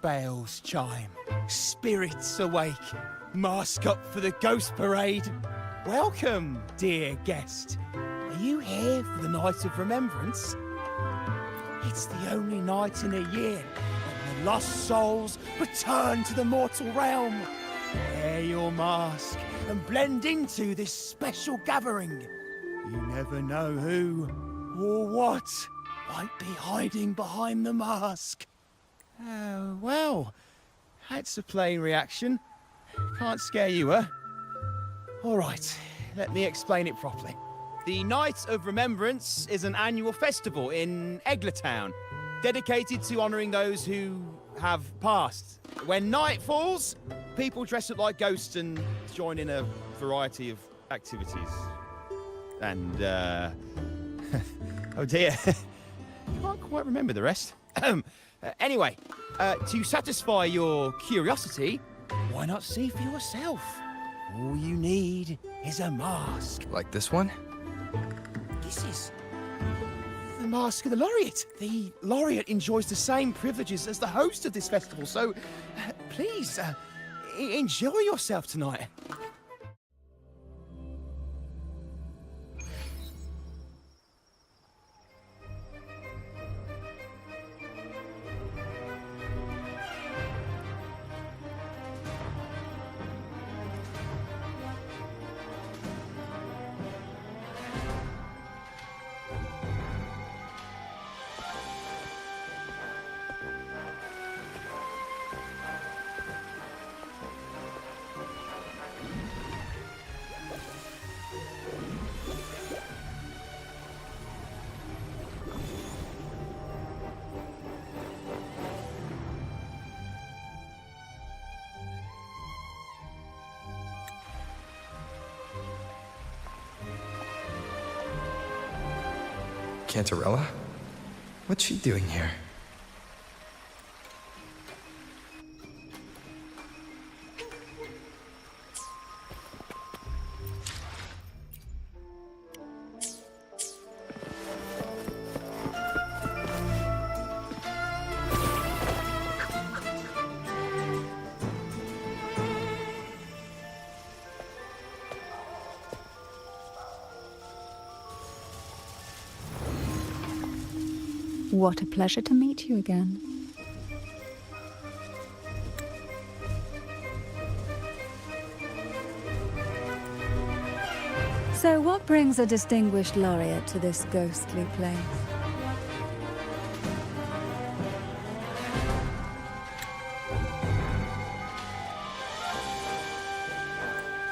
Bells chime, spirits awake, mask up for the ghost parade. Welcome, dear guest. Are you here for the night of remembrance? It's the only night in a year when the lost souls return to the mortal realm. Wear your mask and blend into this special gathering. You never know who or what might be hiding behind the mask. Well, that's a plain reaction. Can't scare you, huh? All right, let me explain it properly. The Night of Remembrance is an annual festival in Eglatown, dedicated to honouring those who have passed. When night falls, people dress up like ghosts and join in a variety of activities. And, oh dear, can't quite remember the rest. Anyway, to satisfy your curiosity, why not see for yourself? All you need is a mask. Like this one? This is the mask of the laureate. The laureate enjoys the same privileges as the host of this festival, so please, enjoy yourself tonight. Cantarella? What's she doing here? What a pleasure to meet you again. So what brings a distinguished laureate to this ghostly place?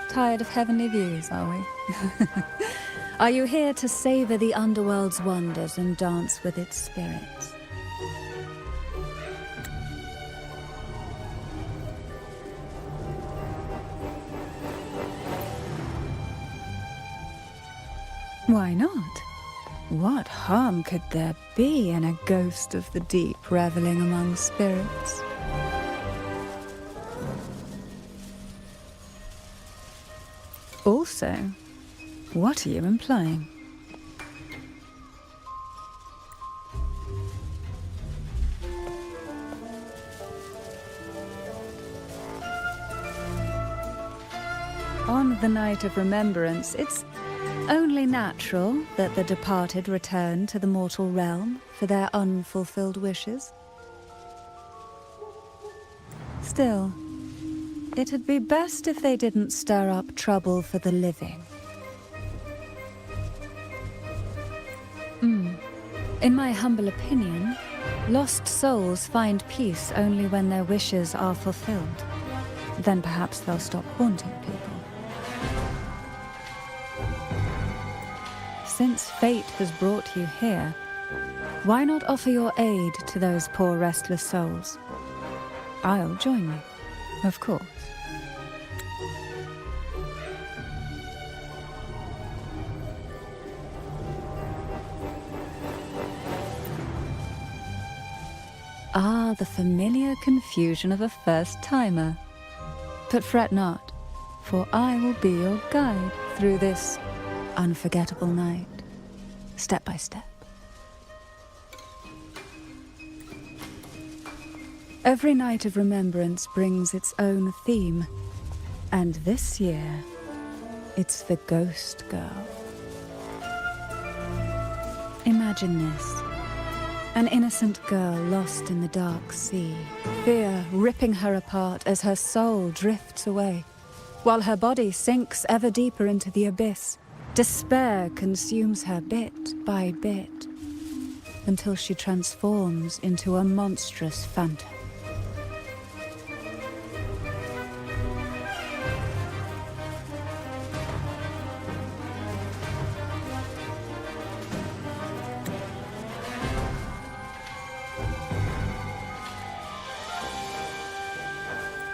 Tired of heavenly views, are we? Are you here to savor the underworld's wonders and dance with its spirits? Why not? What harm could there be in a ghost of the deep reveling among spirits? Also, what are you implying? On the night of remembrance, it's only natural that the departed return to the mortal realm for their unfulfilled wishes. Still, it'd be best if they didn't stir up trouble for the living. In my humble opinion, lost souls find peace only when their wishes are fulfilled. Then perhaps they'll stop haunting people. Since fate has brought you here, why not offer your aid to those poor restless souls? I'll join you, of course. Ah, the familiar confusion of a first-timer. But fret not, for I will be your guide through this unforgettable night, step by step. Every night of remembrance brings its own theme, and this year, it's the Ghost Girl. Imagine this. An innocent girl lost in the dark sea, fear ripping her apart as her soul drifts away, while her body sinks ever deeper into the abyss. Despair consumes her bit by bit, until she transforms into a monstrous phantom.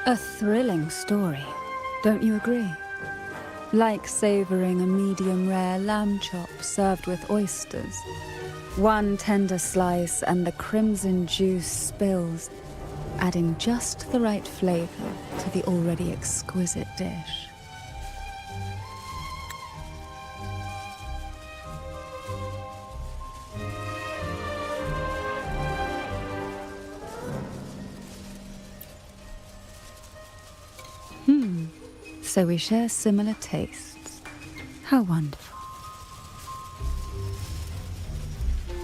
A thrilling story, don't you agree? Like savoring a medium-rare lamb chop served with oysters. One tender slice and the crimson juice spills, adding just the right flavor to the already exquisite dish. So we share similar tastes. How wonderful.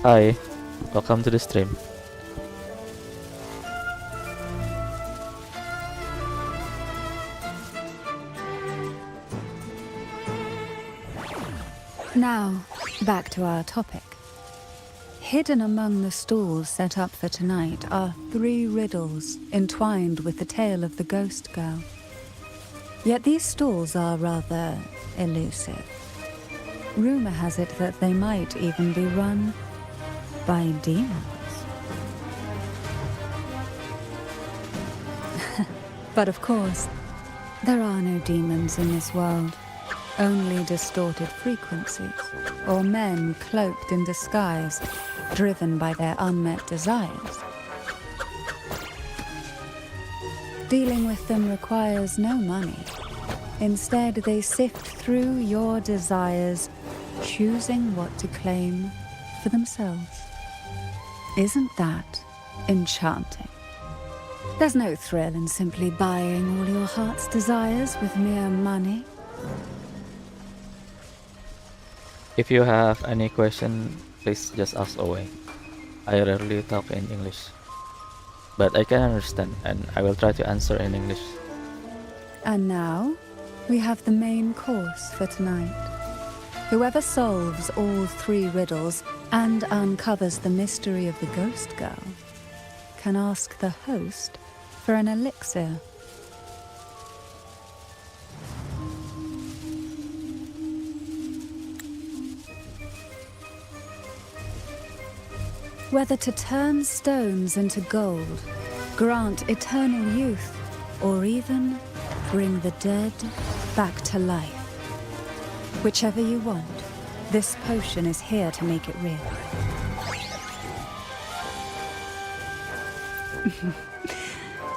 Hi, welcome to the stream. Now, back to our topic. Hidden among the stalls set up for tonight are 3 riddles entwined with the tale of the Ghost Girl. Yet these stalls are rather elusive. Rumor has it that they might even be run by demons. But of course, there are no demons in this world. Only distorted frequencies, or men cloaked in disguise, driven by their unmet desires. Dealing with them requires no money. Instead, they sift through your desires, choosing what to claim for themselves. Isn't that enchanting? There's no thrill in simply buying all your heart's desires with mere money. If you have any question, please just ask away. I rarely talk in English, but I can understand and I will try to answer in English. And now, we have the main course for tonight. Whoever solves all 3 riddles and uncovers the mystery of the Ghost Girl can ask the host for an elixir. Whether to turn stones into gold, grant eternal youth, or even bring the dead back to life. Whichever you want, this potion is here to make it real.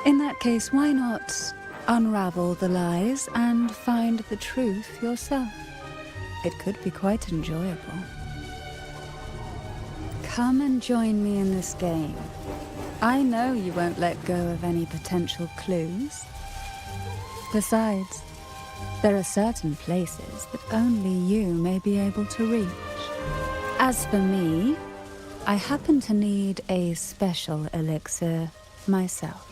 In that case, why not unravel the lies and find the truth yourself? It could be quite enjoyable. Come and join me in this game. I know you won't let go of any potential clues. Besides, there are certain places that only you may be able to reach. As for me, I happen to need a special elixir myself.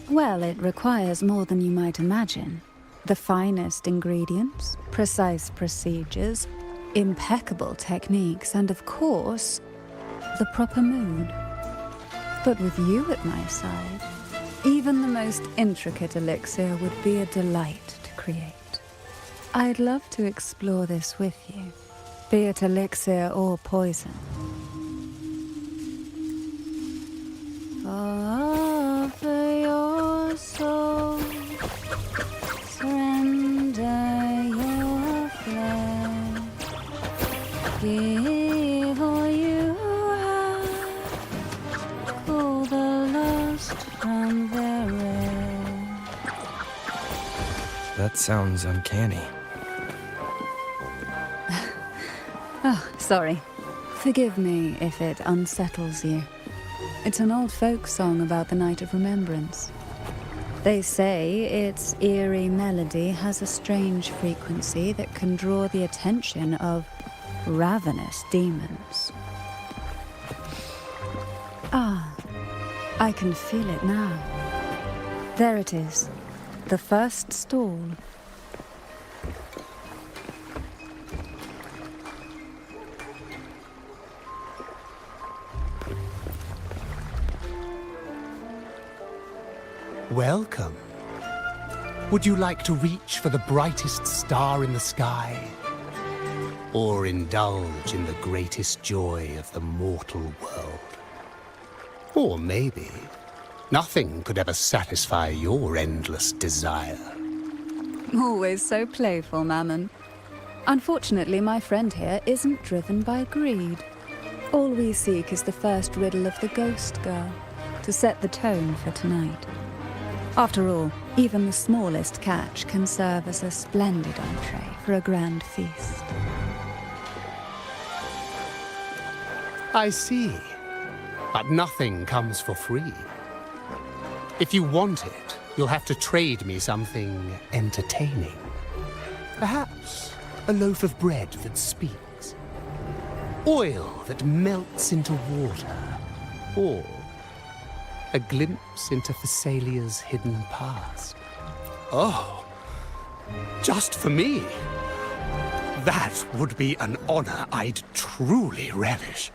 Well, it requires more than you might imagine. The finest ingredients, precise procedures, impeccable techniques, and of course, the proper mood. But with you at my side, even the most intricate elixir would be a delight to create. I'd love to explore this with you, be it elixir or poison. Offer your soul, surrender your flesh, give all you have, call the lost from their rest. That sounds uncanny. Oh, sorry. Forgive me if it unsettles you. It's an old folk song about the Night of Remembrance. They say its eerie melody has a strange frequency that can draw the attention of ravenous demons. Ah, I can feel it now. There it is, the first stall. Welcome. Would you like to reach for the brightest star in the sky? Or indulge in the greatest joy of the mortal world? Or maybe nothing could ever satisfy your endless desire. Always so playful, Mammon. Unfortunately, my friend here isn't driven by greed. All we seek is the first riddle of the ghost girl, to set the tone for tonight. After all, even the smallest catch can serve as a splendid entree for a grand feast. I see. But nothing comes for free. If you want it, you'll have to trade me something entertaining. Perhaps a loaf of bread that speaks. Oil that melts into water. Or a glimpse into Thessalia's hidden past. Oh, just for me. That would be an honor I'd truly relish.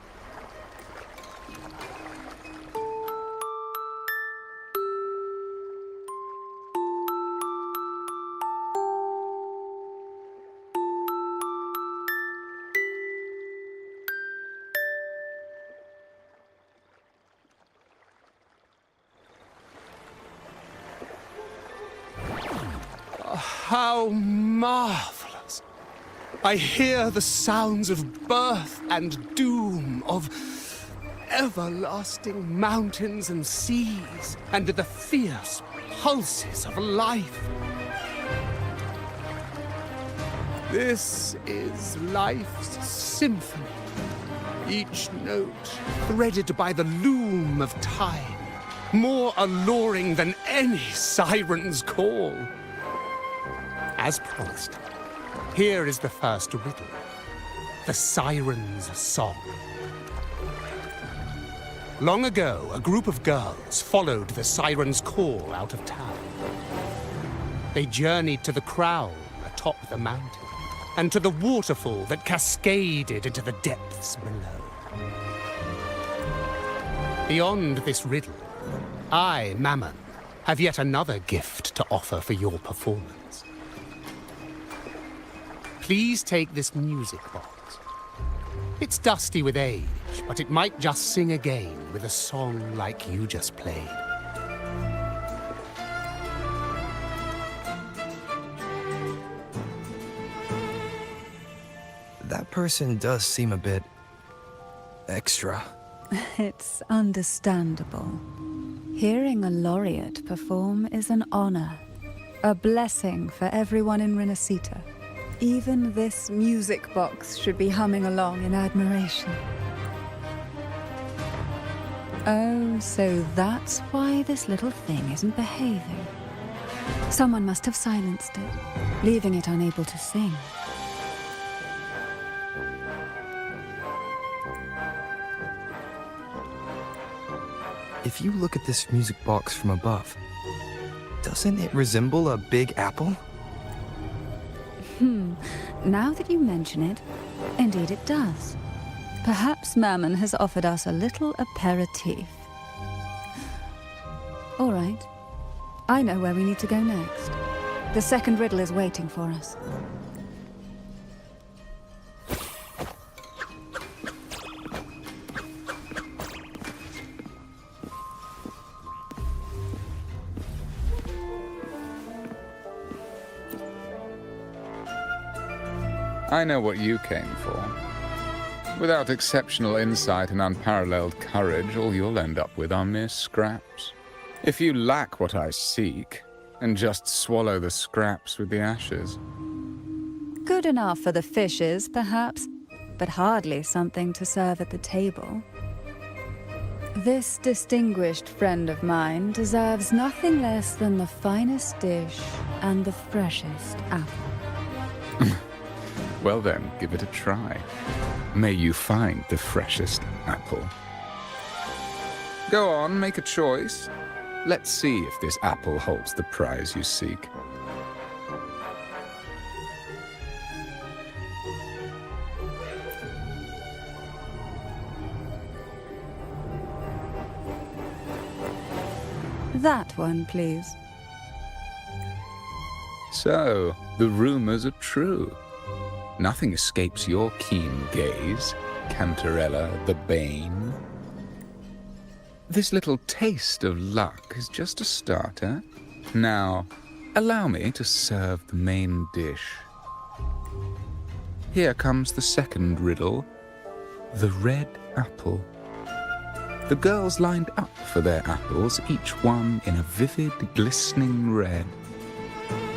How marvelous! I hear the sounds of birth and doom, of everlasting mountains and seas, and the fierce pulses of life. This is life's symphony, each note threaded by the loom of time, more alluring than any siren's call. As promised, here is the first riddle, the siren's song. Long ago, a group of girls followed the siren's call out of town. They journeyed to the crown atop the mountain, and to the waterfall that cascaded into the depths below. Beyond this riddle, I, Mammon, have yet another gift to offer for your performance. Please take this music box. It's dusty with age, but it might just sing again with a song like you just played. That person does seem a bit extra. It's understandable. Hearing a laureate perform is an honor, a blessing for everyone in Renacita. Even this music box should be humming along in admiration. Oh, so that's why this little thing isn't behaving. Someone must have silenced it, leaving it unable to sing. If you look at this music box from above, doesn't it resemble a big apple? Now that you mention it, indeed it does. Perhaps Mammon has offered us a little aperitif. All right. I know where we need to go next. The second riddle is waiting for us. I know what you came for. Without exceptional insight and unparalleled courage, all you'll end up with are mere scraps. If you lack what I seek, and just swallow the scraps with the ashes. Good enough for the fishes, perhaps, but hardly something to serve at the table. This distinguished friend of mine deserves nothing less than the finest dish and the freshest apple. Well then, give it a try. May you find the freshest apple. Go on, make a choice. Let's see if this apple holds the prize you seek. That one, please. So, the rumors are true. Nothing escapes your keen gaze, Cantarella the Bane. This little taste of luck is just a starter. Now, allow me to serve the main dish. Here comes the second riddle, the red apple. The girls lined up for their apples, each one in a vivid, glistening red.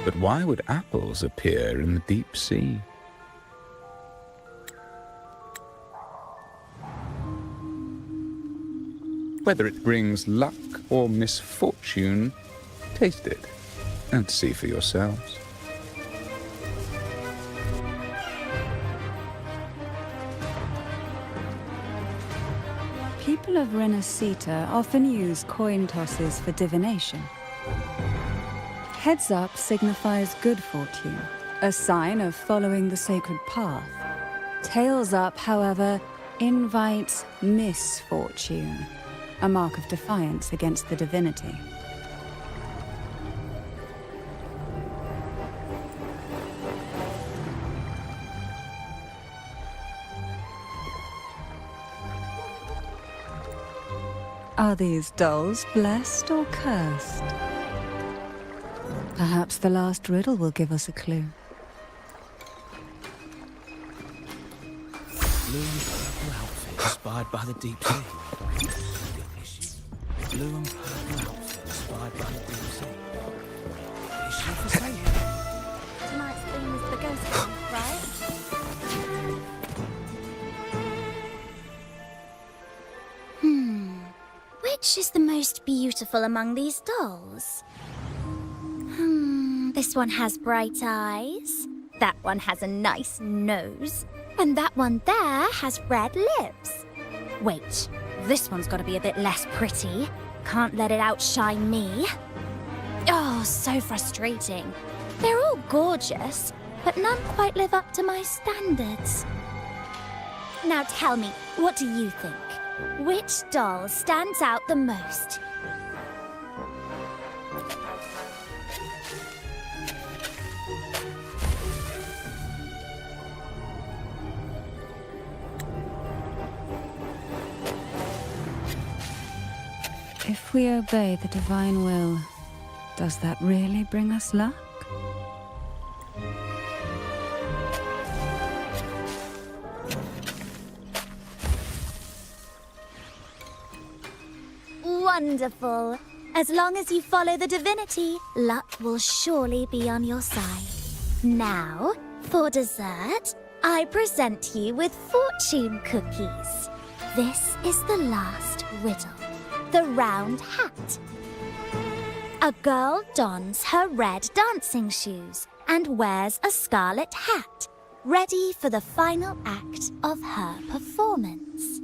But why would apples appear in the deep sea? Whether it brings luck or misfortune, taste it and see for yourselves. People of Renacita often use coin tosses for divination. Heads up signifies good fortune, a sign of following the sacred path. Tails up, however, invites misfortune, a mark of defiance against the divinity. Are these dolls blessed or cursed? Perhaps the last riddle will give us a clue. Blue and purple outfit inspired by the deep sea. Blue and purple outfit inspired by the deep sea. Is she for sale? Tonight's theme is the ghost hunt, right? Which is the most beautiful among these dolls? This one has bright eyes. That one has a nice nose. And that one there has red lips. Wait, this one's got to be a bit less pretty. Can't let it outshine me. Oh, so frustrating. They're all gorgeous, but none quite live up to my standards. Now tell me, what do you think? Which doll stands out the most? If we obey the divine will, does that really bring us luck? Wonderful. As long as you follow the divinity, luck will surely be on your side. Now, for dessert, I present you with fortune cookies. This is the last riddle. The round hat. A girl dons her red dancing shoes and wears a scarlet hat, ready for the final act of her performance.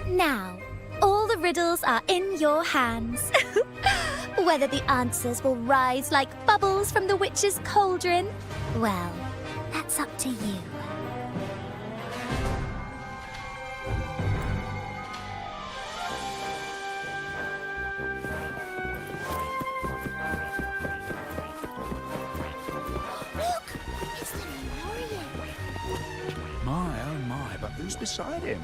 Now, all the riddles are in your hands. Whether the answers will rise like bubbles from the witch's cauldron, well, that's up to you. Look! It's the memorial. My, oh my, but who's beside him?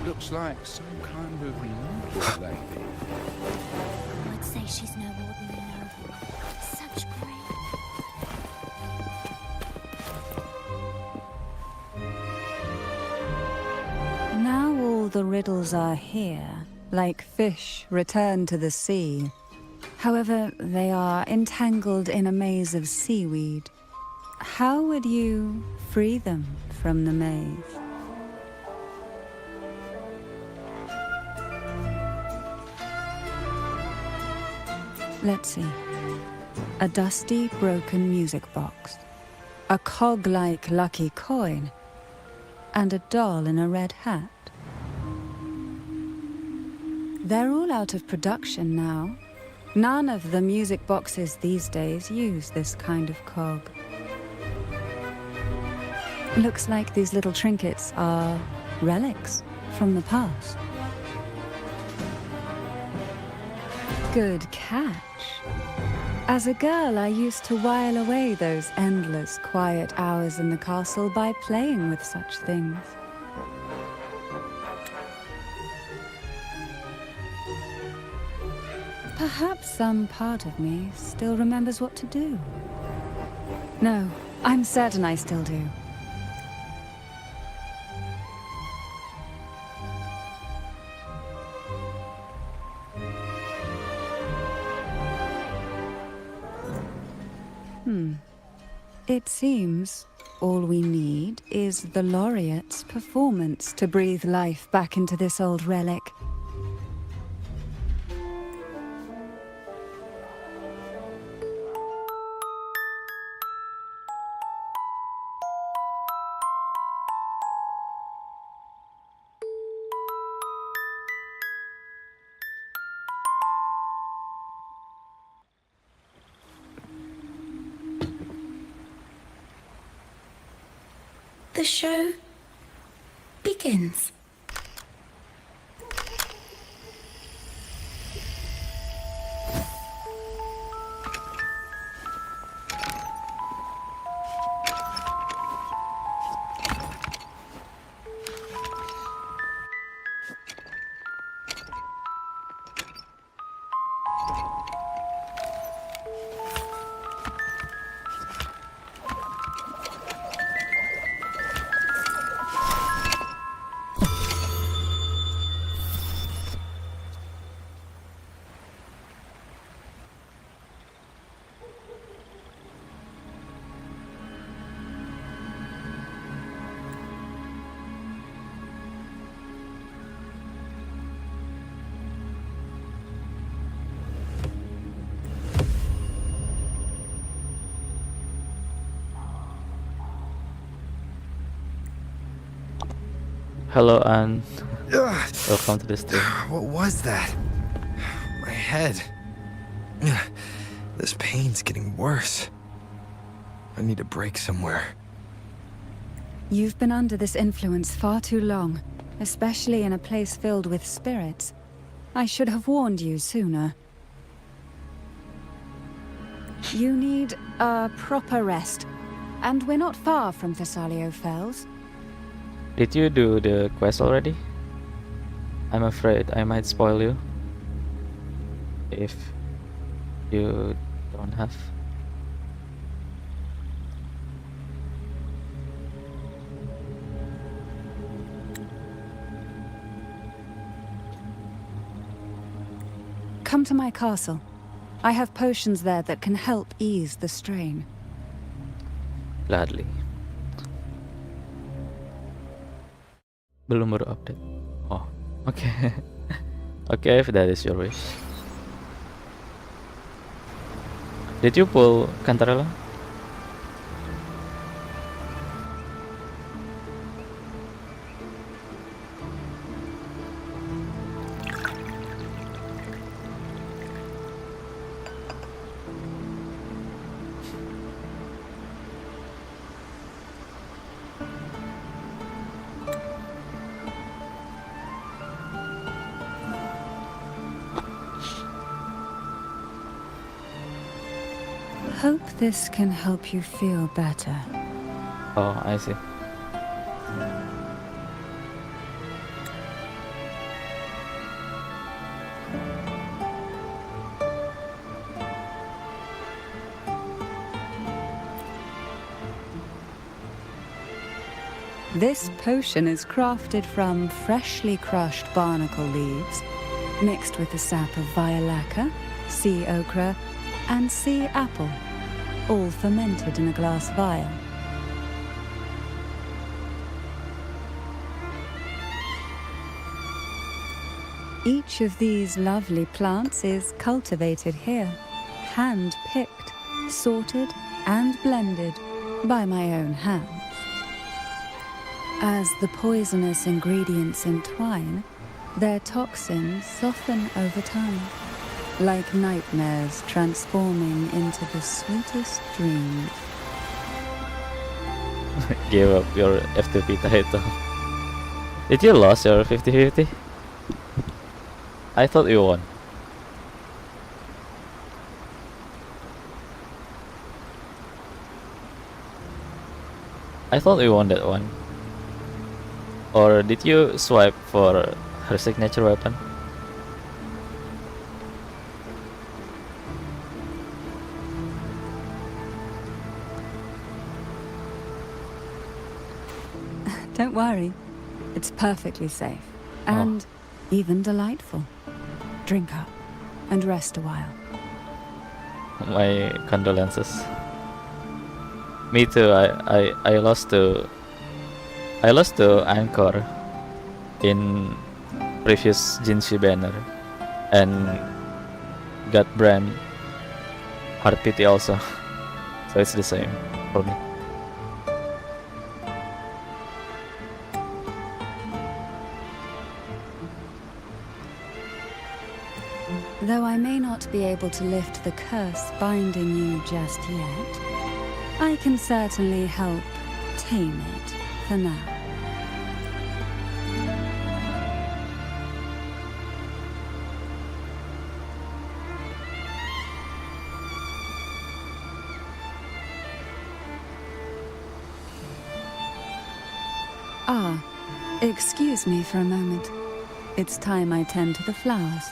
Looks like some kind of noble lady. I'd say she's no ordinary noble. Such great. Now all the riddles are here, like fish returned to the sea. However, they are entangled in a maze of seaweed. How would you free them from the maze? Let's see. A dusty, broken music box. A cog-like lucky coin. And a doll in a red hat. They're all out of production now. None of the music boxes these days use this kind of cog. Looks like these little trinkets are relics from the past. Good catch. As a girl, I used to while away those endless, quiet hours in the castle by playing with such things. Perhaps some part of me still remembers what to do. No, I'm certain I still do. It seems all we need is the laureate's performance to breathe life back into this old relic. The show begins. Hello and welcome to the stream. What was that? My head. Ugh, this pain's getting worse. I need a break somewhere. You've been under this influence far too long, especially in a place filled with spirits. I should have warned you sooner. You need a proper rest, and we're not far from Thessalio Fells. Did you do the quest already? I'm afraid I might spoil you if you don't have. Come to my castle. I have potions there that can help ease the strain. Gladly. Belum baru update. Oh, okay. Okay, if that is your wish. Did you pull Cantarella? Hope this can help you feel better. Oh, I see. This potion is crafted from freshly crushed barnacle leaves, mixed with the sap of violaca, sea okra, and sea apple, all fermented in a glass vial. Each of these lovely plants is cultivated here, hand-picked, sorted and blended by my own hands. As the poisonous ingredients entwine, their toxins soften over time, like nightmares transforming into the sweetest dreams. Give up your FTP title. Did you lose your 50-50? I thought you won. I thought you won that one. Or did you swipe for her signature weapon? Don't worry, it's perfectly safe and even delightful. Drink up and rest a while. My condolences. Me too. I lost to Anchor in previous Jinshi banner and got brand hard pity also. So it's the same for me. Though I may not be able to lift the curse binding you just yet, I can certainly help tame it for now. Ah, excuse me for a moment. It's time I tend to the flowers.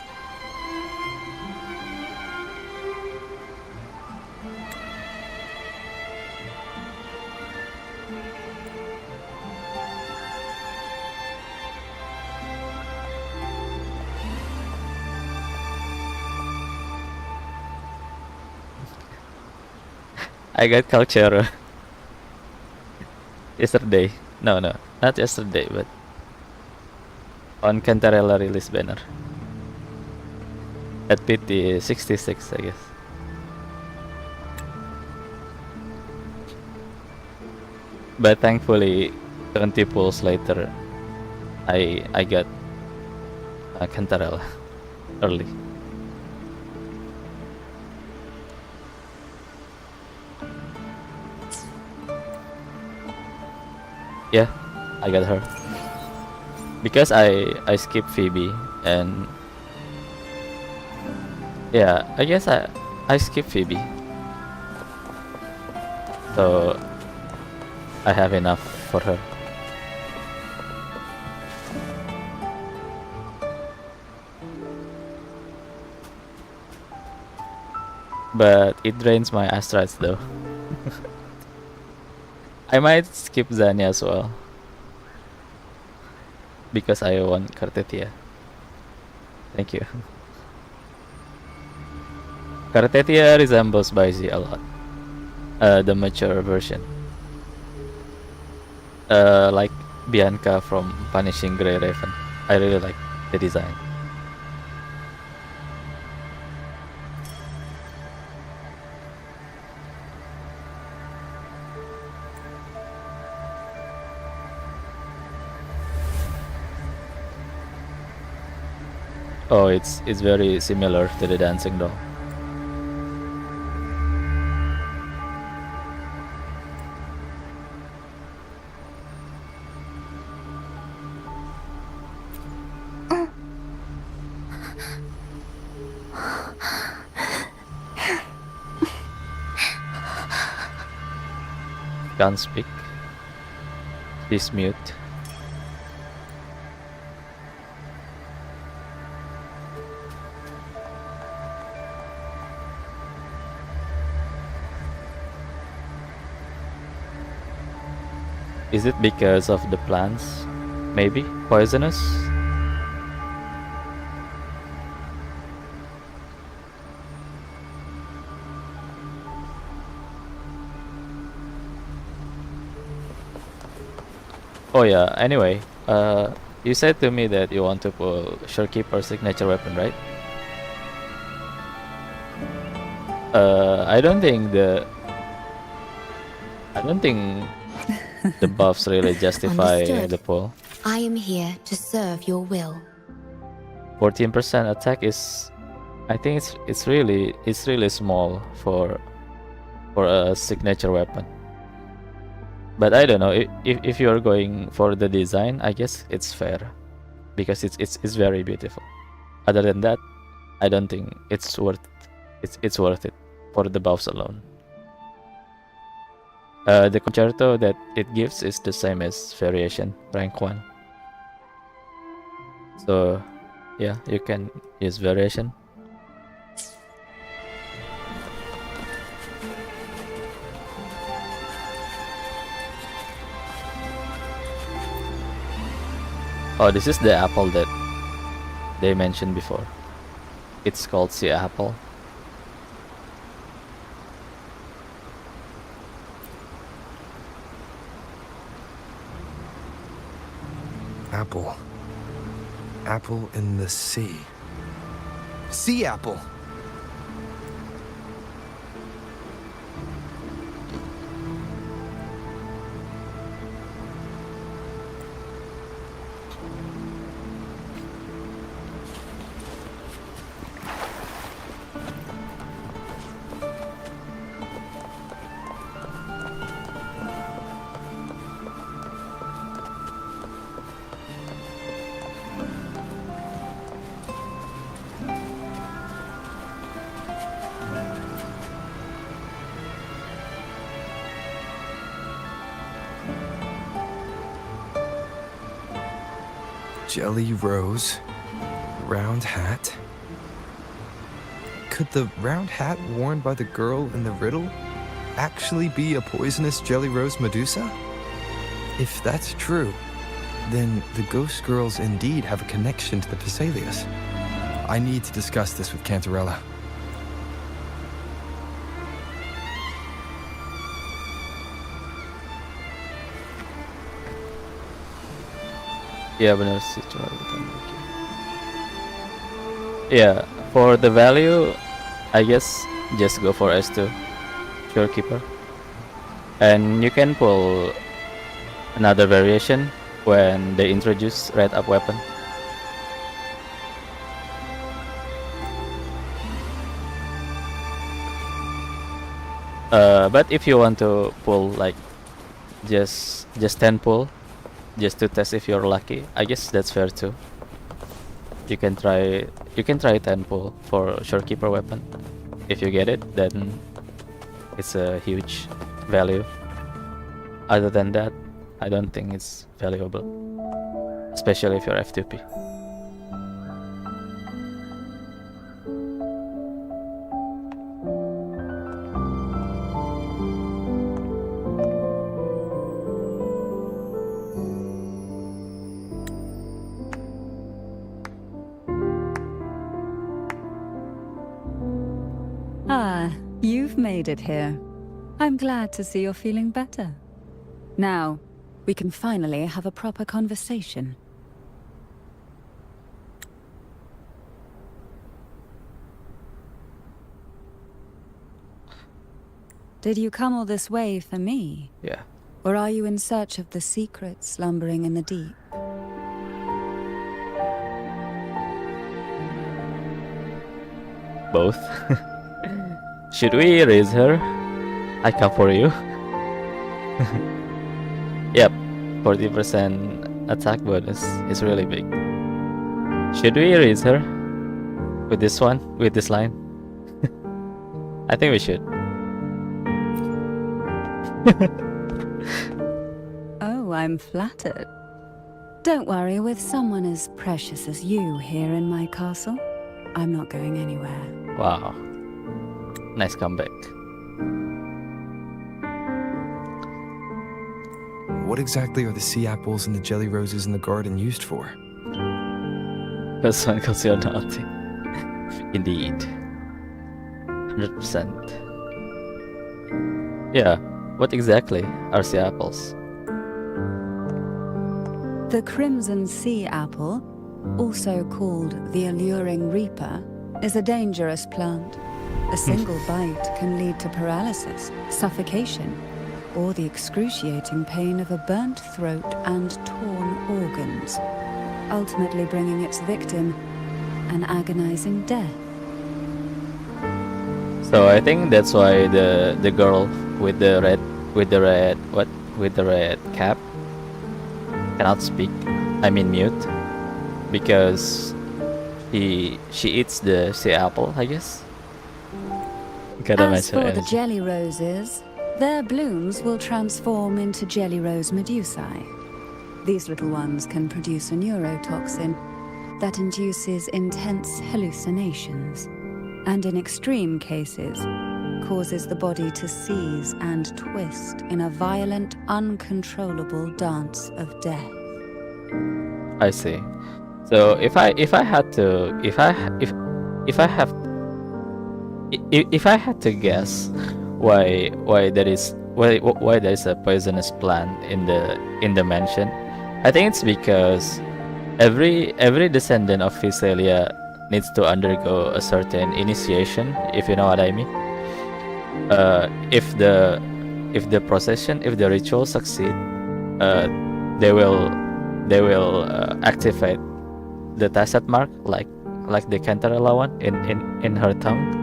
I got culture yesterday. No, not yesterday, but on Cantarella release banner. At PT 66, I guess. But thankfully, 20 pulls later, I got Cantarella early. Yeah, I got her because I skipped Phoebe, and yeah, I guess I skipped Phoebe, so I have enough for her. but it drains my astrites though. I might skip Zanya as well because I want Kartetia. Thank you. Kartetia resembles Baisi a lot. The mature version. Like Bianca from Punishing Grey Raven. I really like the design. Oh, it's very similar to the dancing doll. Can't speak. She's mute. Is it because of the plants? Maybe? Poisonous? Oh yeah, anyway, you said to me that you want to pull Shorekeeper signature weapon, right? I don't think the buffs really justify Understood. the pull. I am here to serve your will. 14% attack is, I think it's really small for a signature weapon. But I don't know, if you're going for the design, I guess it's fair because it's very beautiful. Other than that, I don't think it's worth it for the buffs alone. The concerto that it gives is the same as variation rank 1. So yeah, you can use variation. Oh, this is the apple that they mentioned before. It's called sea apple. Apple. Apple in the sea. Sea apple! Jelly rose, round hat. Could the round hat worn by the girl in the riddle actually be a poisonous jelly rose Medusa? If that's true, then the ghost girls indeed have a connection to the Vesalius. I need to discuss this with Cantarella. Yeah, benar sih, cuma yeah, for the value, I guess just go for S2, Shorekeeper. And you can pull another variation when they introduce red up weapon. But if you want to pull like just 10 pull, just to test if you're lucky, I guess that's fair too. You can try 10 pull for Shorekeeper weapon. If you get it, then it's a huge value. Other than that, I don't think it's valuable, especially if you're F2P. made it here. I'm glad to see you're feeling better. Now, we can finally have a proper conversation. Did you come all this way for me? Yeah. Or are you in search of the secret slumbering in the deep? Both. Should we raise her? I come for you. Yep, 40% attack bonus is really big. Should we raise her? With this one? With this line? I think we should. Oh, I'm flattered. Don't worry, with someone as precious as you here in my castle, I'm not going anywhere. Wow. Nice comeback. What exactly are the sea apples and the jelly roses in the garden used for? Plus one because you're naughty. Indeed. 100%. Yeah. What exactly are sea apples? The crimson sea apple, also called the alluring reaper, is a dangerous plant. A single bite can lead to paralysis, suffocation, or the excruciating pain of a burnt throat and torn organs, ultimately bringing its victim an agonizing death. So I think that's why the girl with the red cap cannot speak. I mean mute, because she eats the sea apple, I guess. Gotta As mention for the it. jelly roses, their blooms will transform into jelly rose medusae. These little ones can produce a neurotoxin that induces intense hallucinations, and in extreme cases, causes the body to seize and twist in a violent, uncontrollable dance of death. I see. So if I had to guess why there is a poisonous plant in the mansion, I think it's because every descendant of Visalia needs to undergo a certain initiation, if you know what I mean. If the ritual succeed, they will activate the tacet mark, like the Cantarella one in her tongue.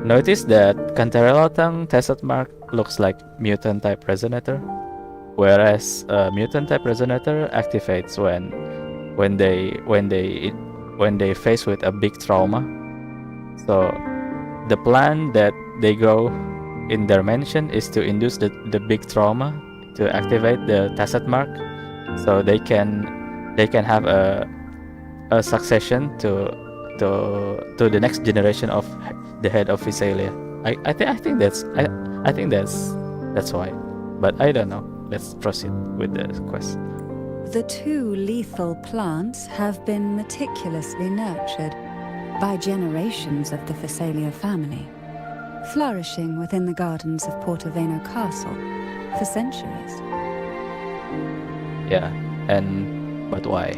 Notice that Cantarella tongue tacet mark looks like mutant type resonator, whereas mutant type resonator activates when they face with a big trauma. So the plan that they grow in their mansion is to induce the big trauma to activate the tacet mark, so they can have a succession to the next generation of the head of Visalia. I think that's why, but I don't know. Let's proceed with the quest. The two lethal plants have been meticulously nurtured by generations of the Visalia family, flourishing within the gardens of Portoveno Castle for centuries. Yeah, but why?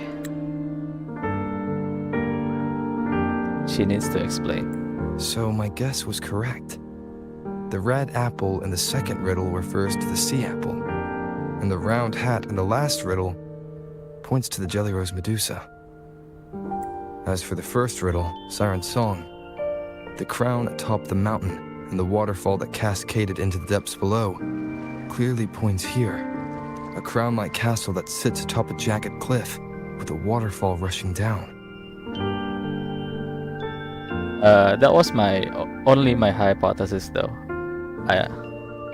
She needs to explain. So my guess was correct. The red apple in the second riddle refers to the sea apple, and the round hat in the last riddle points to the jelly rose medusa. As for the first riddle, Siren's Song, the crown atop the mountain and the waterfall that cascaded into the depths below clearly points here. A crown-like castle that sits atop a jagged cliff with a waterfall rushing down. That was only my hypothesis, though.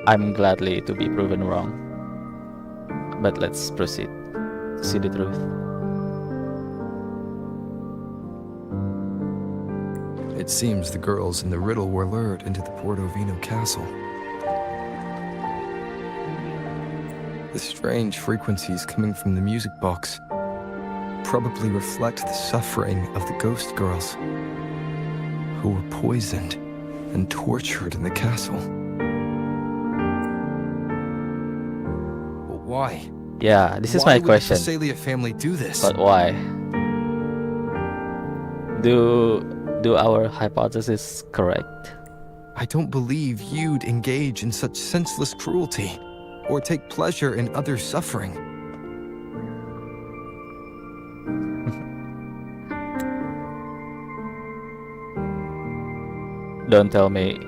I'm gladly to be proven wrong. But let's proceed to see the truth. It seems the girls in the riddle were lured into the Portoveno castle. The strange frequencies coming from the music box probably reflect the suffering of the ghost girls, who were poisoned and tortured in the castle. But why? Yeah, this is Why my would question. the Phasalia family do this? But why? Do our hypothesis correct? I don't believe you'd engage in such senseless cruelty or take pleasure in others' suffering. Don't tell me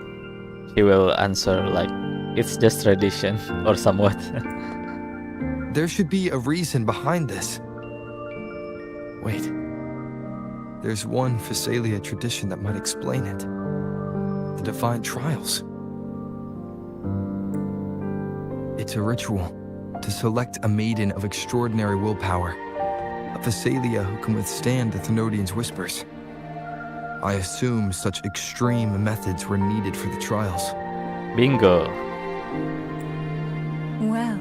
he will answer like it's just tradition or somewhat. There should be a reason behind this. Wait. There's one Phasalia tradition that might explain it. The Divine Trials. It's a ritual to select a maiden of extraordinary willpower, a Phasalia who can withstand the Thenodian's whispers. I assume such extreme methods were needed for the trials. Bingo. Well,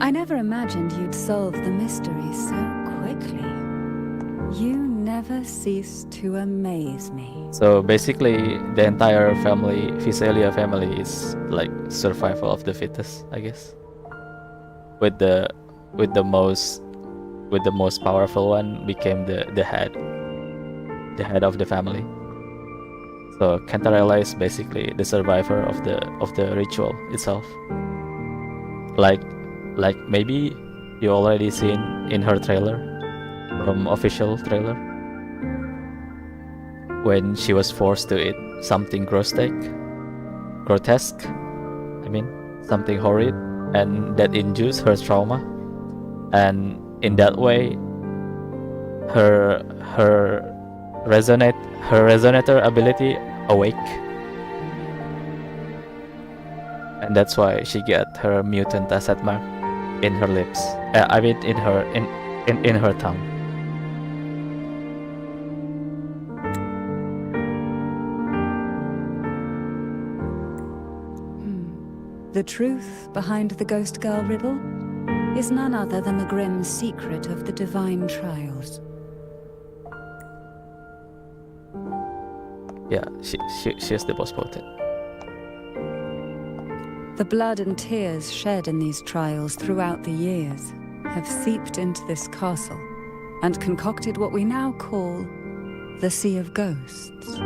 I never imagined you'd solve the mystery so quickly. You never cease to amaze me. So basically, the entire family, Phasalia family, is like survival of the fittest, I guess. With the most powerful one became the head of the family. So Cantarella is basically the survivor of the ritual itself. Like maybe you already seen in her trailer, from official trailer, when she was forced to eat something grotesque, I mean something horrid, and that induced her trauma, and in that way her resonator ability awake, and that's why she got her mutant asset mark in her lips. I mean in her tongue. The truth behind the Ghost Girl riddle is none other than the grim secret of the Divine Trials. Yeah, she's the most potent. The blood and tears shed in these trials throughout the years have seeped into this castle and concocted what we now call the Sea of Ghosts.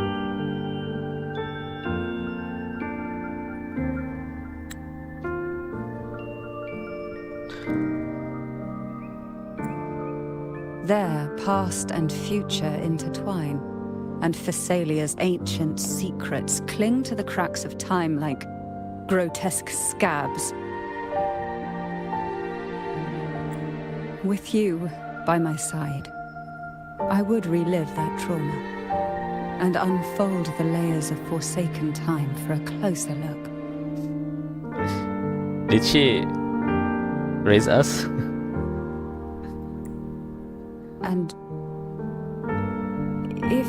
There, past and future intertwine, and Phasalia's ancient secrets cling to the cracks of time like grotesque scabs. With you by my side, I would relive that trauma and unfold the layers of forsaken time for a closer look. Did she raise us? And if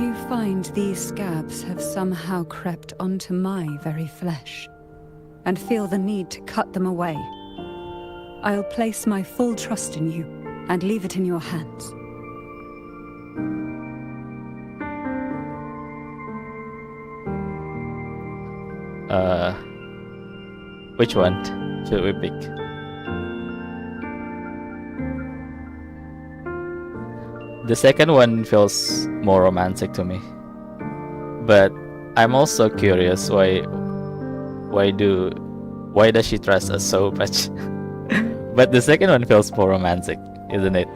you find these scabs have somehow crept onto my very flesh and feel the need to cut them away, I'll place my full trust in you and leave it in your hands. Which one should we pick? The second one feels more romantic to me, but I'm also curious why does she trust us so much? But the second one feels more romantic, isn't it?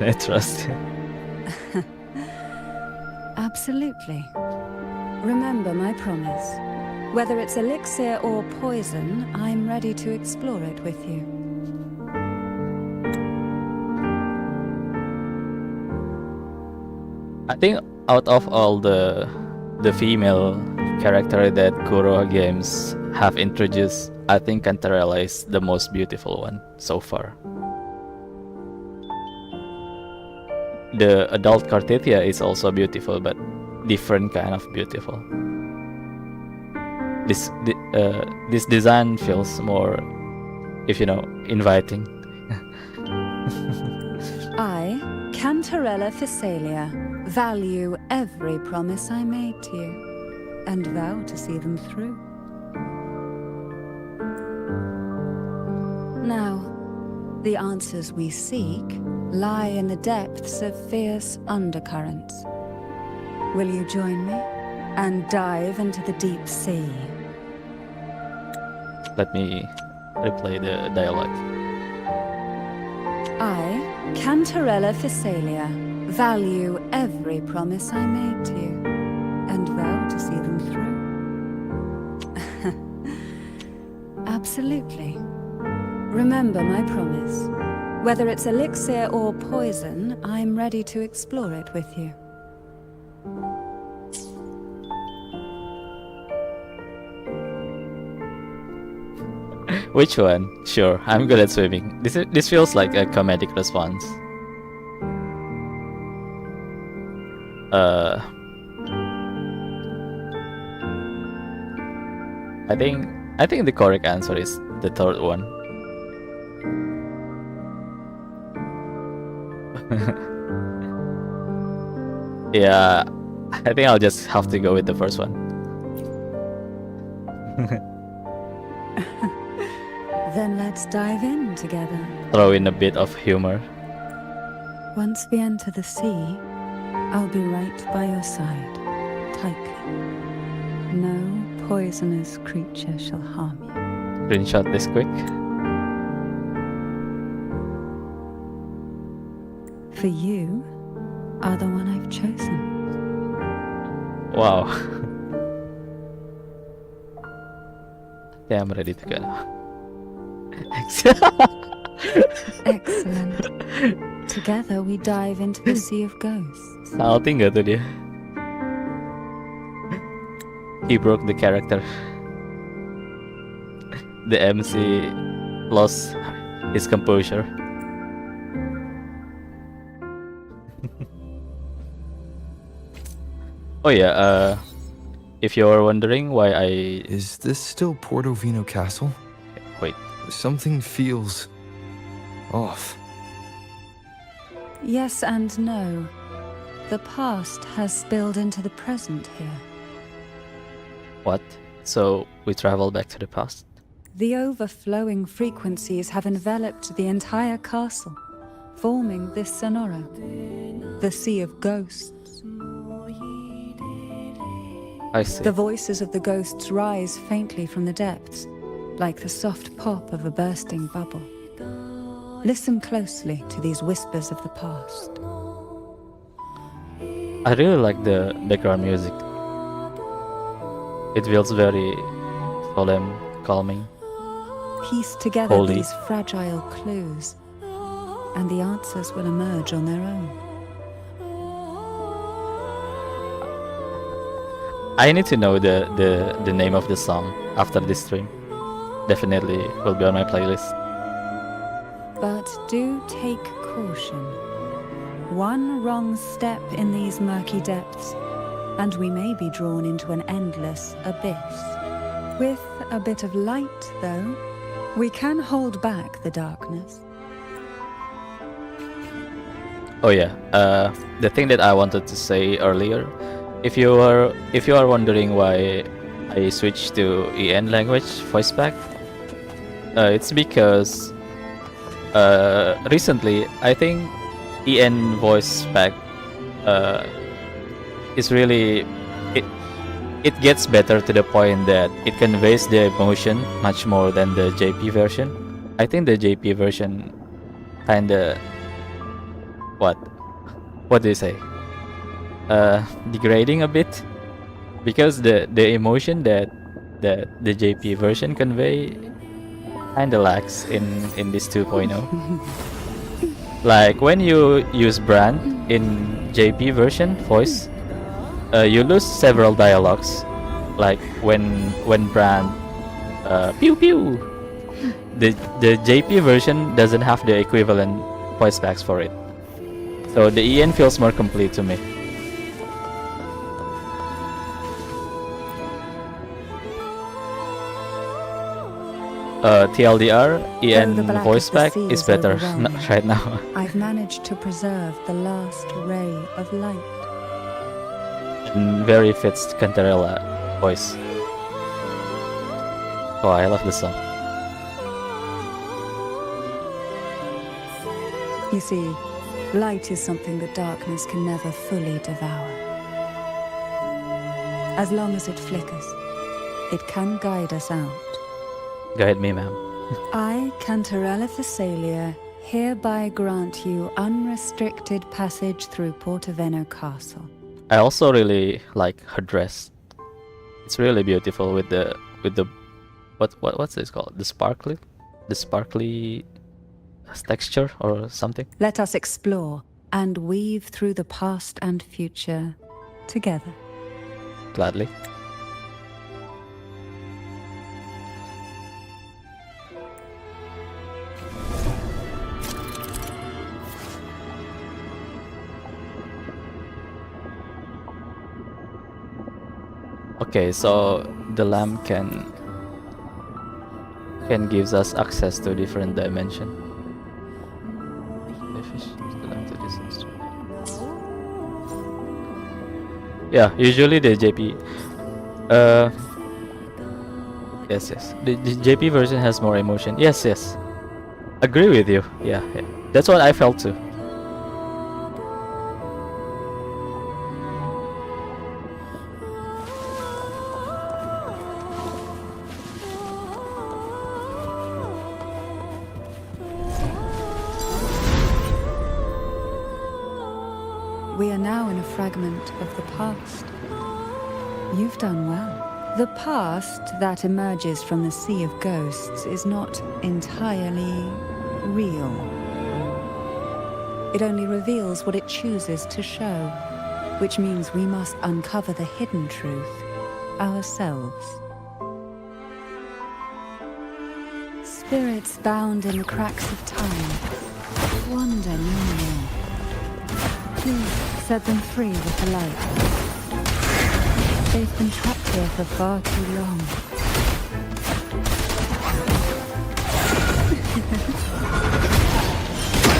I trust you. Absolutely. Remember my promise. Whether it's elixir or poison, I'm ready to explore it with you. I think out of all the female character that Kuroha games have introduced, I think Cantarella is the most beautiful one so far. The adult Cartithia is also beautiful, but different kind of beautiful. This design feels more, if you know, inviting. I, Cantarella Cantarella Physalia, value every promise I made to you, and vow to see them through. Now, the answers we seek lie in the depths of fierce undercurrents. Will you join me and dive into the deep sea? Let me replay the dialogue. I, Cantarella Physalia, value every promise I made to you, and vow to see them through. Absolutely. Remember my promise. Whether it's elixir or poison, I'm ready to explore it with you. Which one? Sure, I'm good at swimming. This feels like a comedic response. I think the correct answer is the third one. Yeah, I think I'll just have to go with the first one. Then let's dive in together. Throw in a bit of humor. Once we enter the sea, I'll be right by your side, tightly. No poisonous creature shall harm you. Screenshot this quick. For you are the one I've chosen. Wow. Yeah, I'm ready to go now. Excellent. Together we dive into the sea of ghosts. Salty nggak tuh dia? He broke the character. The MC lost his composure. Oh yeah, if you're wondering why I... Is this still Portovino Castle? Wait. Something feels off. Yes and no. The past has spilled into the present here. What? So we travel back to the past? The overflowing frequencies have enveloped the entire castle, forming this sonora, the Sea of Ghosts. I see. The voices of the ghosts rise faintly from the depths, like the soft pop of a bursting bubble. Listen closely to these whispers of the past. I really like the background music. It feels very solemn, calming. Piece together Holy. these fragile clues, and the answers will emerge on their own. I need to know the name of the song after this stream. Definitely will be on my playlist. But do take caution. One wrong step in these murky depths, and we may be drawn into an endless abyss. With a bit of light, though, we can hold back the darkness. Oh yeah, the thing that I wanted to say earlier, if you are wondering why I switched to EN language voice pack, it's because recently I think EN voice pack is really it gets better to the point that it conveys the emotion much more than the JP version. I think the JP version kinda what do you say? Degrading a bit, because the emotion that the JP version convey kinda lacks in this 2.0. Like when you use brand in JP version voice, you lose several dialogues. Like when brand pew pew, the JP version doesn't have the equivalent voice packs for it. So the EN feels more complete to me. TLDR, the EN black voice of the pack sea is is better overwhelming. right now. I've managed to preserve the last ray of light. And very fits Cantarella voice. Oh, I love the song. You see, light is something that darkness can never fully devour. As long as it flickers, it can guide us out. Guide me, ma'am. I, Cantarella Thessalia, hereby grant you unrestricted passage through Portoveno Castle. I also really like her dress. It's really beautiful with the what's this called? The sparkly texture or something. Let us explore and weave through the past and future together. Gladly. Okay, so the lamp can gives us access to different dimension. Yeah, usually the JP yes. The JP version has more emotion. Yes. Agree with you. Yeah. That's what I felt too. We are now in a fragment of the past. You've done well. The past that emerges from the sea of ghosts is not entirely real. It only reveals what it chooses to show, which means we must uncover the hidden truth ourselves. Spirits bound in the cracks of time wander no more. Please set them free with the light. They've been trapped here for far too long.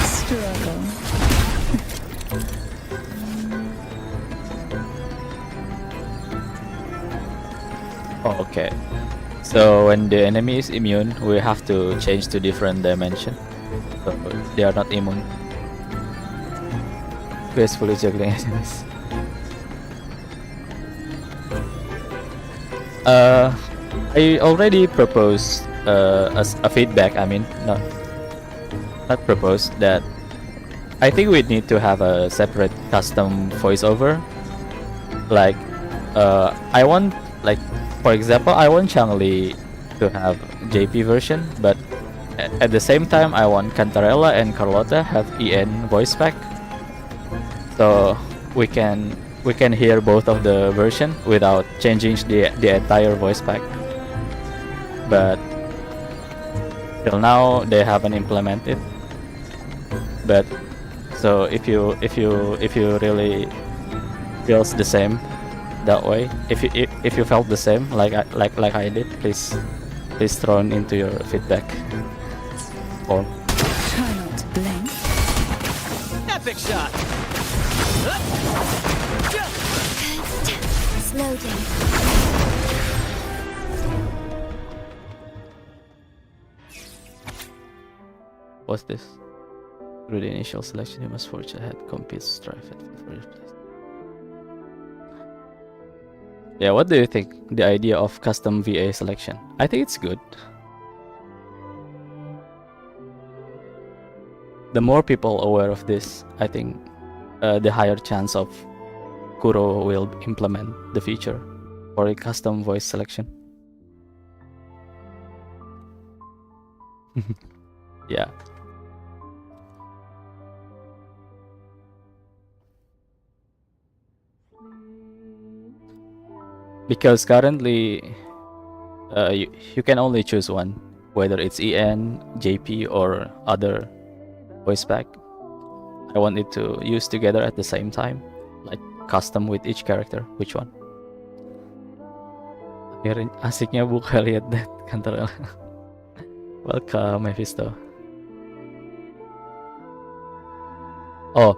Struggle. Oh, okay. So when the enemy is immune, we have to change to different dimension. So they are not immune. Gracefully juggling enemies. I already proposed a feedback. I mean, not proposed that. I think we need to have a separate custom voiceover. Like, I want, like, for example, I want Changli to have JP version, but at the same time, I want Cantarella and Carlotta have EN voice pack. So we can hear both of the version without changing the entire voice pack. But till now they haven't implemented. But so if you really feels the same that way, if you felt the same like I did, please throw it into your feedback form. Try not to blink. Epic shot! Slow down. What's this? Through the initial selection, you must forge ahead, compete, strive at first place. Yeah, what do you think? The idea of custom VA selection? I think it's good. The more people aware of this, I think the higher chance of Kuro will implement the feature for a custom voice selection. Yeah. Because currently you can only choose one, whether it's EN, JP, or other voice pack. I want it to use together at the same time, like custom with each character. Which one? Asiknya buka lihat that Cantarella. Welcome, Mephisto. Oh,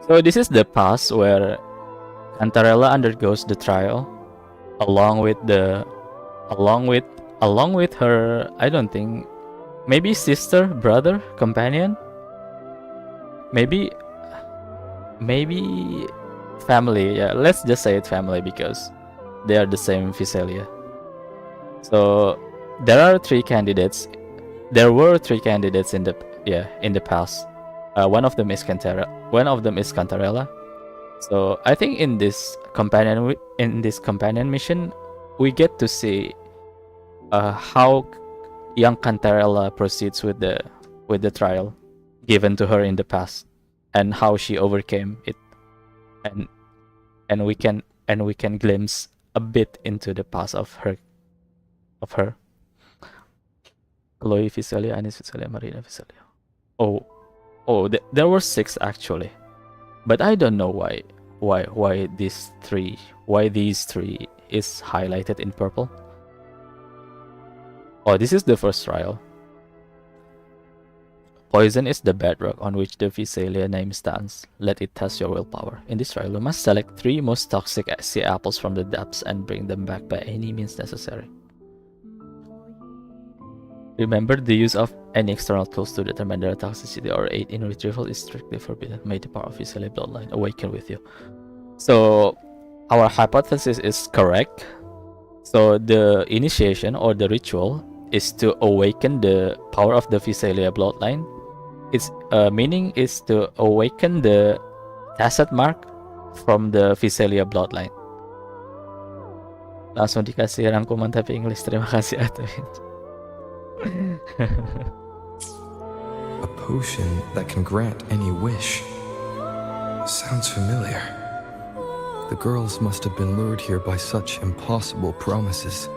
so this is the past where Cantarella undergoes the trial, along with her. I don't think, maybe sister, brother, companion, maybe family. Yeah, let's just say it family because they are the same Visalia. So there are three candidates. There were three candidates in the past. One of them is Cantarella. So I think in this companion mission, we get to see how young Cantarella proceeds with the trial given to her in the past, and how she overcame it, and we can glimpse a bit into the past of her. Chloe Visalia, Anis Visalia, Marina Visalia. There were 6 actually, but I don't know why these three is highlighted in purple. Oh, this is the first trial. Poison is the bedrock on which the Visalia name stands. Let it test your willpower. In this trial, you must select 3 most toxic sea apples from the depths and bring them back by any means necessary. Remember, the use of any external tools to determine their toxicity or aid in retrieval is strictly forbidden. May the power of Visalia bloodline awaken with you. So, our hypothesis is correct. So, the initiation or the ritual is to awaken the power of the Visalia bloodline. Its meaning is to awaken the tacit mark from the Visalia bloodline. Langsung dikasih rangkuman tapi English. Terima kasih Atwin. A potion that can grant any wish. Sounds familiar. The girls must have been lured here by such impossible promises.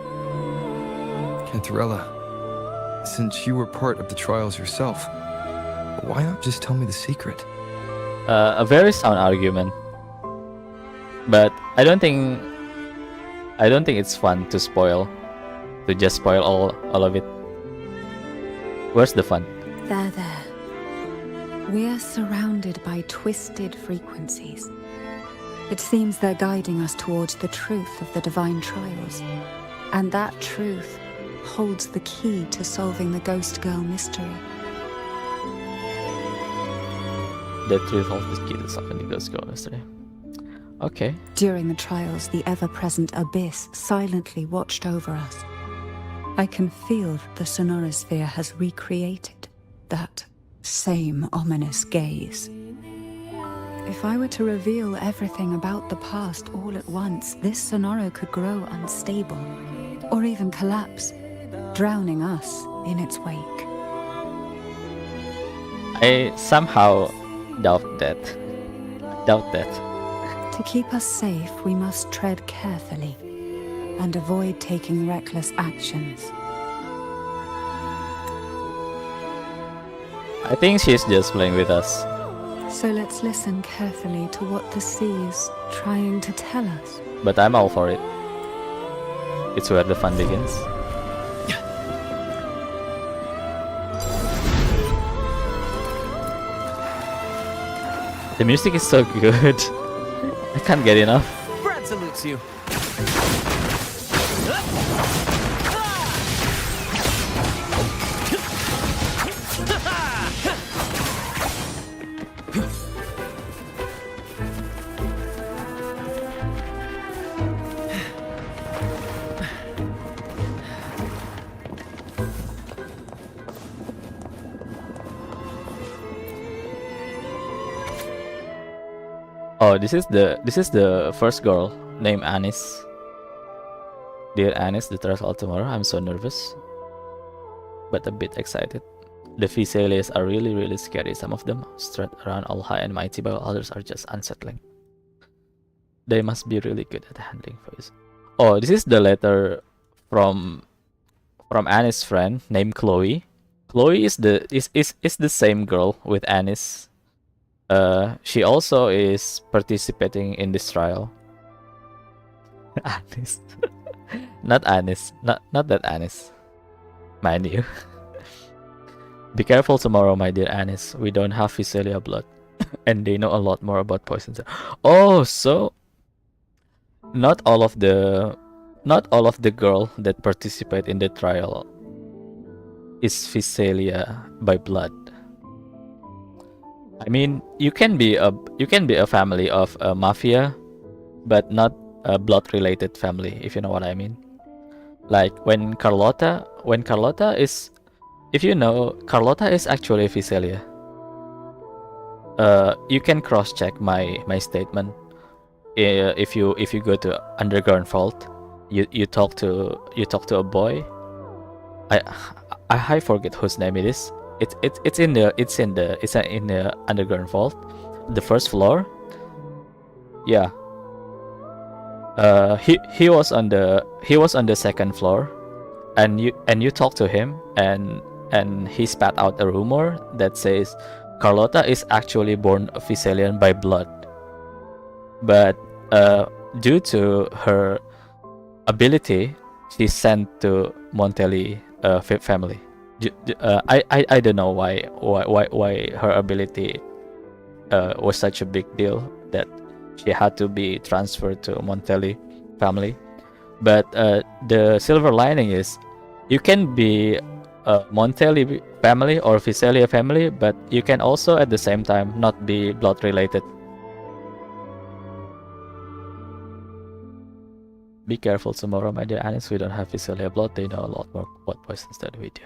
Cantarella, since you were part of the trials yourself, why not just tell me the secret? A very sound argument, but I don't think it's fun to just spoil all of it. Where's the fun? There. We're surrounded by twisted frequencies. It seems they're guiding us towards the truth of the divine trials. And that truth holds the key to solving the Ghost Girl mystery. The truth holds the key to solving the Ghost Girl mystery. Okay. During the trials, the ever-present abyss silently watched over us. I can feel that the sonorosphere has recreated that same ominous gaze. If I were to reveal everything about the past all at once, this sonoro could grow unstable, or even collapse, drowning us in its wake. I somehow doubt that. To keep us safe, we must tread carefully and avoid taking reckless actions. I think she's just playing with us. So let's listen carefully to what the sea is trying to tell us. But I'm all for it. It's where the fun begins. The music is so good. I can't get enough. Brad salutes you. Oh, this is the first girl named Anis. Dear Anis, the trial tomorrow. I'm so nervous, but a bit excited. The Visalias are really, really scary. Some of them strut around all high and mighty, while others are just unsettling. They must be really good at handling voice. Oh, this is the letter from Anis' friend named Chloe. Chloe is the same girl with Anis. She also is participating in this trial. Anis. Not Anis. Not that Anis. Mind you. Be careful tomorrow, my dear Anis. We don't have Visalia blood, and they know a lot more about poisons. Oh, so not all of the girl that participate in the trial is Visalia by blood. I mean, you can be a family of a mafia, but not a blood-related family, if you know what I mean. Like when Carlotta is, if you know, Carlotta is actually Visalia. You can cross-check my statement. If you go to Underground Vault, you talk to a boy. I forget whose name it is. It's in the Underground Vault, the first floor. Yeah. He was on the second floor, and you talk to him, and he spat out a rumor that says Carlotta is actually born Visalian by blood, but due to her ability, she's sent to Montelli family. I don't know why her ability was such a big deal that she had to be transferred to Montelli family. But the silver lining is you can be a Montelli family or Visalia family, but you can also at the same time not be blood related. Be careful tomorrow, my dear Anis. We don't have Visalia blood. They know a lot more about poisons than we do.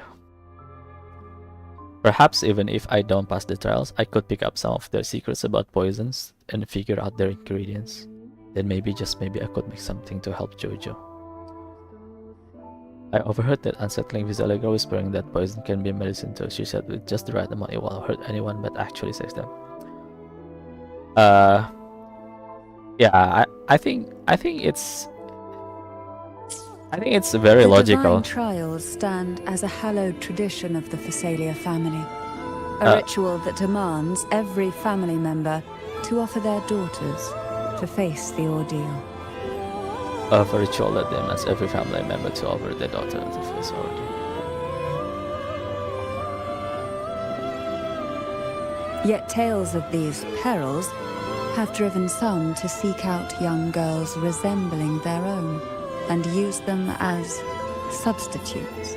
Perhaps even if I don't pass the trials, I could pick up some of their secrets about poisons and figure out their ingredients. Then maybe, just maybe, I could make something to help Jojo. I overheard that unsettling Visalia girl whispering that poison can be medicine too. She said with just the right amount it won't hurt anyone, but actually saves them. Yeah, I think it's very logical. The divine trials stand as a hallowed tradition of the Visalia family. A ritual that demands every family member to offer their daughters to face the ordeal. A ritual that demands every family member to offer their daughter to face the ordeal. Yet tales of these perils have driven some to seek out young girls resembling their own and use them as substitutes.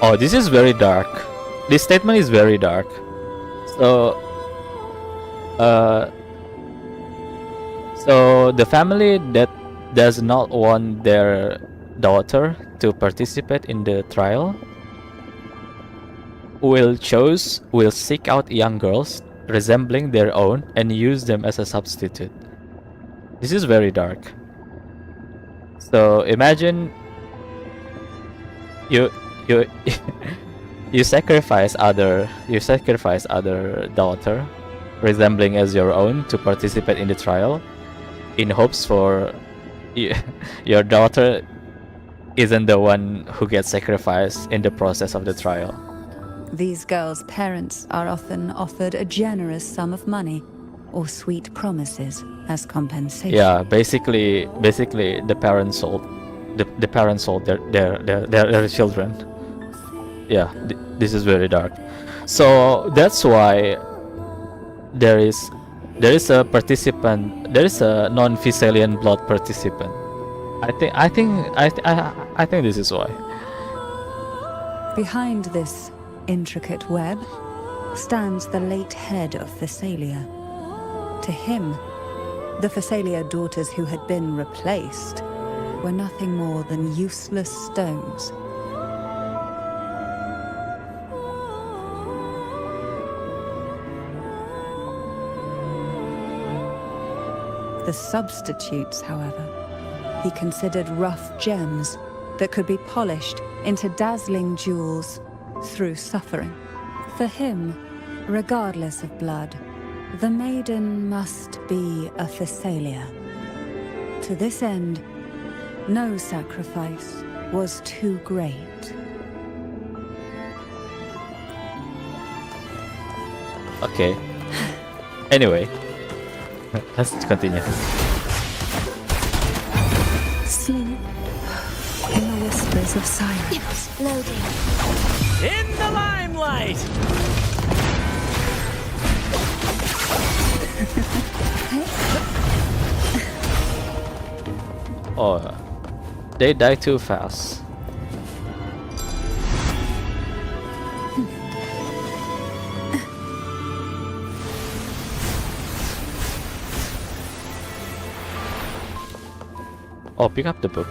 Oh, this is very dark. This statement is very dark. So the family that does not want their daughter to participate in the trial will seek out young girls resembling their own and use them as a substitute. This is very dark. So imagine you sacrifice other daughter resembling as your own to participate in the trial in hopes for your daughter isn't the one who gets sacrificed in the process of the trial. These girls' parents are often offered a generous sum of money or sweet promises as compensation. Yeah, basically the parents sold their children. Yeah, this is very dark. So that's why there is a participant, there is a non-Visalian blood participant. I think this is why. Behind this intricate web stands the late head of Visalia. To him, the Visalia daughters who had been replaced were nothing more than useless stones. The substitutes, however, he considered rough gems that could be polished into dazzling jewels through suffering. For him, regardless of blood, the maiden must be a Visalia. To this end, no sacrifice was too great. Okay. Anyway, let's continue. Sleep whispers of silence. Loading. In the limelight! Oh, they die too fast. Oh, pick up the book.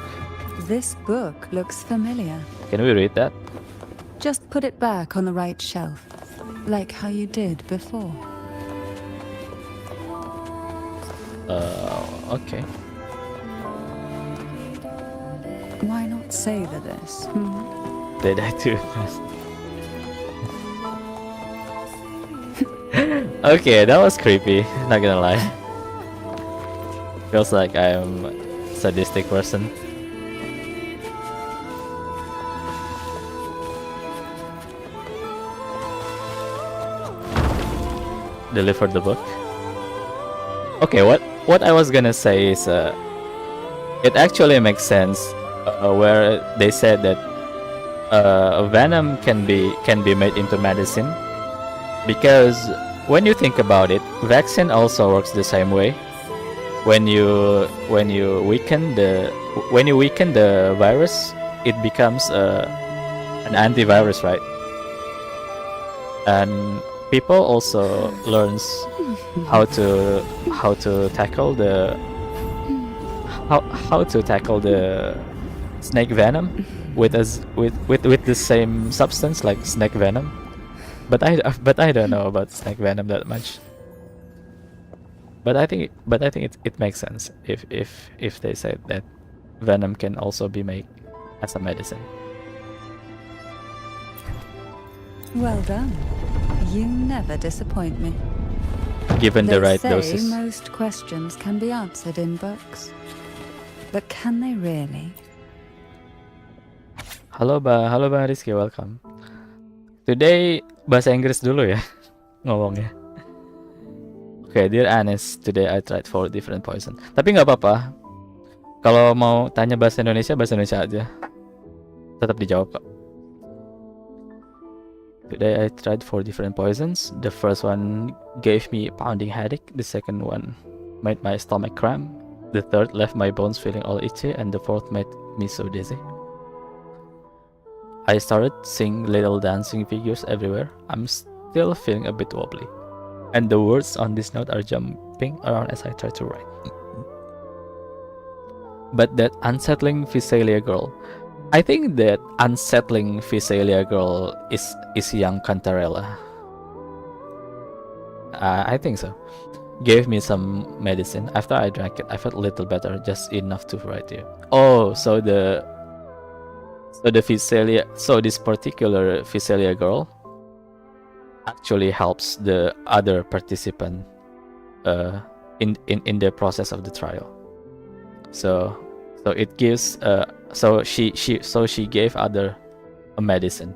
This book looks familiar. Can we read that? Just put it back on the right shelf, like how you did before. Okay. Why not savor this? They die too fast. Okay, that was creepy, not gonna lie. Feels like I'm a sadistic person. Deliver the book. Okay, what I was gonna say is it actually makes sense where they said that venom can be made into medicine, because when you think about it, vaccine also works the same way. When you weaken the virus, it becomes an antivirus, right? And people also learns how to tackle the snake venom with the same substance like snake venom, but I don't know about snake venom that much. But I think it makes sense if they say that venom can also be made as a medicine. Well done. You never disappoint me. Given They the right say doses. most questions can be answered in books. But can they really? Halo Bang Rizky, welcome. Today bahasa Inggris dulu ya ngomongnya. Okay, dear Anis, today I tried 4 different poison. Tapi nggak apa-apa. Kalau mau tanya bahasa Indonesia aja. Tetap dijawab kok. Today I tried 4 different poisons. The first one gave me a pounding headache. The second one made my stomach cramp. The third left my bones feeling all itchy, and the fourth made me so dizzy. I started seeing little dancing figures everywhere. I'm still feeling a bit wobbly, and the words on this note are jumping around as I try to write. But that unsettling Visalia girl, I think that unsettling Visalia girl is young Cantarella. I think so. Gave me some medicine. After I drank it, I felt a little better, just enough to write you. Oh, so the Visalia, so this particular Visalia girl actually helps the other participant in the process of the trial. So it gives so she gave other a medicine.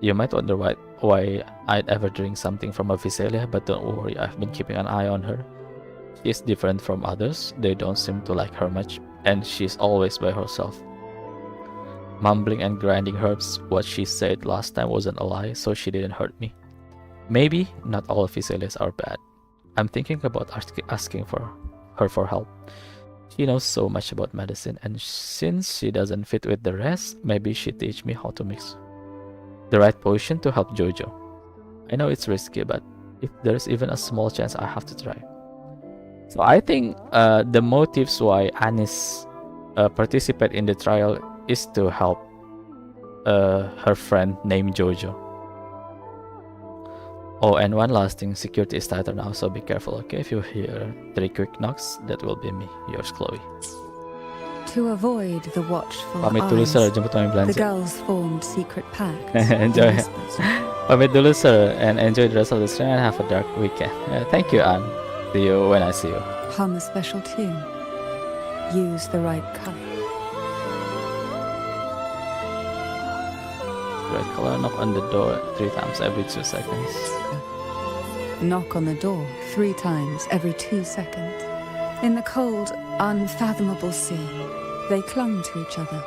You might wonder why I'd ever drink something from a Visalia, but don't worry, I've been keeping an eye on her. She's different from others. They don't seem to like her much, and she's always by herself, mumbling and grinding herbs. What she said last time wasn't a lie, so she didn't hurt me. Maybe not all Visalias are bad. I'm thinking about asking her for help. She knows so much about medicine, and since she doesn't fit with the rest, maybe she teach me how to mix the right potion to help Jojo. I know it's risky, but if there's even a small chance, I have to try. So I think the motives why Anis participate in the trial is to help her friend named Jojo. Oh, and one last thing, security is tighter now, so be careful, okay? If you hear 3 quick knocks, that will be me, yours Chloe. To avoid the watchful Pamit dulu eyes, sir, jemput mami the belanja. girls formed secret pacts. Enjoy. and whispers. Pamit dulu sir, and enjoy the rest of the stream and have a dark weekend. Thank you, Anne. See you when I see you. Hum a special tune. Use the right color. Red color, knock on the door 3 times every 2 seconds. Knock on the door 3 times every 2 seconds. In the cold, unfathomable sea, they clung to each other,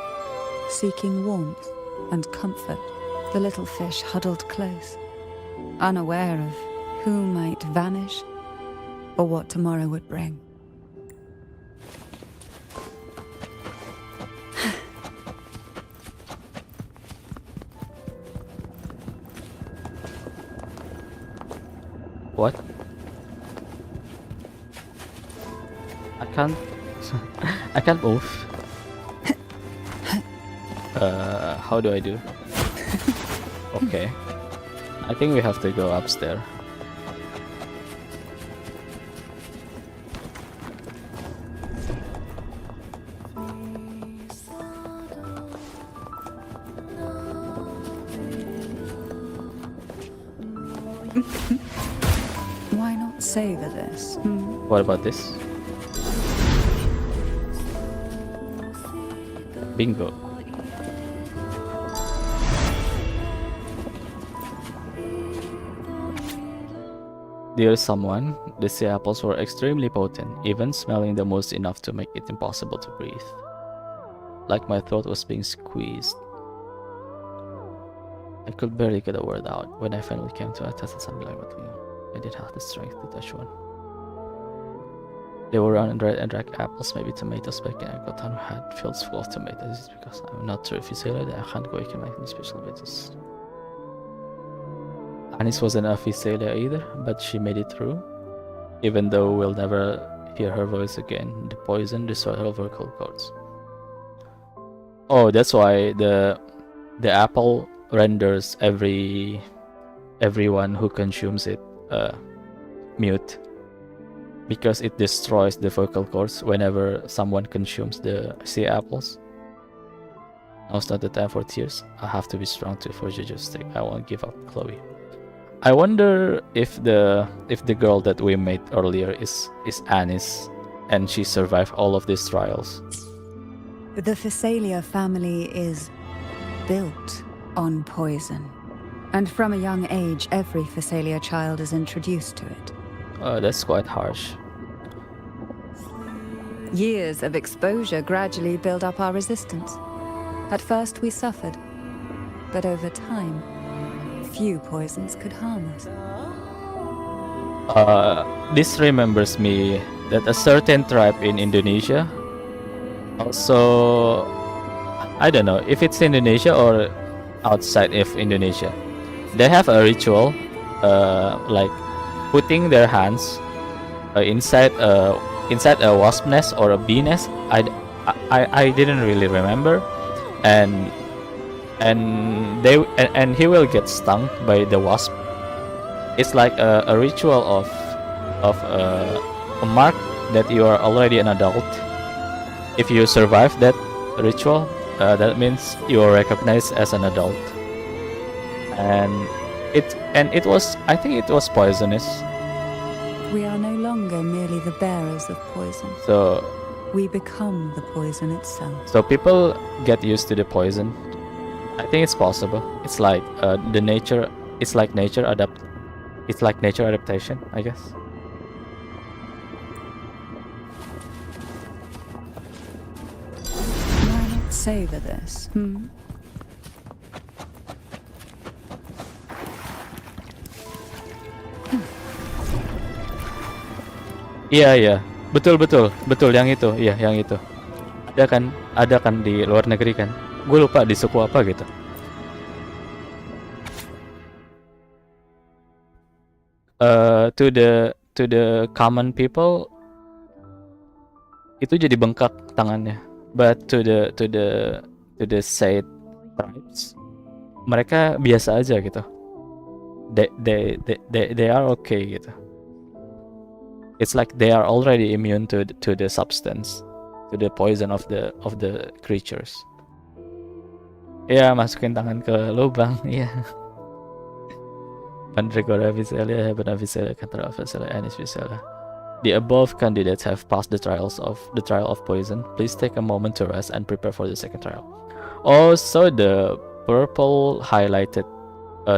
seeking warmth and comfort, the little fish huddled close, unaware of who might vanish or what tomorrow would bring. What? I can't. I can't move. How do I do? Okay. I think we have to go upstairs. Why not savor this? What about this? Bingo. Dear someone, the sea apples were extremely potent, even smelling the most enough to make it impossible to breathe. Like my throat was being squeezed. I could barely get a word out. When I finally came to a test assembly between them, I did have the strength to touch one. They were round and red and black apples, maybe tomatoes, baking. I got on had fields full of tomatoes. This is because I'm not sure if you say that I can't go, you can make me special basis. Anis wasn't a Physalia either, but she made it through. Even though we'll never hear her voice again, the poison destroyed her vocal cords. Oh, that's why the apple renders everyone who consumes it mute, because it destroys the vocal cords whenever someone consumes the sea apples. Now it's not the time for tears. I have to be strong to for Jojo's sake. I won't give up, Chloe. I wonder if the girl that we met earlier is Anis, and she survived all of these trials. The Physalia family is built on poison, and from a young age, every Physalia child is introduced to it. That's quite harsh. Years of exposure gradually build up our resistance. At first we suffered, but over time, few poisons could harm us. This remembers me that a certain tribe in Indonesia also, I don't know if it's Indonesia or outside of Indonesia, they have a ritual like putting their hands inside a wasp nest or a bee nest. I didn't really remember, and he will get stung by the wasp. It's like a ritual of a mark that you are already an adult. If you survive that ritual, that means you are recognized as an adult. And it was, I think it was poisonous. We are no longer merely the bearers of poison. So we become the poison itself. So people get used to the poison. I think it's possible. It's like nature adaptation, I guess. Why not savor this? Iya, betul yang itu, iya yang itu. Ada kan di luar negeri kan. Gue lupa di suku apa gitu. To the common people itu jadi bengkak tangannya. But to the said tribes, mereka biasa aja gitu. They are okay gitu. It's like they are already immune to the substance, to the poison of the creatures. Ya, masukin tangan ke lubang, iya. Mandragora Physalia, Hebana Physalia, Cantarella Physalia, Anis Physalia. The above candidates have passed the trial of poison. Please take a moment to rest and prepare for the second trial. Oh, so the purple highlighted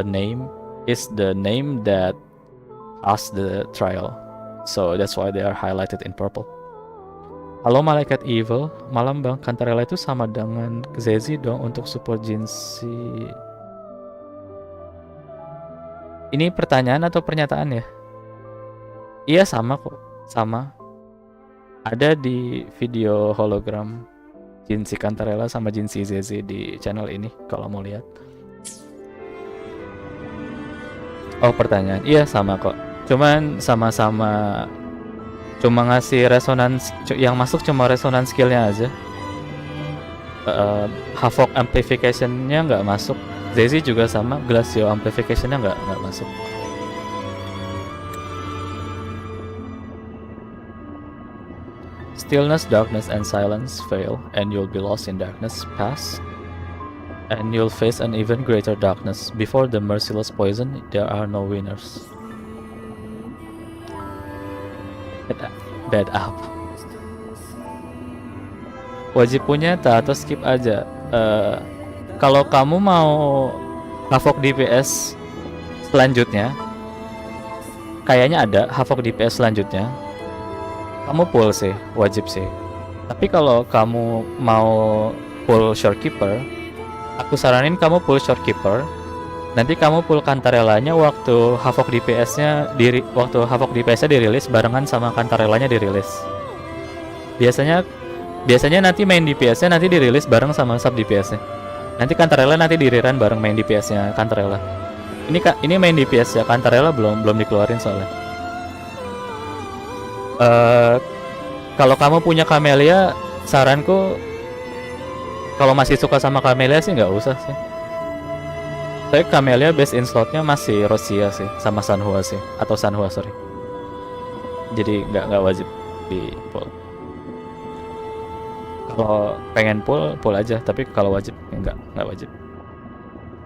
name is the name that passed the trial. So that's why they are highlighted in purple. Halo malaikat evil, malam bang, Cantarella itu sama dengan Zezi dong untuk support Jinsi. Ini pertanyaan atau pernyataan ya? Iya sama kok, sama. Ada di video hologram Jinsi Cantarella sama Jinsi Zezi di channel ini kalau mau lihat. Oh pertanyaan, iya sama kok. Cuman sama-sama cuma ngasih resonans, yang masuk cuma resonans skillnya aja. Havoc amplification-nya nggak masuk. Zezi juga sama, Glacio amplification-nya nggak masuk. Stillness, darkness, and silence fail, and you'll be lost in darkness past, and you'll face an even greater darkness. Before the merciless poison, there are no winners. Bad up. Wajib punya atau skip aja. Kalau kamu mau Havoc DPS selanjutnya, kayaknya ada Havoc DPS selanjutnya. Kamu pull sih, wajib sih. Tapi kalau kamu mau pull Shorekeeper, aku saranin kamu pull Shorekeeper. Nanti kamu pull Cantarellanya waktu Havoc DPS-nya dirilis barengan sama Cantarellanya dirilis. Biasanya nanti main DPS-nya nanti dirilis bareng sama sub DPS-nya. Nanti Cantarella nanti direrun bareng main DPS-nya Cantarella. Ini main DPS ya Cantarella belum dikeluarin soalnya. Kalau kamu punya Camellia, saranku kalau masih suka sama Camellia sih nggak usah sih. Tapi Camellia base in slotnya masih Rosia sih, sama Sanhua sih, atau Sanhua sorry. Jadi nggak wajib di pull. Kalau pengen pull aja, tapi kalau wajib nggak wajib.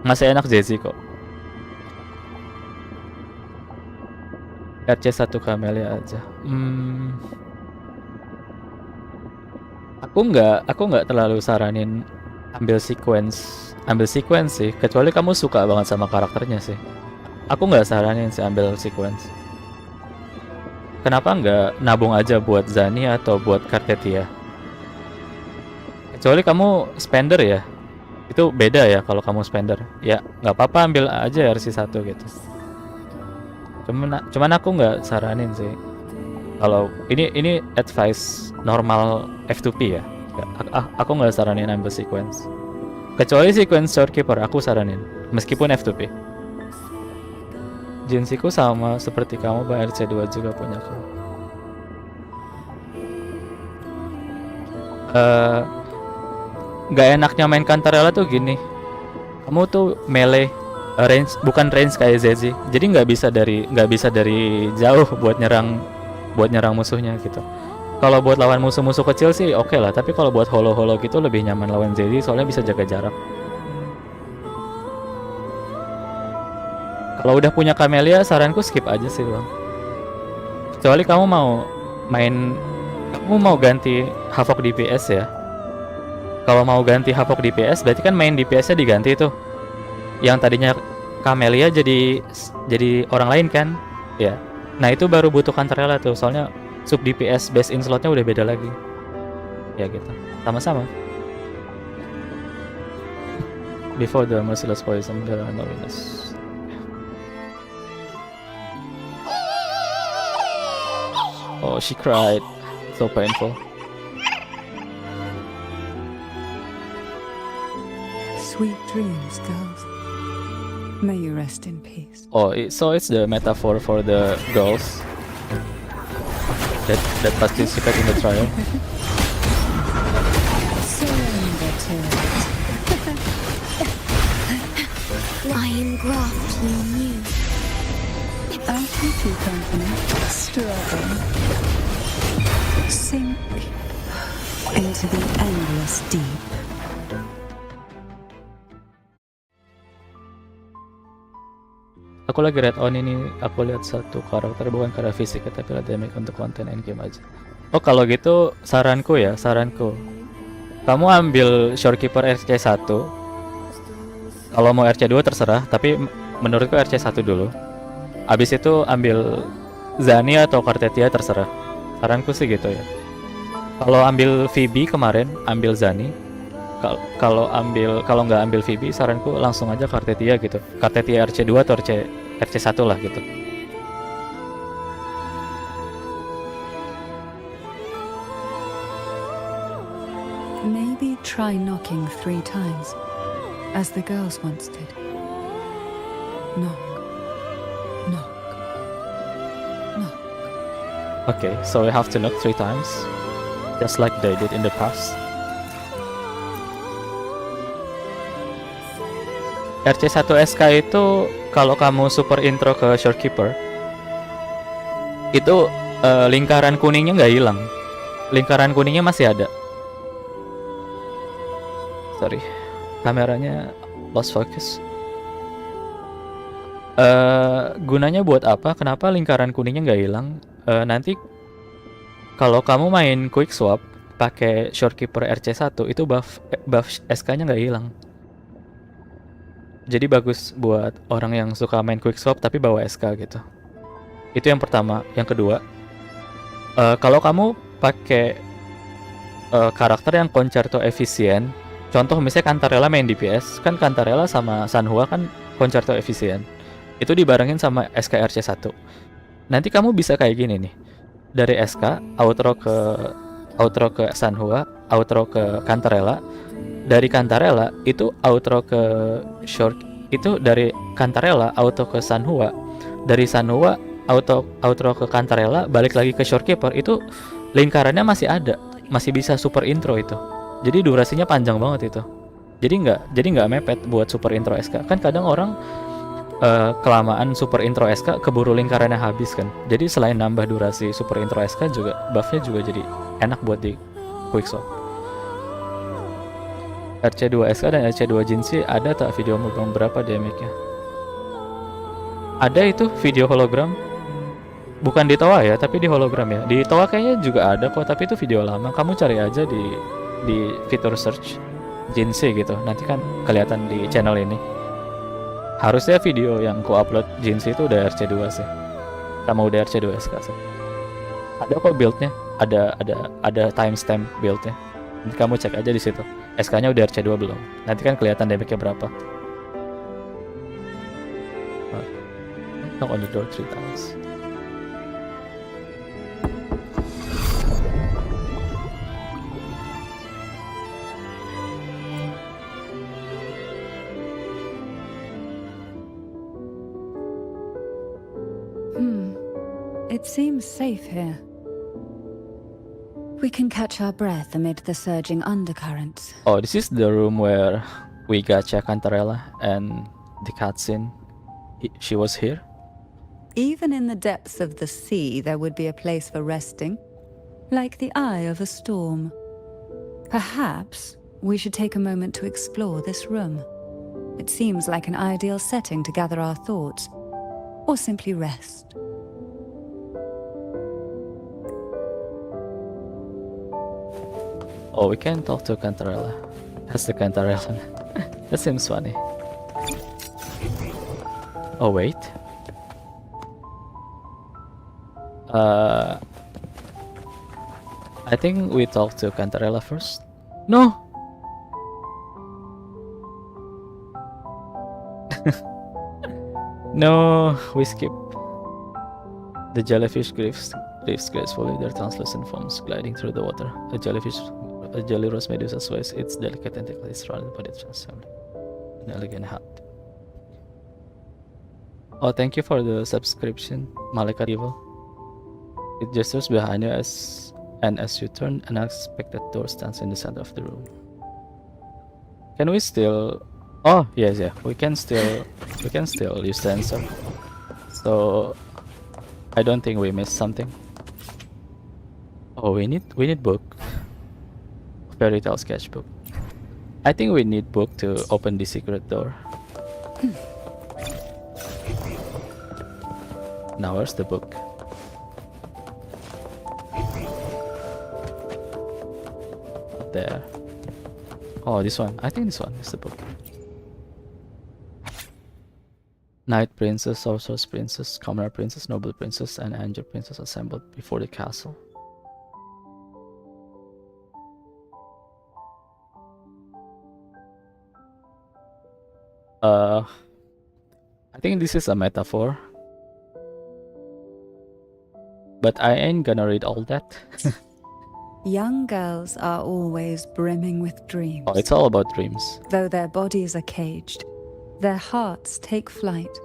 Masih enak Zezi kok. RC1 Camellia aja. Aku nggak terlalu saranin ambil sequence sih, kecuali kamu suka banget sama karakternya sih. Aku nggak saranin sih ambil sequence. Kenapa nggak nabung aja buat Zani atau buat Kartetia? Kecuali kamu spender ya, itu beda ya kalau kamu spender. Ya nggak apa-apa ambil aja RC1 gitu. Cuman aku nggak saranin sih. Kalau ini advice normal F2P ya. Aku nggak saranin ambil sequence. Kecuali sequence Shorekeeper aku saranin, meskipun F2P. Jinsiku sama seperti kamu, Bang RC2 juga punya aku. Gak enaknya main Cantarella tuh gini. Kamu tuh melee range, bukan range kayak Zezi. Jadi nggak bisa dari jauh buat nyerang musuhnya gitu. Kalau buat lawan musuh-musuh kecil sih oke lah, tapi kalau buat holo-holo gitu lebih nyaman lawan Zedi soalnya bisa jaga jarak. Kalau udah punya Camellia, saranku skip aja sih bang. Kecuali kamu mau ganti Havoc DPS ya. Kalau mau ganti Havoc DPS, berarti kan main DPS-nya diganti tuh. Yang tadinya Camellia jadi orang lain kan? Ya. Nah itu baru butuh Cantarella tuh, soalnya sub DPS base in slotnya udah beda lagi. Ya gitu, sama-sama. Before the merciless poison, there are no winners. Oh, she cried. So painful. Sweet dreams, girls. May you rest in peace. Oh, so it's the metaphor for the girls that participate in the trial. Surrender to it. I engraft you new. I'll keep you company. Struggle. Sink into the endless deep. Aku lagi read on ini, aku lihat satu karakter bukan karena fisiknya tapi lihat damage untuk konten endgame aja. Oh kalau gitu saranku, kamu ambil Shorekeeper RC1. Kalau mau RC2 terserah, tapi menurutku RC1 dulu. Abis itu ambil Zani atau Kartetia terserah. Saranku sih gitu ya. Kalau ambil Phoebe kemarin, ambil Zani. Kalau nggak ambil Phoebe, saranku langsung aja Kartetia gitu. Kartetia RC2 atau RC1 lah gitu. Maybe try knocking 3 times, as the girls once did. Knock, knock, knock. Okay, so we have to knock 3 times, just like they did in the past. RC1 SK itu kalau kamu super intro ke Shorekeeper itu lingkaran kuningnya nggak hilang, lingkaran kuningnya masih ada. Sorry, kameranya lost focus. Gunanya buat apa? Kenapa lingkaran kuningnya nggak hilang? Nanti kalau kamu main quick swap pakai Shorekeeper RC1 itu buff SK-nya nggak hilang. Jadi bagus buat orang yang suka main quick swap tapi bawa SK gitu. Itu yang pertama. Yang kedua, kalau kamu pakai karakter yang concerto efisien, contoh misalnya Cantarella main DPS, kan Cantarella sama Sanhua kan concerto efisien. Itu dibarengin sama SK RC1. Nanti kamu bisa kayak gini nih. Dari SK outro ke Sanhua, outro ke Cantarella. Dari Cantarella itu outro ke itu dari Cantarella auto ke Sanhua, dari Sanhua outro ke Cantarella balik lagi ke Shorekeeper. Itu lingkarannya masih ada, masih bisa super intro itu. Jadi durasinya panjang banget itu. Jadi nggak mepet buat super intro SK. Kan kadang orang kelamaan super intro SK keburu lingkarannya habis kan. Jadi selain nambah durasi super intro SK juga buffnya juga jadi enak buat di quick swap. RC2 SK dan RC2 Jinshi ada tak video mukbang berapa damage-nya? Ada itu video hologram. Bukan di Toa ya, tapi di hologram ya. Di Toa kayaknya juga ada kok, tapi itu video lama. Kamu cari aja di fitur search Jinshi gitu. Nanti kan kelihatan di channel ini. Harusnya video yang ku upload Jinshi itu udah RC2 sih. Sama udah RC2 SK sih. Ada kok build-nya, ada timestamp build-nya. Nanti kamu cek aja di situ. SK-nya udah RC2 belum? Nanti kan kelihatan damage-nya berapa. Knock on the door 3 times. It seems safe here. We can catch our breath amid the surging undercurrents. Oh, this is the room where we gacha Cantarella and the cutscene. She was here. Even in the depths of the sea, there would be a place for resting, like the eye of a storm. Perhaps we should take a moment to explore this room. It seems like an ideal setting to gather our thoughts, or simply rest. Oh, we can talk to Cantarella. That's the Cantarella. That seems funny. Oh, wait. I think we talk to Cantarella first. No! No, we skip. The jellyfish lives gracefully, their translucent forms gliding through the water. A jelly rose medusa sways its delicate tentacles surrounded by the transformed an elegant hat. Oh, thank you for the subscription, Malaikat Evil. It gestures behind you as you turn, an unexpected door stands in the center of the room. Can we still? Oh, yes, yeah. We can still use the answer. So I don't think we missed something. Oh, we need book. Fairy tale sketchbook. I think we need book to open the secret door. Now where's the book? There. Oh, this one. I think this one is the book. Knight princess, sorceress princess, commoner princess, noble princess, and angel princess assembled before the castle. I think this is a metaphor, but I ain't gonna read all that. Young girls are always brimming with dreams. Oh, it's all about dreams. Though their bodies are caged, their hearts take flight,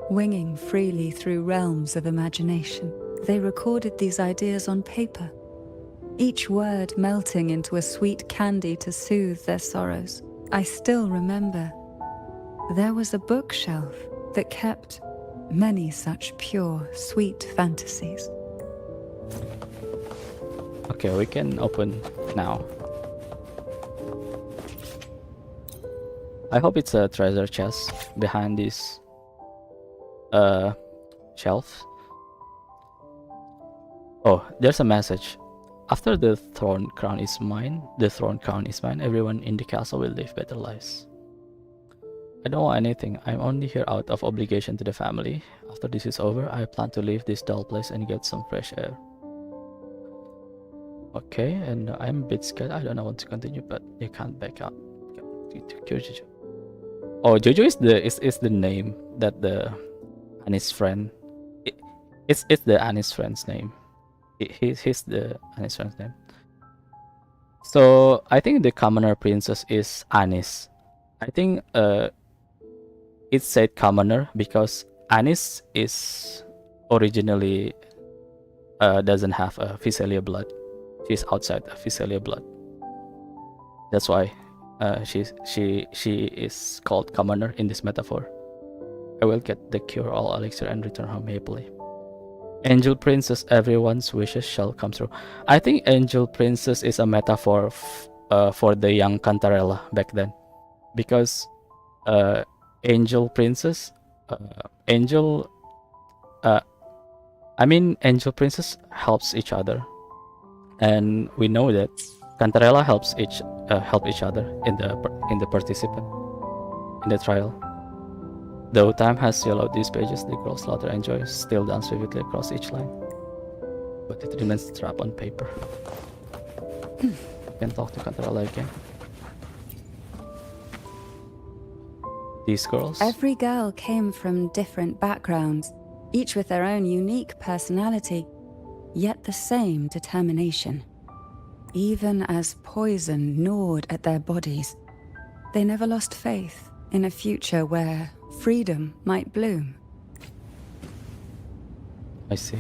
winging freely through realms of imagination. They recorded these ideas on paper, each word melting into a sweet candy to soothe their sorrows. I still remember there was a bookshelf that kept many such pure, sweet fantasies. Okay, we can open now. I hope it's a treasure chest behind this shelf. Oh, there's a message. After the throne crown is mine, everyone in the castle will live better lives. I don't want anything. I'm only here out of obligation to the family. After this is over, I plan to leave this dull place and get some fresh air. Okay, and I'm a bit scared. I don't want to continue, but you can't back out. Oh, Jojo is the name that the Annie's friend. It's the Annie's friend's name. He's the Annie's friend's name. So I think the commoner princess is Anis. I think it said commoner because Anis is originally doesn't have a Visalia blood. She's outside of Visalia blood. That's why she is called commoner in this metaphor. I will get the cure-all elixir and return home happily. Angel princess, everyone's wishes shall come true. I think angel princess is a metaphor for the young Cantarella back then, because angel princess, angel princess helps each other, and we know that Cantarella help each other in the participant in the trial. Though time has yellowed these pages, the girls' laughter and joy still dance vividly across each line. But it remains trapped on paper. I can talk to Cantarella again. These girls? Every girl came from different backgrounds, each with their own unique personality, yet the same determination. Even as poison gnawed at their bodies, they never lost faith in a future where freedom might bloom. I see.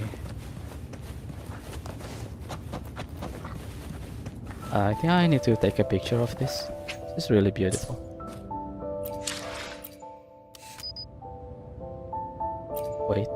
I think I need to take a picture of this. This is really beautiful. Wait.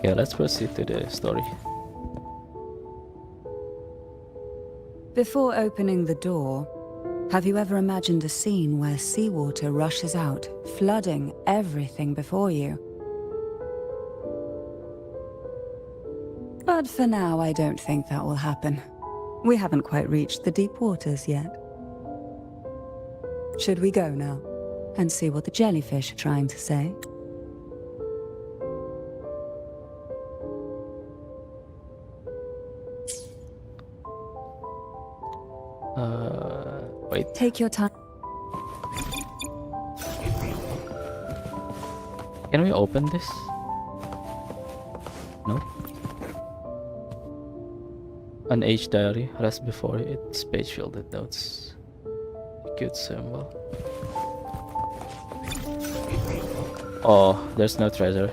Yeah, let's proceed to the story. Before opening the door, have you ever imagined a scene where seawater rushes out, flooding everything before you? But for now, I don't think that will happen. We haven't quite reached the deep waters yet. Should we go now and see what the jellyfish are trying to say? Wait. Take your time. Can we open this? No? An age diary rests before its page filled with notes. A cute symbol. Oh, there's no treasure.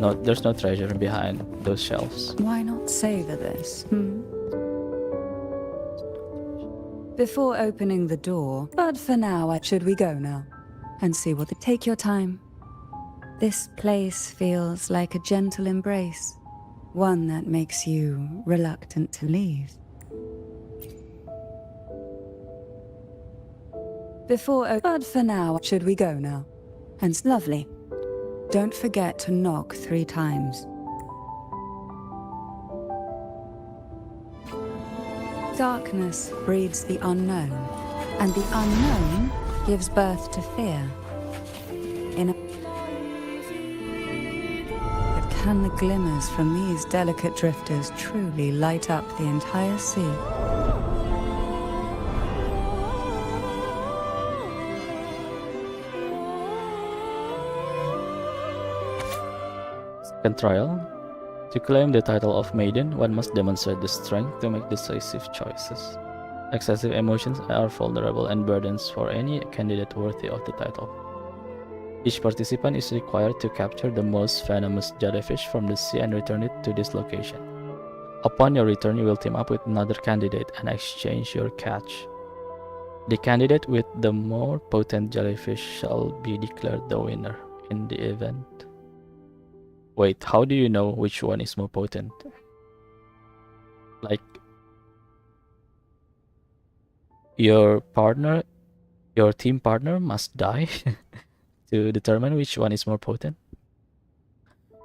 No, there's no treasure behind those shelves. Why not savor this, Before opening the door, but for now, should we go now and see what take your time. This place feels like a gentle embrace, one that makes you reluctant to leave. But for now, should we go now? And it's lovely. Don't forget to knock 3 times. Darkness breeds the unknown, and the unknown gives birth to fear. But can the glimmers from these delicate drifters truly light up the entire sea? Second trial. To claim the title of maiden, one must demonstrate the strength to make decisive choices. Excessive emotions are vulnerable and burdens for any candidate worthy of the title. Each participant is required to capture the most venomous jellyfish from the sea and return it to this location. Upon your return, you will team up with another candidate and exchange your catch. The candidate with the more potent jellyfish shall be declared the winner in the event. Wait, how do you know which one is more potent? Like, your team partner must die to determine which one is more potent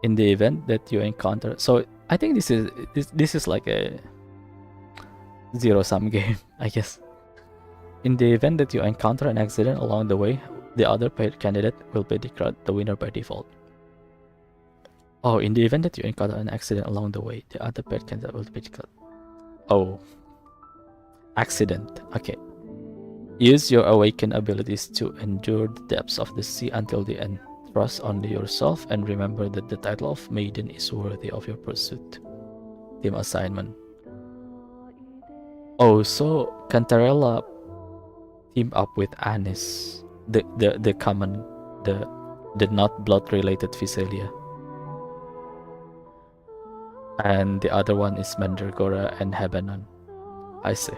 in the event that you encounter. So I think this is like a zero-sum game, I guess. In the event that you encounter an accident along the way, the other paired candidate will be declared the winner by default. Oh, in the event that you encounter an accident along the way, the other paired candidate will be declared. Oh. Accident. Okay. Use your awakened abilities to endure the depths of the sea until the end. Trust only yourself and remember that the title of maiden is worthy of your pursuit. Team assignment. Oh, so Cantarella teamed up with Anis, the common, the not blood related Visalia. And the other one is Mandragora and Habanon. I see.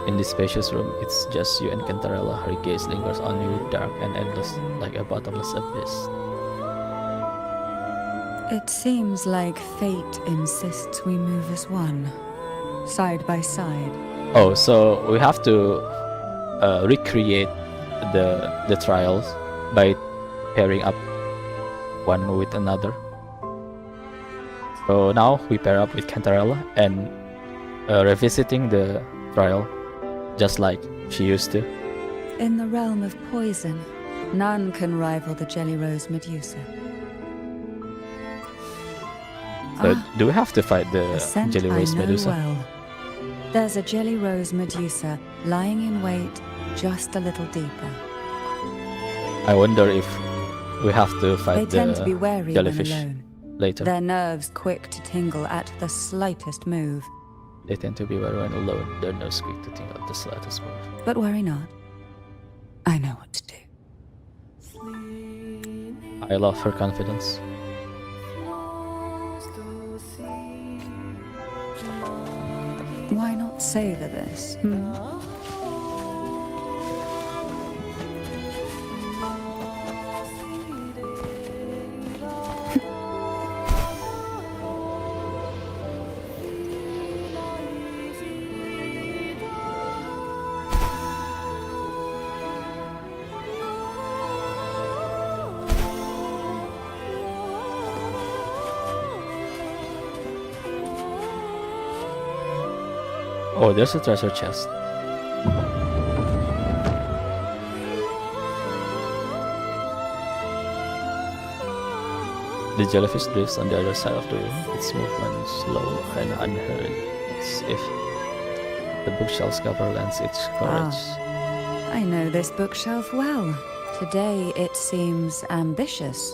In this spacious room, it's just you and Cantarella. Her gaze lingers on you, dark and endless, like a bottomless abyss. It seems like fate insists we move as one, side by side. Oh, so we have to recreate the trials by pairing up one with another. So now we pair up with Cantarella and revisiting the trial just like she used to. In the realm of poison, none can rival the Jelly Rose Medusa. So do we have to fight the A scent Jelly Rose I know Medusa? well. There's a Jelly Rose Medusa lying in wait just a little deeper. I wonder if we have to They fight tend to be the wary when jellyfish alone. later. Their nerves quick to tingle at the slightest move. They tend to be wary when alone. Their nerves quick to tingle at the slightest move. But worry not. I know what to do. I love her confidence. Why not savor this? Oh, there's a treasure chest. The jellyfish drifts on the other side of the room, its movement slow and unheard, as if the bookshelf's cover lends its courage. I know this bookshelf well. Today it seems ambitious,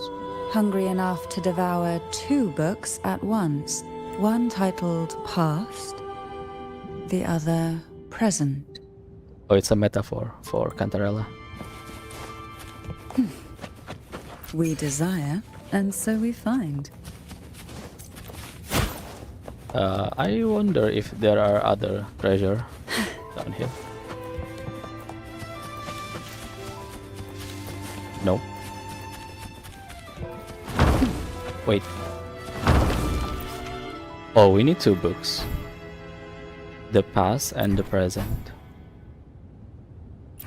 hungry enough to devour 2 books at once. One titled Past, the other Present. Oh, it's a metaphor for Cantarella. We desire, and so we find. I wonder if there are other treasure down here. No. Wait. Oh, we need 2 books. the past and the present.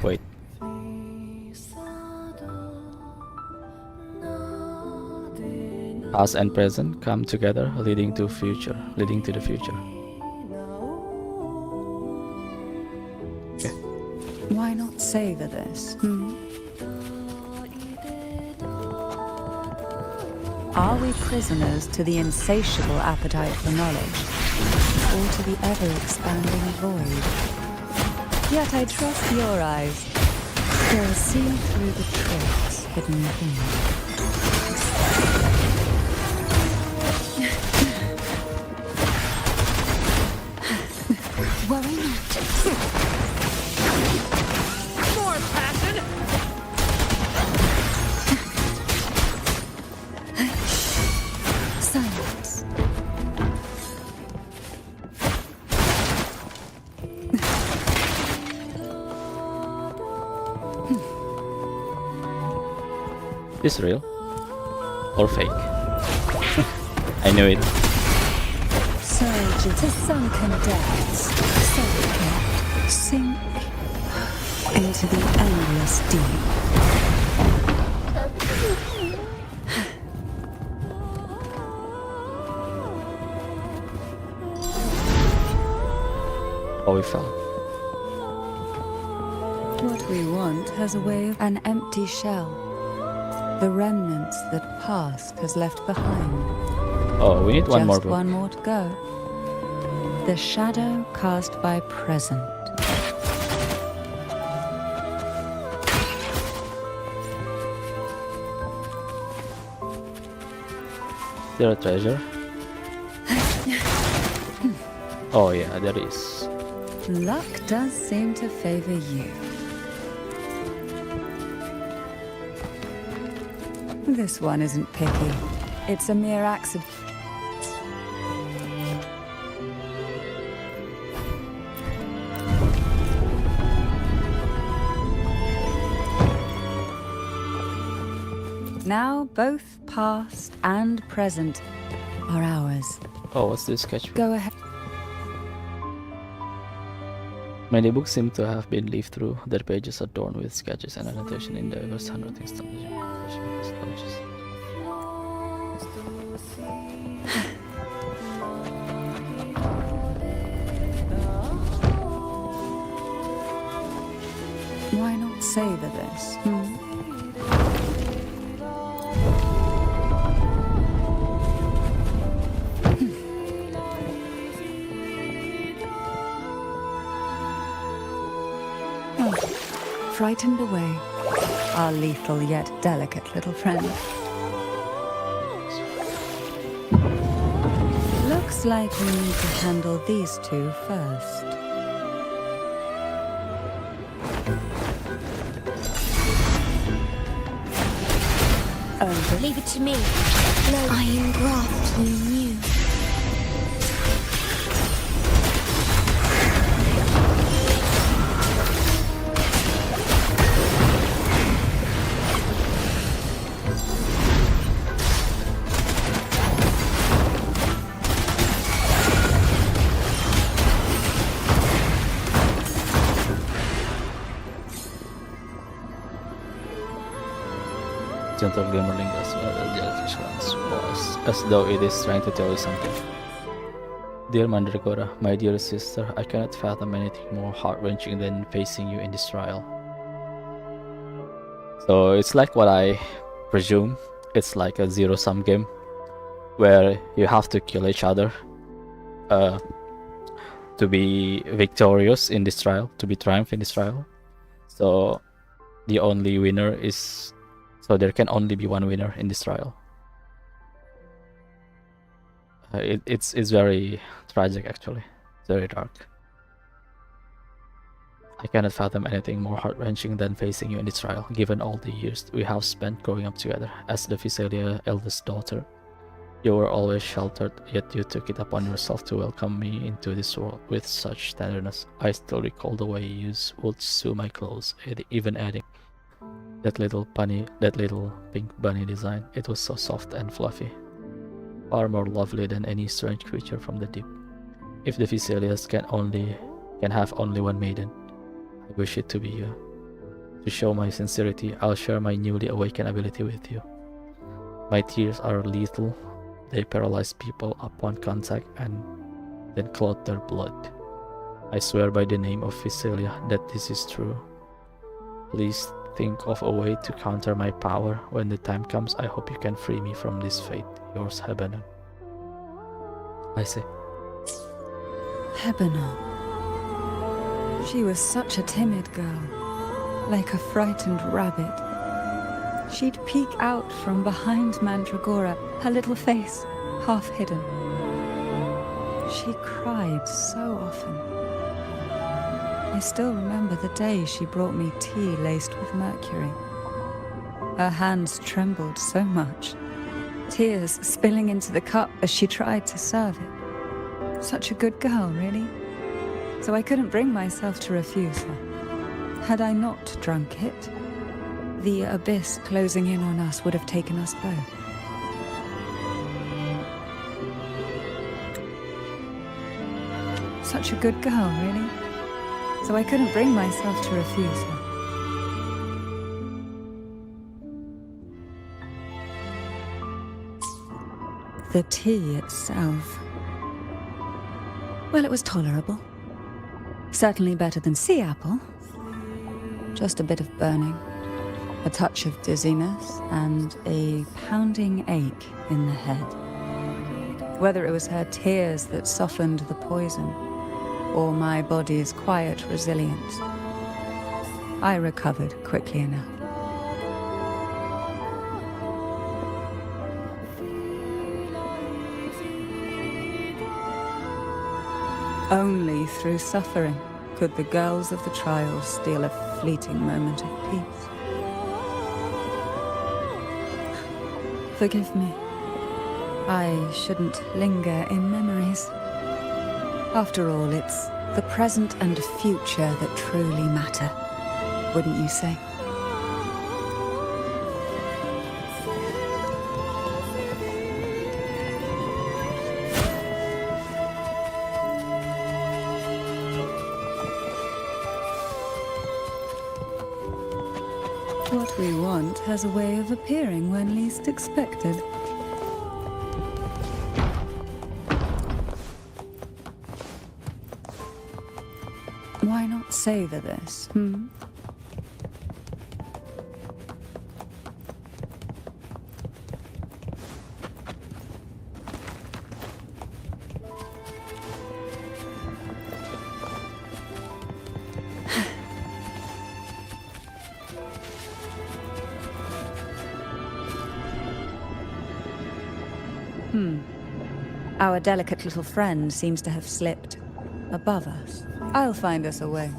Wait. Past and present come together, leading to the future. Why not savor this? Are we prisoners to the insatiable appetite for knowledge, or to the ever-expanding void? Yet I trust your eyes. They'll see through the tricks hidden within. Worry not. More passion! Silence. Is real or fake? I knew it. Surge to sunken depths. Sink into the endless deep. Oh, we fell. What we want has a way of an empty shell. The remnants that past has left behind. Oh, we need one more Just book. one more to go. The shadow cast by present. Is there a treasure? Oh yeah, there is. Luck does seem to favor you. This one isn't picky. It's a mere accident. Now both past and present are ours. Oh, what's this sketch? Go ahead. Many books seem to have been leafed through, their pages adorned with sketches and annotation in diverse handwriting styles. Why not savor this? Frightened away, our lethal yet delicate little friend. Looks like we need to handle these two first. Over. Leave it to me. I engraft you new. Gentle glimmer lingers where the jellyfish once was, as though it is trying to tell you something. Dear Mandragora, my dear sister, I cannot fathom anything more heart-wrenching than facing you in this trial. So it's like what I presume. It's like a zero-sum game where you have to kill each other to be victorious in this trial, to be triumph in this trial. So the only winner is... So there can only be one winner in this trial. It's very tragic, actually. It's very dark. I cannot fathom anything more heart-wrenching than facing you in this trial, given all the years we have spent growing up together. As the Visalia eldest daughter, you were always sheltered, yet you took it upon yourself to welcome me into this world with such tenderness. I still recall the way you would sew my clothes, even adding that little pink bunny design. It was so soft and fluffy, far more lovely than any strange creature from the deep. If the Viselias can have only one maiden, I wish it to be you. To show my sincerity, I'll share my newly awakened ability with you. My tears are lethal. They paralyze people upon contact and then clot their blood. I swear by the name of Viselia that this is true. Please think of a way to counter my power. When the time comes, I hope you can free me from this fate. Yours, Hebanon. I say. Hebanon. She was such a timid girl, like a frightened rabbit. She'd peek out from behind Mandragora, her little face half hidden. She cried so often. I still remember the day she brought me tea laced with mercury. Her hands trembled so much, tears spilling into the cup as she tried to serve it. Such a good girl, really. So I couldn't bring myself to refuse her. Had I not drunk it, the abyss closing in on us would have taken us both. Such a good girl, really. So I couldn't bring myself to refuse her. The tea itself, well, it was tolerable. Certainly better than sea apple. Just a bit of burning, a touch of dizziness, and a pounding ache in the head. Whether it was her tears that softened the poison, or my body's quiet resilience, I recovered quickly enough. Only through suffering could the girls of the trial steal a fleeting moment of peace. Forgive me. I shouldn't linger in memories. After all, it's the present and future that truly matter, wouldn't you say? What we want has a way of appearing when least expected. Why not savor this, Our delicate little friend seems to have slipped above us. I'll find us a way.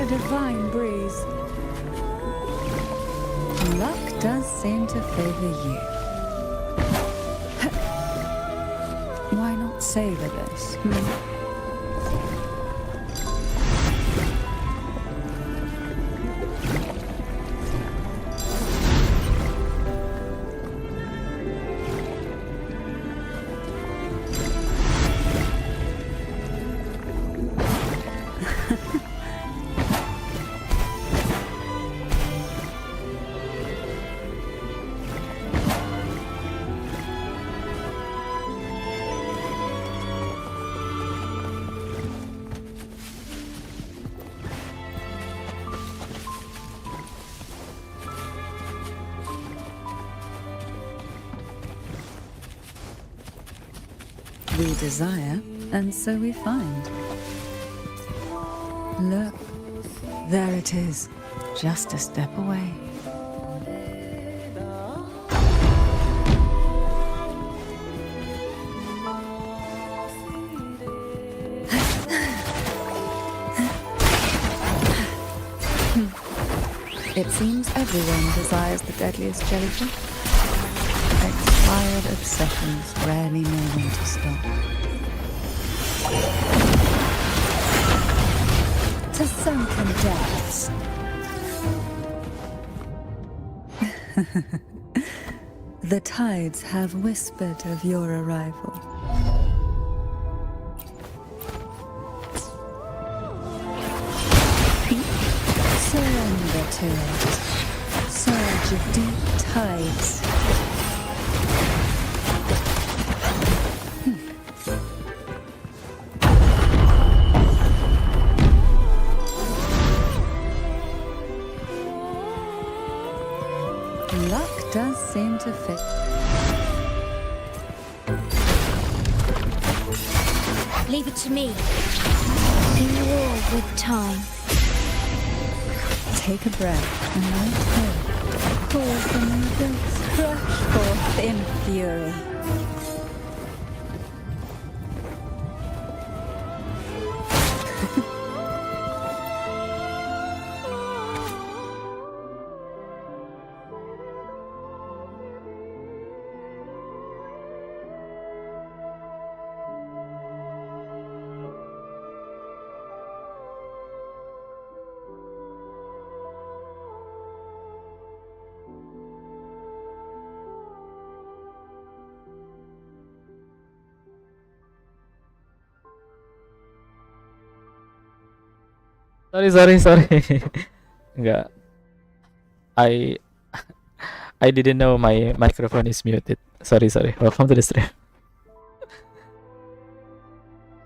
Divine breeze. Luck does seem to favor you. Why not savor this? We desire, and so we find. Look, there it is, just a step away. It seems everyone desires the deadliest jellyfish. Expired obsessions rarely know when to stop. To sunken depths. The tides have whispered of your arrival. Surrender to it. Surge of deep tides. Luck does seem to fit. Leave it to me. In war with time. Take a breath and let go. Call from the abyss. Crush forth in fury. Sorry. Enggak. I I didn't know my microphone is muted. Sorry. Welcome to the stream.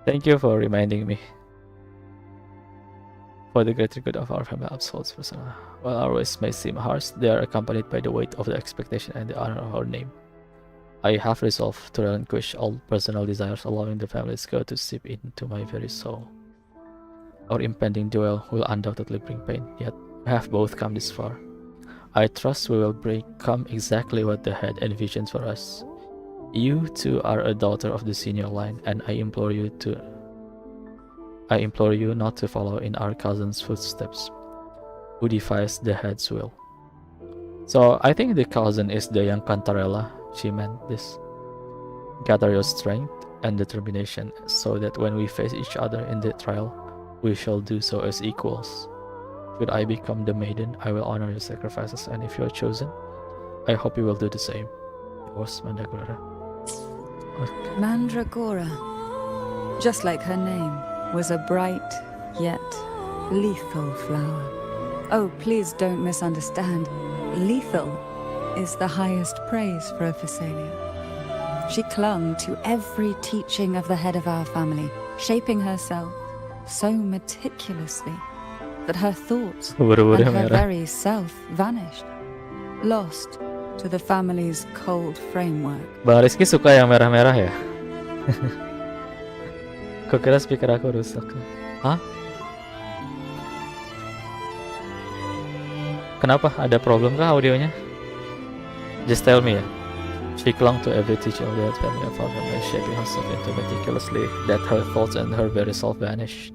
Thank you for reminding me. For the greater good of our family households, personal. While our ways may seem harsh, they are accompanied by the weight of the expectation and the honor of our name. I have resolved to relinquish all personal desires, allowing the family's God to seep into my very soul. Our impending duel will undoubtedly bring pain, yet we have both come this far. I trust we will become exactly what the head envisions for us. You too are a daughter of the senior line, and I implore you not to follow in our cousin's footsteps, who defies the head's will. So I think the cousin is the young Cantarella. She meant this. Gather your strength and determination, so that when we face each other in the trial, we shall do so as equals. Should I become the maiden, I will honor your sacrifices, and if you are chosen, I hope you will do the same. Yours, Mandragora. Mandragora, just like her name, was a bright yet lethal flower. Oh, please don't misunderstand. Lethal is the highest praise for a Phasalia. She clung to every teaching of the head of our family, shaping herself so meticulously that her thoughts and her very self vanished, lost to the family's cold framework. Bang Rizky suka yang merah-merah ya? Kok kira speaker aku rusak? Hah? Kenapa? Ada problem kah audionya? Just tell me ya. She clung to every teaching of the family of our family, shaping herself into meticulously that her thoughts and her very self vanished,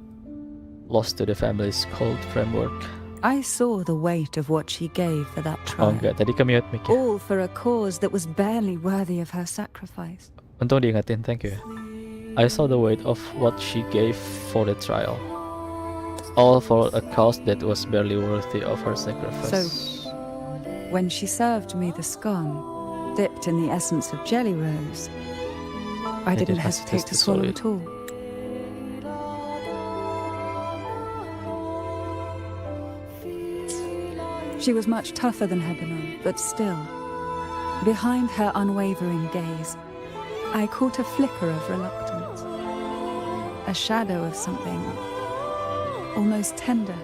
lost to the family's cold framework. I saw the weight of what she gave for that Oh trial. enggak, tadi ke-mute mic ya. All for a cause that was barely worthy of her sacrifice. Untung diingetin, thank you. I saw the weight of what she gave for the trial. All for a cause that was barely worthy of her sacrifice. When she served me the scone, dipped in the essence of jelly rose, I didn't hesitate to swallow it all. She was much tougher than Hebanon, but still, behind her unwavering gaze, I caught a flicker of reluctance, a shadow of something almost tender.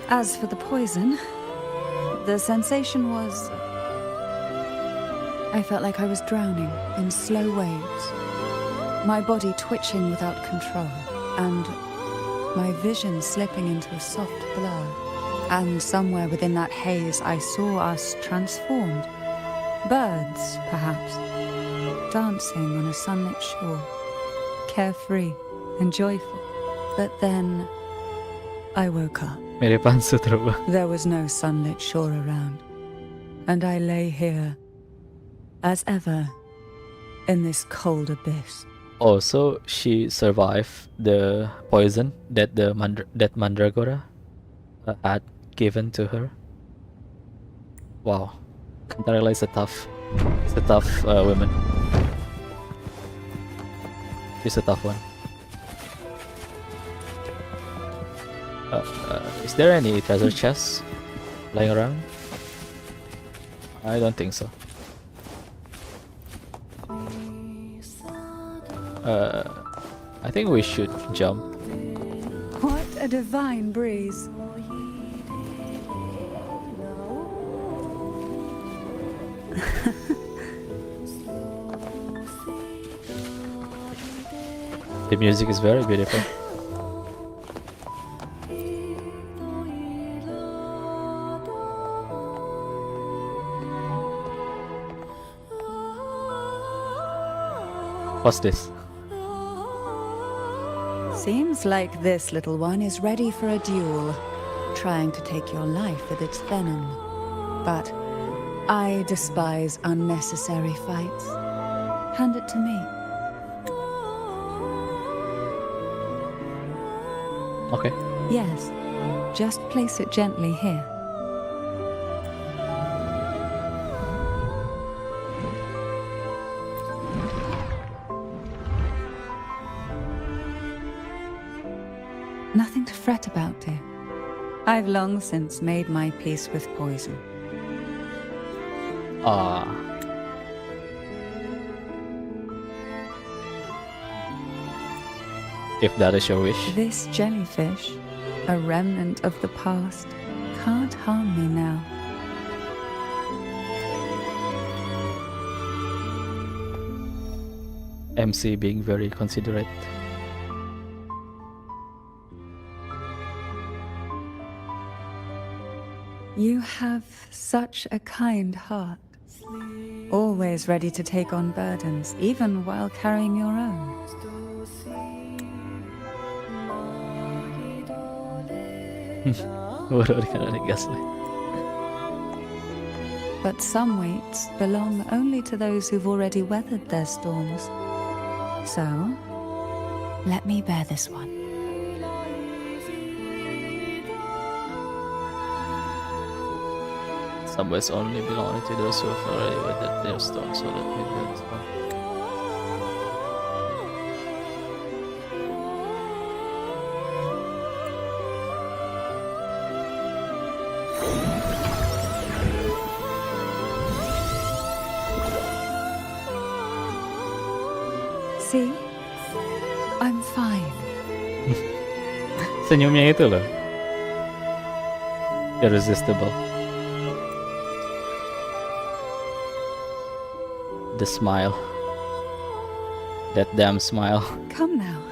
As for the poison, the sensation was... I felt like I was drowning in slow waves, my body twitching without control, and my vision slipping into a soft blur. And somewhere within that haze, I saw us transformed. Birds, perhaps, dancing on a sunlit shore, carefree and joyful. But then I woke up. Miripan Sutroba. There was no sunlit shore around, and I lay here, as ever, in this cold abyss. Also, she survived the poison that that Mandragora had given to her. Wow, Cantarella is a tough woman. She's a tough one. Is there any treasure chests lying around? I don't think so. I think we should jump. What a divine breeze. The music is very beautiful. What's this? Seems like this little one is ready for a duel, trying to take your life with its venom. But I despise unnecessary fights. Hand it to me. Okay. Yes, just place it gently here. Nothing to fret about, dear. I've long since made my peace with poison. If that is your wish. This jellyfish, a remnant of the past, can't harm me now. MC being very considerate. You have such a kind heart. Always ready to take on burdens, even while carrying your own. But some weights belong only to those who've already weathered their storms. So, let me bear this one. Some weights only belong to those who have already weathered their storms, so let me bear this one. See? I'm fine. Senyumnya itu loh. Irresistible. The smile. That damn smile. Come now.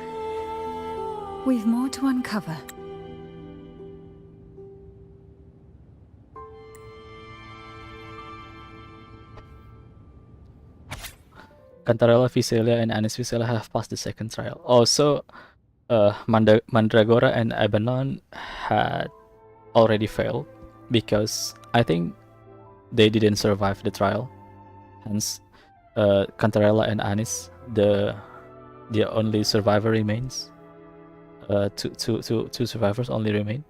We've more to uncover. Cantarella, Visalia, and Anis Visalia have passed the second trial. Also, Mandragora and Abaddon had already failed because I think they didn't survive the trial. Hence, Cantarella and Anis, the only survivor remains. Two survivors only remain.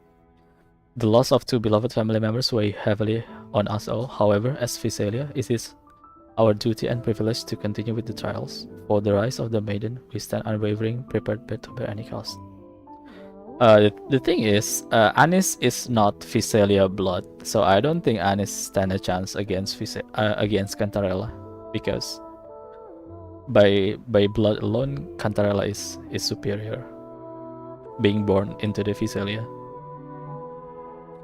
The loss of two beloved family members weigh heavily on us all. However, as Visalia, it is our duty and privilege to continue with the trials. For the rise of the maiden, we stand unwavering, prepared to bear any cost. The thing is, Anis is not Visalia blood, so I don't think Anis stand a chance against against Cantarella, because by blood alone, Cantarella is superior, being born into the Visalia.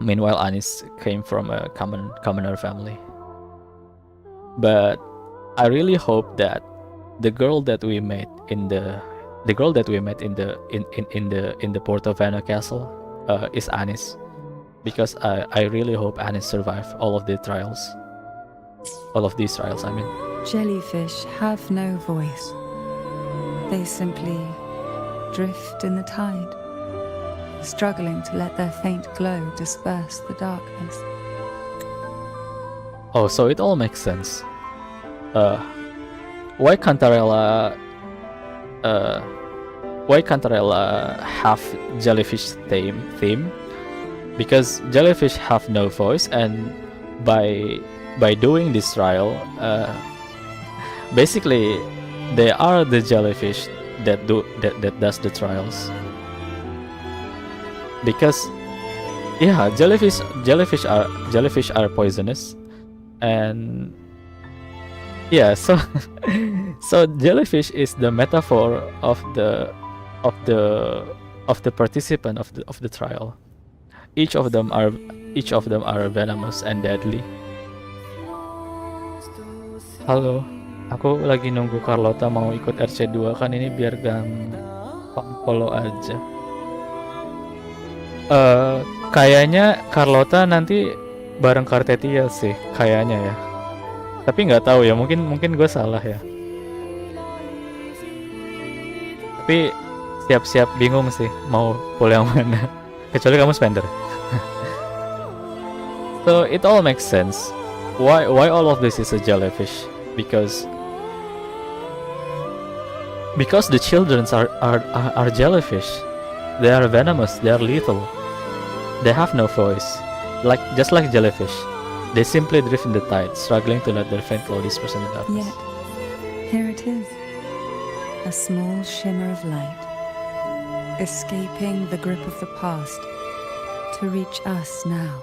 Meanwhile, Anis came from a commoner family. But I really hope that the girl that we met in the Portofino castle is Anis, because I really hope Anis survive all of these trials. I mean. Jellyfish have no voice. They simply drift in the tide, struggling to let their faint glow disperse the darkness. Oh, so it all makes sense. Why Cantarella have jellyfish theme? Because jellyfish have no voice, and by doing this trial, basically they are the jellyfish that does the trials. Because yeah, jellyfish are poisonous, and yeah, so so jellyfish is the metaphor of the participant of the trial. Each of them are venomous and deadly. Halo, aku lagi nunggu Carlota mau ikut RC2 kan, ini biar gampang follow aja. Kayaknya Carlota nanti bareng Kartetia sih, kayaknya ya. Tapi nggak tahu ya, mungkin gue salah ya. Tapi siap-siap bingung sih mau pull yang mana. Kecuali kamu spender. So it all makes sense. Why all of this is a jellyfish? Because the children are jellyfish. They are venomous. They are lethal. They have no voice, just like jellyfish. They simply drift in the tide, struggling to let their faint glow disperse in the darkness. Yet, here it is, a small shimmer of light, escaping the grip of the past to reach us now.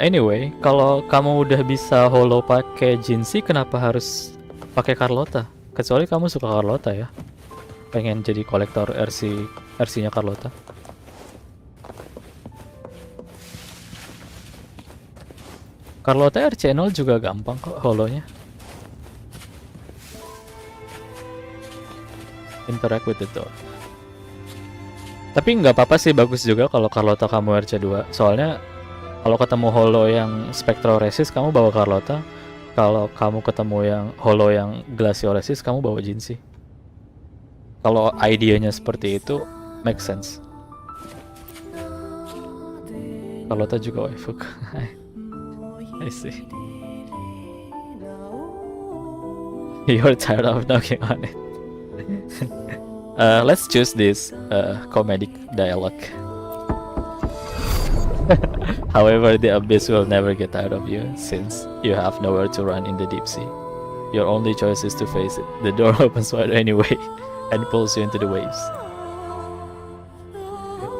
Anyway, kalau kamu udah bisa holo pakai Jinsi, kenapa harus pakai Carlota? Kecuali kamu suka Carlota ya, pengen jadi kolektor RC-nya Carlota. Carlota RC0 juga gampang kok holonya. Interact with the door. Tapi nggak apa-apa sih, bagus juga kalau Carlota kamu RC2. Soalnya kalau ketemu holo yang Spectroresis, kamu bawa Carlota. Kalau kamu ketemu yang holo yang Glacioresis, kamu bawa Jinsi. Kalau idenya seperti itu, make sense. Carlota juga waifu. I see. You're tired of knocking on it. Let's choose this comedic dialogue. However, the abyss will never get tired of you, since you have nowhere to run in the deep sea. Your only choice is to face it. The door opens wide anyway and pulls you into the waves.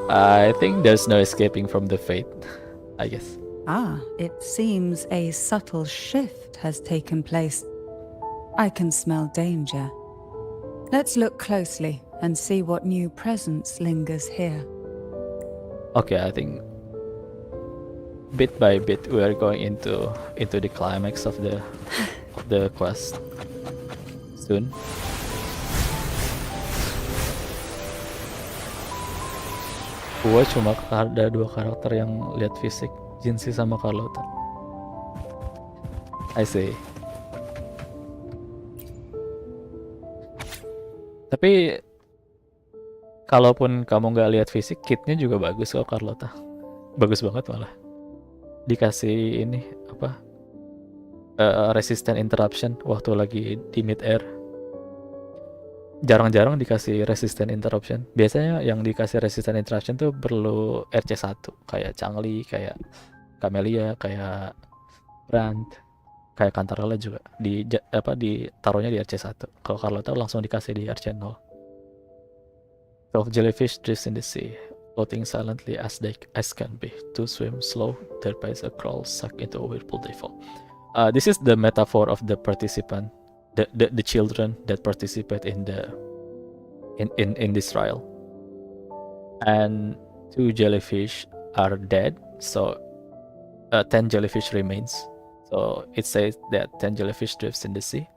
I think there's no escaping from the fate, I guess. Ah, it seems a subtle shift has taken place. I can smell danger. Let's look closely and see what new presence lingers here. Okay, I think bit by bit we are going into the climax of the quest soon. Gua cuma ada 2 karakter yang lihat fisik, Jinsi sama Carlota. I see. Tapi kalaupun kamu nggak lihat fisik, kitnya juga bagus kok Carlota. Bagus banget malah. Dikasih ini apa? Resistant interruption waktu lagi di mid air. Jarang-jarang dikasih resistant interruption. Biasanya yang dikasih resistant interruption tuh perlu RC1, kayak Changli, kayak Camellia, kayak Brand, kayak Cantarella juga ditaruhnya di RC1. Kalau Carlota langsung dikasih di RC0. 12 jellyfish drifts in the sea, floating silently as can be. To swim slow, their pace a crawl, suck into a whirlpool they fall. This is the metaphor of the participant, the children that participate in this trial. And 2 jellyfish are dead, so 10 jellyfish remains. So it says that 10 jellyfish drifts in the sea.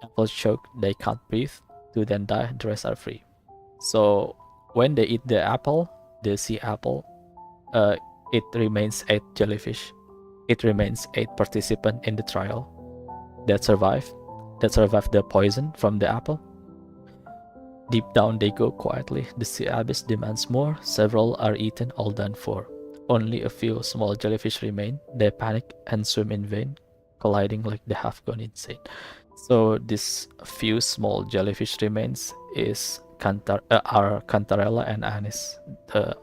Apples choke, they can't breathe, 2 then die, the rest are free. So when they eat the apple, the sea apple, it remains 8 jellyfish. It remains 8 participants in the trial that survive the poison from the apple. Deep down they go quietly. The sea abyss demands more. Several are eaten, all done for. Only a few small jellyfish remain. They panic and swim in vain, colliding like they have gone insane. So this few small jellyfish remains is are Cantarella and Anis.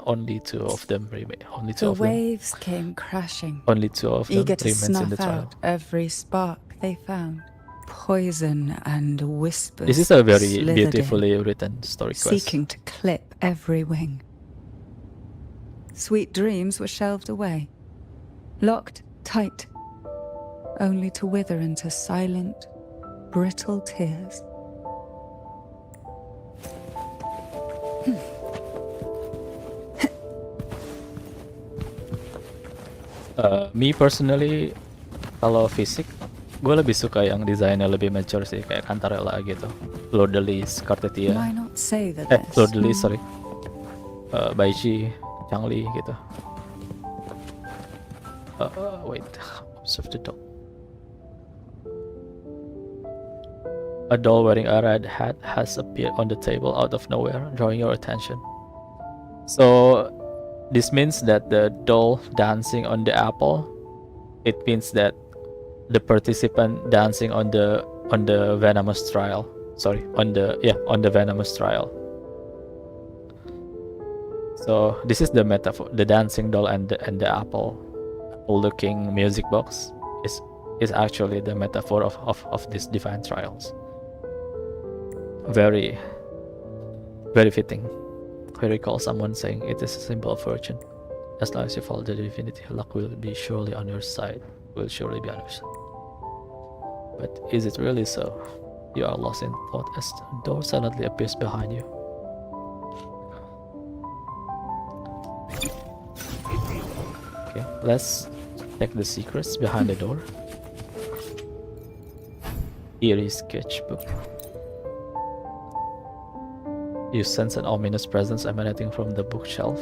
Only 2 of them remain. Only 2 The of them. waves came crashing, Only 2 of them eager to remains in the snuff trial. out every spark they found. Poison and whispers This is a very slithered beautifully in, written story quest. seeking to clip every wing. Sweet dreams were shelved away, locked tight, only to wither into silent, brittle tears. Me personally, kalau fisik, gue lebih suka yang desainnya lebih mature sih, kayak Cantarella gitu. Lourdes, Cartetia. Why not say that they're Lourdes, small? sorry. Baichi, Changli gitu. Wait, observe the dog. A doll wearing a red hat has appeared on the table out of nowhere, drawing your attention. So this means that the doll dancing on the apple, it means that the participant dancing on the venomous trial. Sorry, on the venomous trial. So this is the metaphor. The dancing doll and the apple-looking music box is actually the metaphor of these divine trials. Very, very fitting. I recall someone saying it is a symbol of fortune. As long as you follow the divinity, luck will be surely on your side. Will surely be on your side. But is it really so? You are lost in thought as the door suddenly appears behind you. Okay, let's check the secrets behind the door. Eerie sketchbook. You sense an ominous presence emanating from the bookshelf.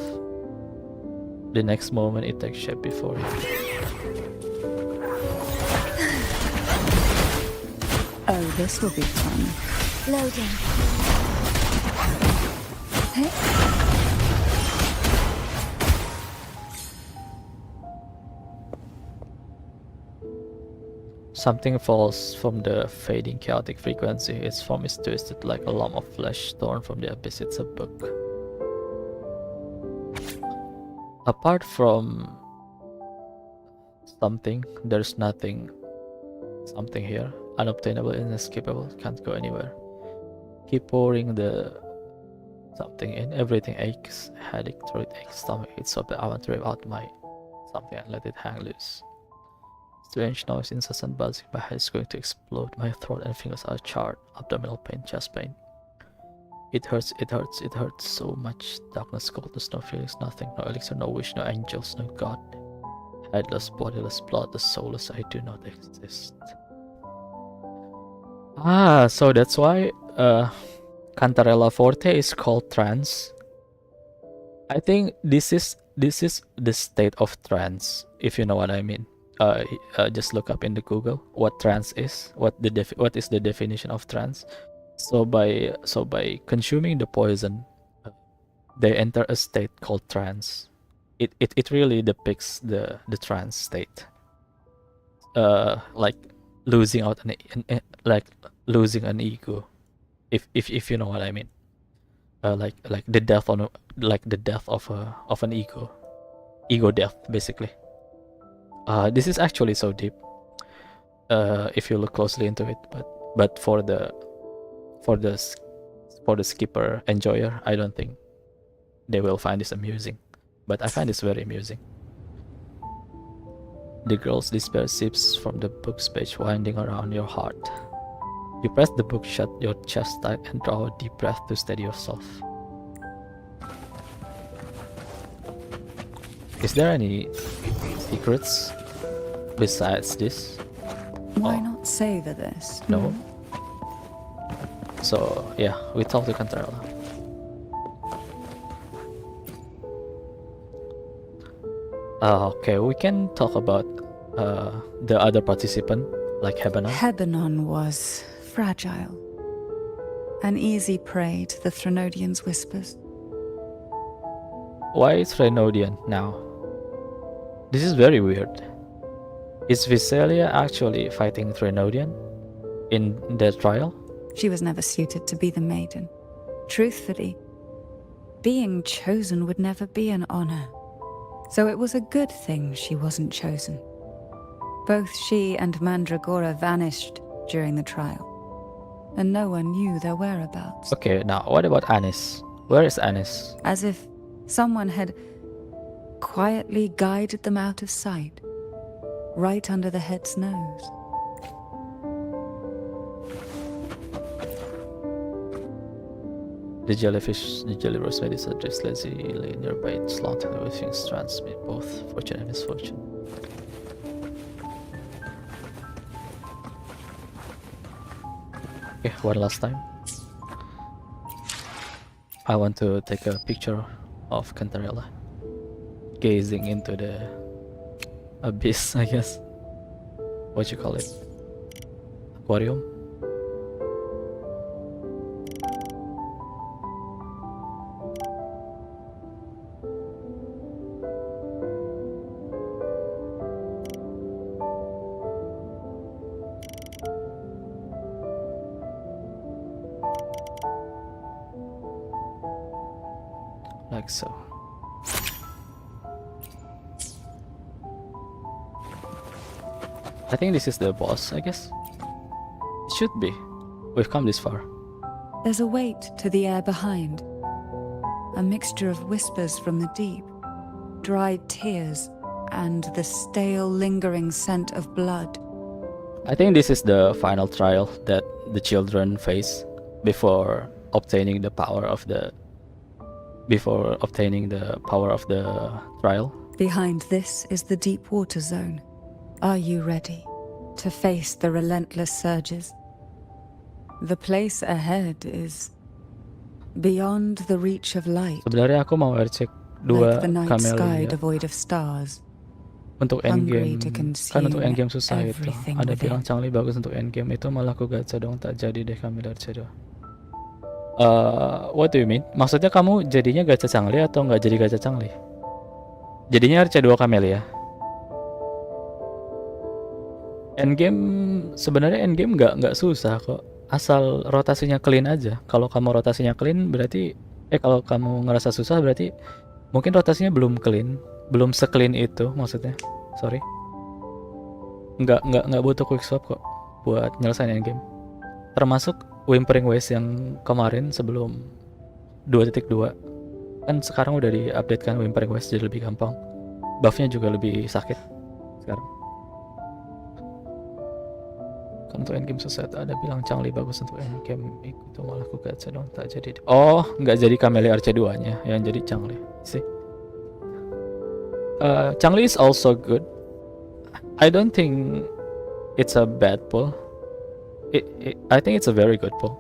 The next moment it takes shape before you. Oh, this will be fun. Loading. Hey, Something falls from the fading chaotic frequency. Its form is twisted like a lump of flesh torn from the abyss. It's a book. Apart from something, there's nothing. Something here. Unobtainable, inescapable, can't go anywhere. Keep pouring the something in. Everything aches. Headache, throat aches, stomach aches. So I want to rip out my something and let it hang loose. Strange noise, incessant buzzing. My head is going to explode. My throat and fingers are charred. Abdominal pain, chest pain. It hurts, it hurts, it hurts so much. Darkness, coldness, no feelings, nothing. No elixir, no wish, no angels, no God. Headless, bodiless, bloodless, soulless, I do not exist. So that's why Cantarella Forte is called trance. I think this is the state of trance, if you know what I mean. Just look up in the Google what trance is, what is the definition of trance. So by consuming the poison, they enter a state called trance. It really depicts the trance state, like losing out losing an ego, if you know what I mean. Like the death of an ego death, basically. This is actually so deep, if you look closely into it. But for the skipper enjoyer, I don't think they will find this amusing. But I find this very amusing. The girl's despair seeps from the book's page, winding around your heart. You press the book shut, your chest tight, and draw a deep breath to steady yourself. Is there any secrets besides this? Why Oh. not savor this? No. So yeah, we talk to Cantarella. Okay, we can talk about the other participant, like Hebanon. Hebanon was fragile, an easy prey to the Threnodian's whispers. Why Threnodian now? This is very weird. Is Visalia actually fighting Threnodian in their trial? She was never suited to be the maiden. Truthfully, being chosen would never be an honor. So it was a good thing she wasn't chosen. Both she and Mandragora vanished during the trial, and no one knew their whereabouts. Okay, now what about Anis? Where is Anis? As if someone had quietly guided them out of sight, right under the head's nose. The jellyfish, the jelly rose Medusa drifts lazily nearby, its long tentacles with wings transmit both fortune and misfortune. Okay, one last time. I want to take a picture of Cantarella gazing into the abyss, I guess. What you call it? Aquarium? Like so. I think this is the boss, I guess. It should be. We've come this far. There's a weight to the air behind, a mixture of whispers from the deep, dried tears, and the stale, lingering scent of blood. I think this is the final trial that the children face before obtaining the power of the trial. Behind this is the deep water zone. Are you ready to face the relentless surges? The place ahead is beyond the reach of light, Sebenarnya aku mau air check dua like the night sky Camellia devoid of stars. untuk hungry endgame. to Kan untuk consume endgame susah itu. everything Ada within. bilang Changli bagus untuk endgame, itu malah aku gacha dong, tak jadi deh Camellia RC2. What do you mean? Maksudnya kamu jadinya gacha Changli atau nggak jadi gacha Changli? Jadinya RC2 Camellia. Endgame sebenarnya endgame nggak susah kok, asal rotasinya clean aja. Kalau kamu rotasinya clean berarti kalau kamu ngerasa susah berarti mungkin rotasinya belum clean, belum se-clean itu maksudnya. Sorry. Nggak butuh quick swap kok buat nyelesain endgame. Termasuk Whimpering Waste yang kemarin sebelum 2.2 kan sekarang udah di-update kan Whimpering Waste jadi lebih gampang. Buffnya juga lebih sakit sekarang. Kan untuk endgame susah, ada bilang Changli bagus untuk endgame, itu malah aku gacha dong, tak jadi. Oh, nggak jadi Camellia RC2 nya yang jadi Changli. See, Changli is also good. I don't think it's a bad pull. I think it's a very good pull,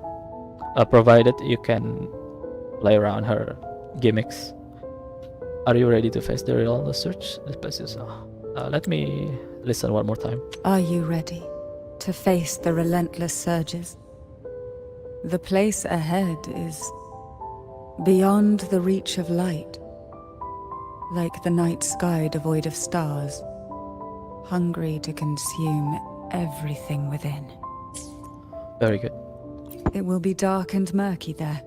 provided you can play around her gimmicks. Are you ready to face the relentless search? This place is. Let me listen one more time. Are you ready to face the relentless surges? The place ahead is beyond the reach of light, like the night sky devoid of stars, hungry to consume everything within. Very good. It will be dark and murky there.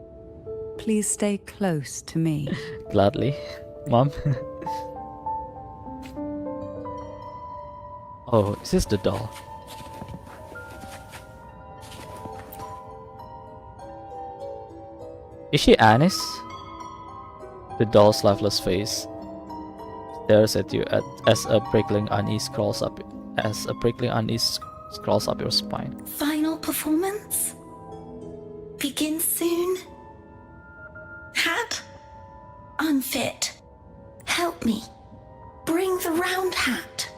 Please stay close to me. Gladly, Mom. Oh, is this the doll? Is she Anis? The doll's lifeless face stares at you as a prickling unease crawls up your spine. Final performance? Begin soon? Hat? Unfit. Help me. Bring the round hat.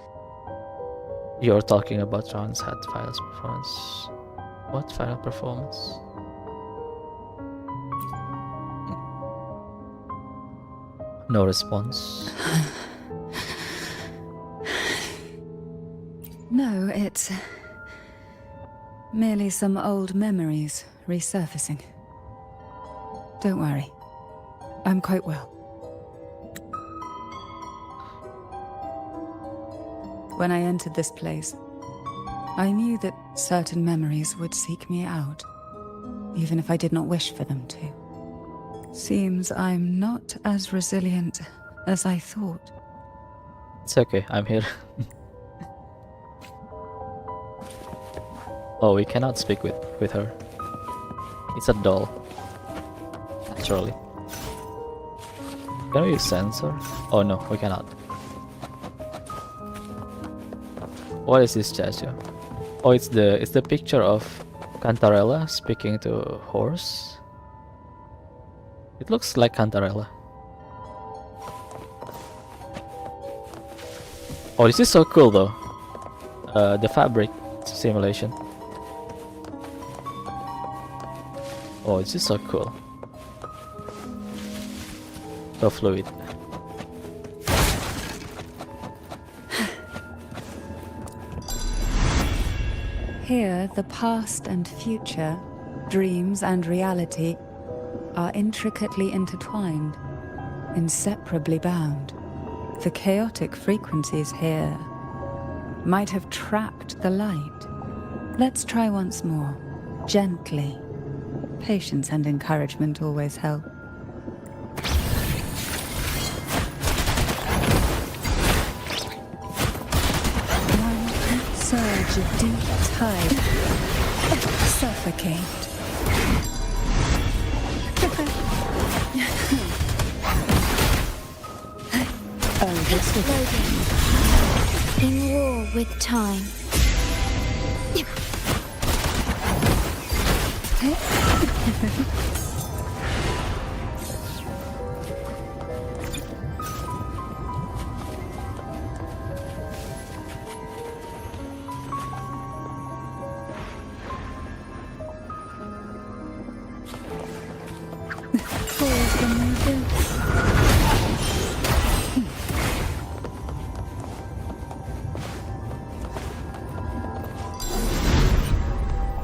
You're talking about Ron's hat files performance. What final performance? No response. No, it's merely some old memories resurfacing. Don't worry. I'm quite well. When I entered this place, I knew that certain memories would seek me out, even if I did not wish for them to. Seems I'm not as resilient as I thought. It's okay, I'm here. Oh, we cannot speak with her. It's a doll. Naturally. Can we use sensor? Oh no, we cannot. What is this statue? Oh, it's the picture of Cantarella speaking to a horse. It looks like Cantarella. Oh, this is so cool though. The fabric simulation. Oh, this is so cool. So fluid. Here, the past and future, dreams and reality, are intricately intertwined, inseparably bound. The chaotic frequencies here might have trapped the light. Let's try once more, gently. Patience and encouragement always help. One surge of deep tide. Suffocate. Exploding. In war with time.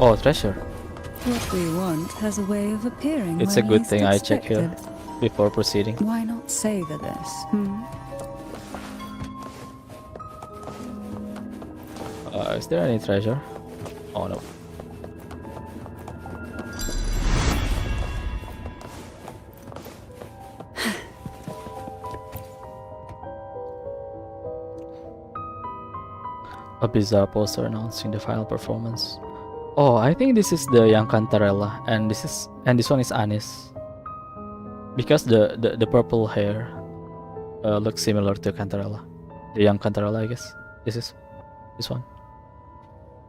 Oh, treasure. What we want has a way of appearing. It's a when good least thing I check here expected. before proceeding. Why not savor this? Is there any treasure? Oh no. A bizarre poster announcing the final performance. Oh, I think this is the young Cantarella, and this one is Anis. Because the purple hair looks similar to Cantarella. The young Cantarella, I guess. This one.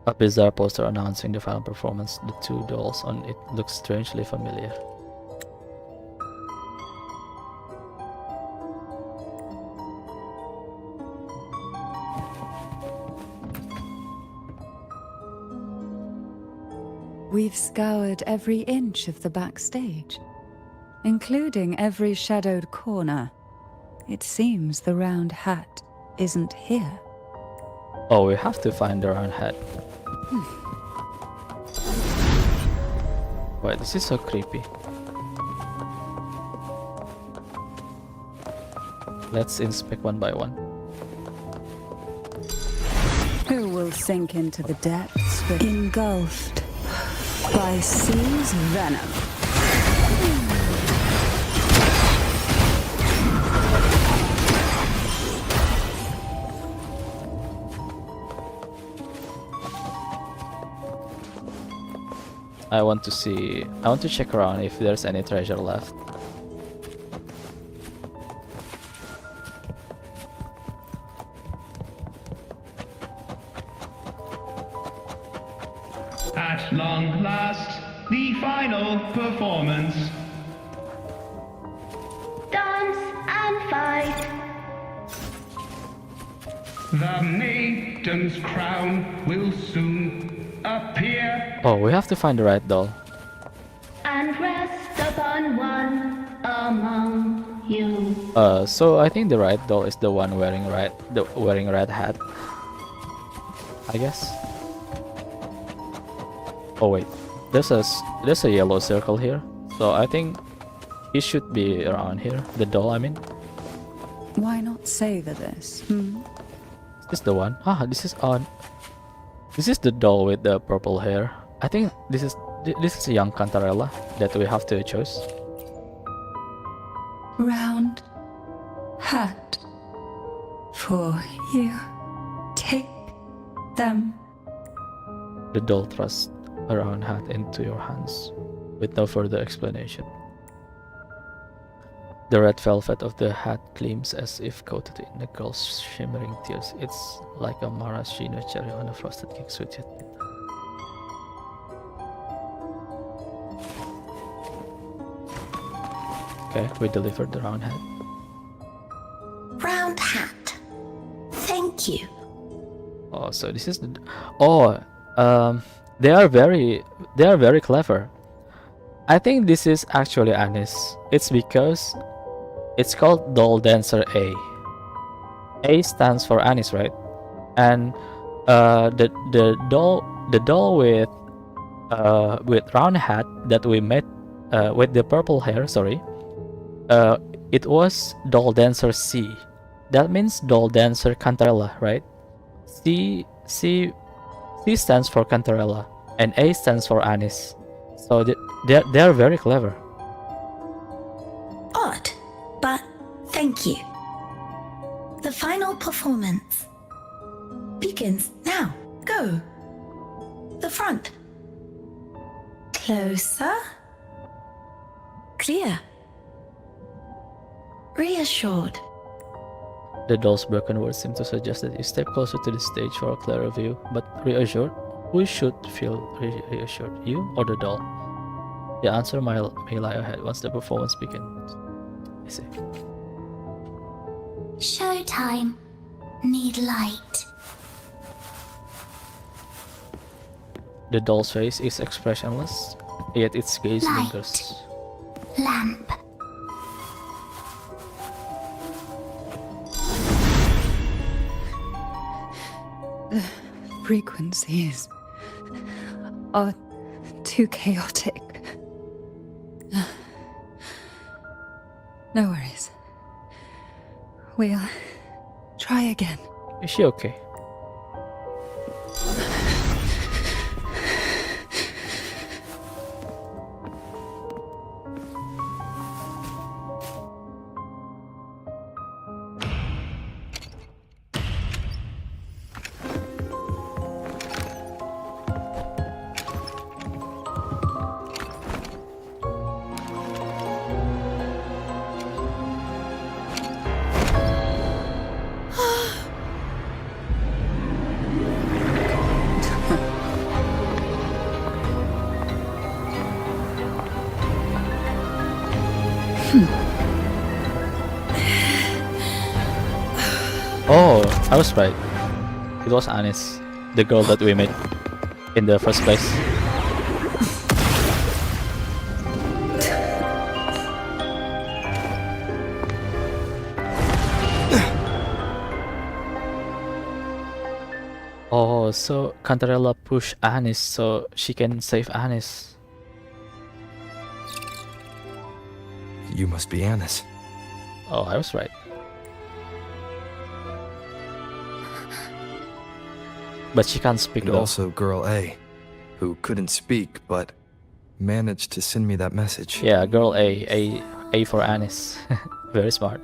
A bizarre poster announcing the final performance. The two dolls on it look strangely familiar. We've scoured every inch of the backstage, including every shadowed corner. It seems the round hat isn't here. Oh, we have to find the round hat. Wait, this is so creepy. Let's inspect one by one. Who will sink into the depths but engulfed by sea's venom? I want to check around if there's any treasure left. At long last, the final performance. Dance and fight. The maiden's crown will soon appear Oh, we have to find the right doll. and rest upon one among you. So I think the right doll is the one wearing red hat. I guess. Oh wait, there's a yellow circle here, so I think it should be around here. The doll, I mean. Why not savor this? Hmm? Is this the one? Ah, this is on. This is the doll with the purple hair. I think this is a young Cantarella that we have to choose. Round hat for you. Take them. The doll thrusts a round hat into your hands, with no further explanation. The red velvet of the hat gleams as if coated in the girl's shimmering tears. It's like a maraschino cherry on a frosted cake sweet yet bitter. Okay, we delivered the round hat. Round hat. Thank you. Oh, so this is the. Oh, they are very clever. I think this is actually Anis. It's because it's called Doll Dancer A. A stands for Anis, right? And the doll with round hat that we met with the purple hair, sorry. It was Doll Dancer C. That means Doll Dancer Cantarella, right? C stands for Cantarella, and A stands for Anis. So they're very clever. Odd, but thank you. The final performance begins now. Go. The front. Closer. Clear. Reassured. The doll's broken words seem to suggest that you step closer to the stage for a clearer view, but reassured? Who should feel reassured, you or the doll? The answer may lie ahead once the performance begins. I see. Showtime. Need light. The doll's face is expressionless, yet its gaze Light. lingers. Lamp. The frequencies are too chaotic. No worries. We'll try again. Is she okay? Oh, I was right. It was Anis, the girl that we met in the first place. Oh, so Cantarella pushed Anis so she can save Anis. You must be Anis. Oh, I was right. But she can't speak And though. also Girl A, who couldn't speak but managed to send me that message. Yeah, girl A for Anis. Very smart.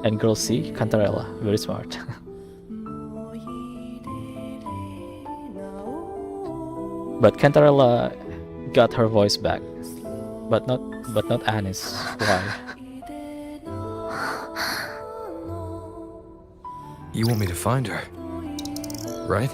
And girl C, Cantarella. Very smart. But Cantarella got her voice back. But not Anis. Why? You want me to find her, right?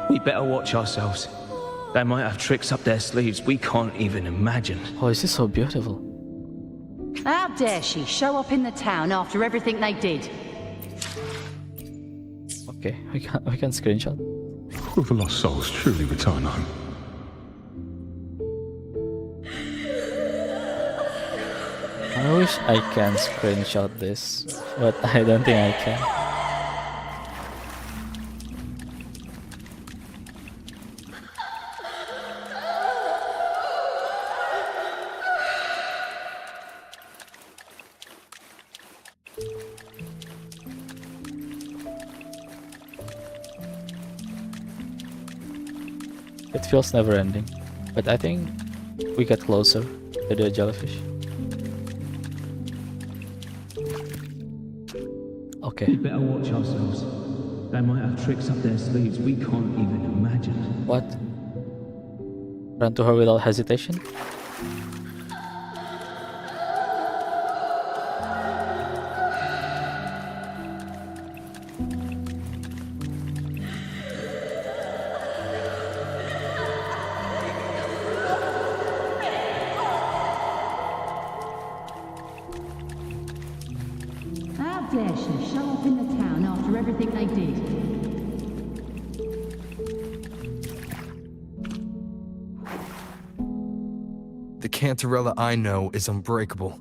We better watch ourselves. They might have tricks up their sleeves we can't even imagine. Oh, this is so beautiful. How dare she show up in the town after everything they did? Okay, we can screenshot. Will the lost souls truly return home? I wish I can screenshot this, but I don't think I can. It feels never ending, but I think we get closer to the jellyfish. Okay. We better watch ourselves. They might have tricks up their sleeves we can't even imagine. What? Run to her without hesitation? How dare she show up in the town after everything they did? The Cantarella I know is unbreakable.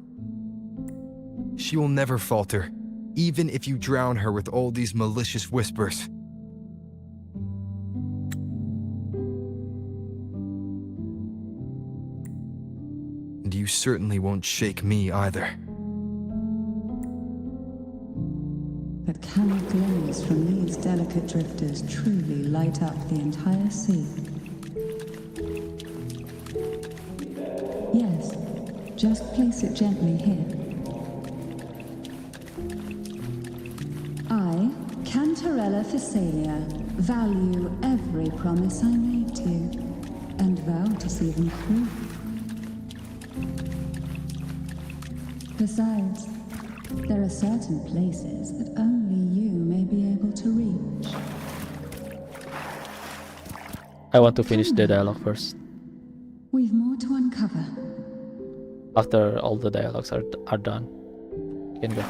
She will never falter, even if you drown her with all these malicious whispers. And you certainly won't shake me either. But can a glaze from these delicate drifters truly light up the entire sea? Yes, just place it gently here. I, Cantarella Physalia, value every promise I made to you, and vow to see them through. Besides, there are certain places that only you may be able to reach. I want to finish the dialogue first. We've more to uncover. After all the dialogues are done, you can go.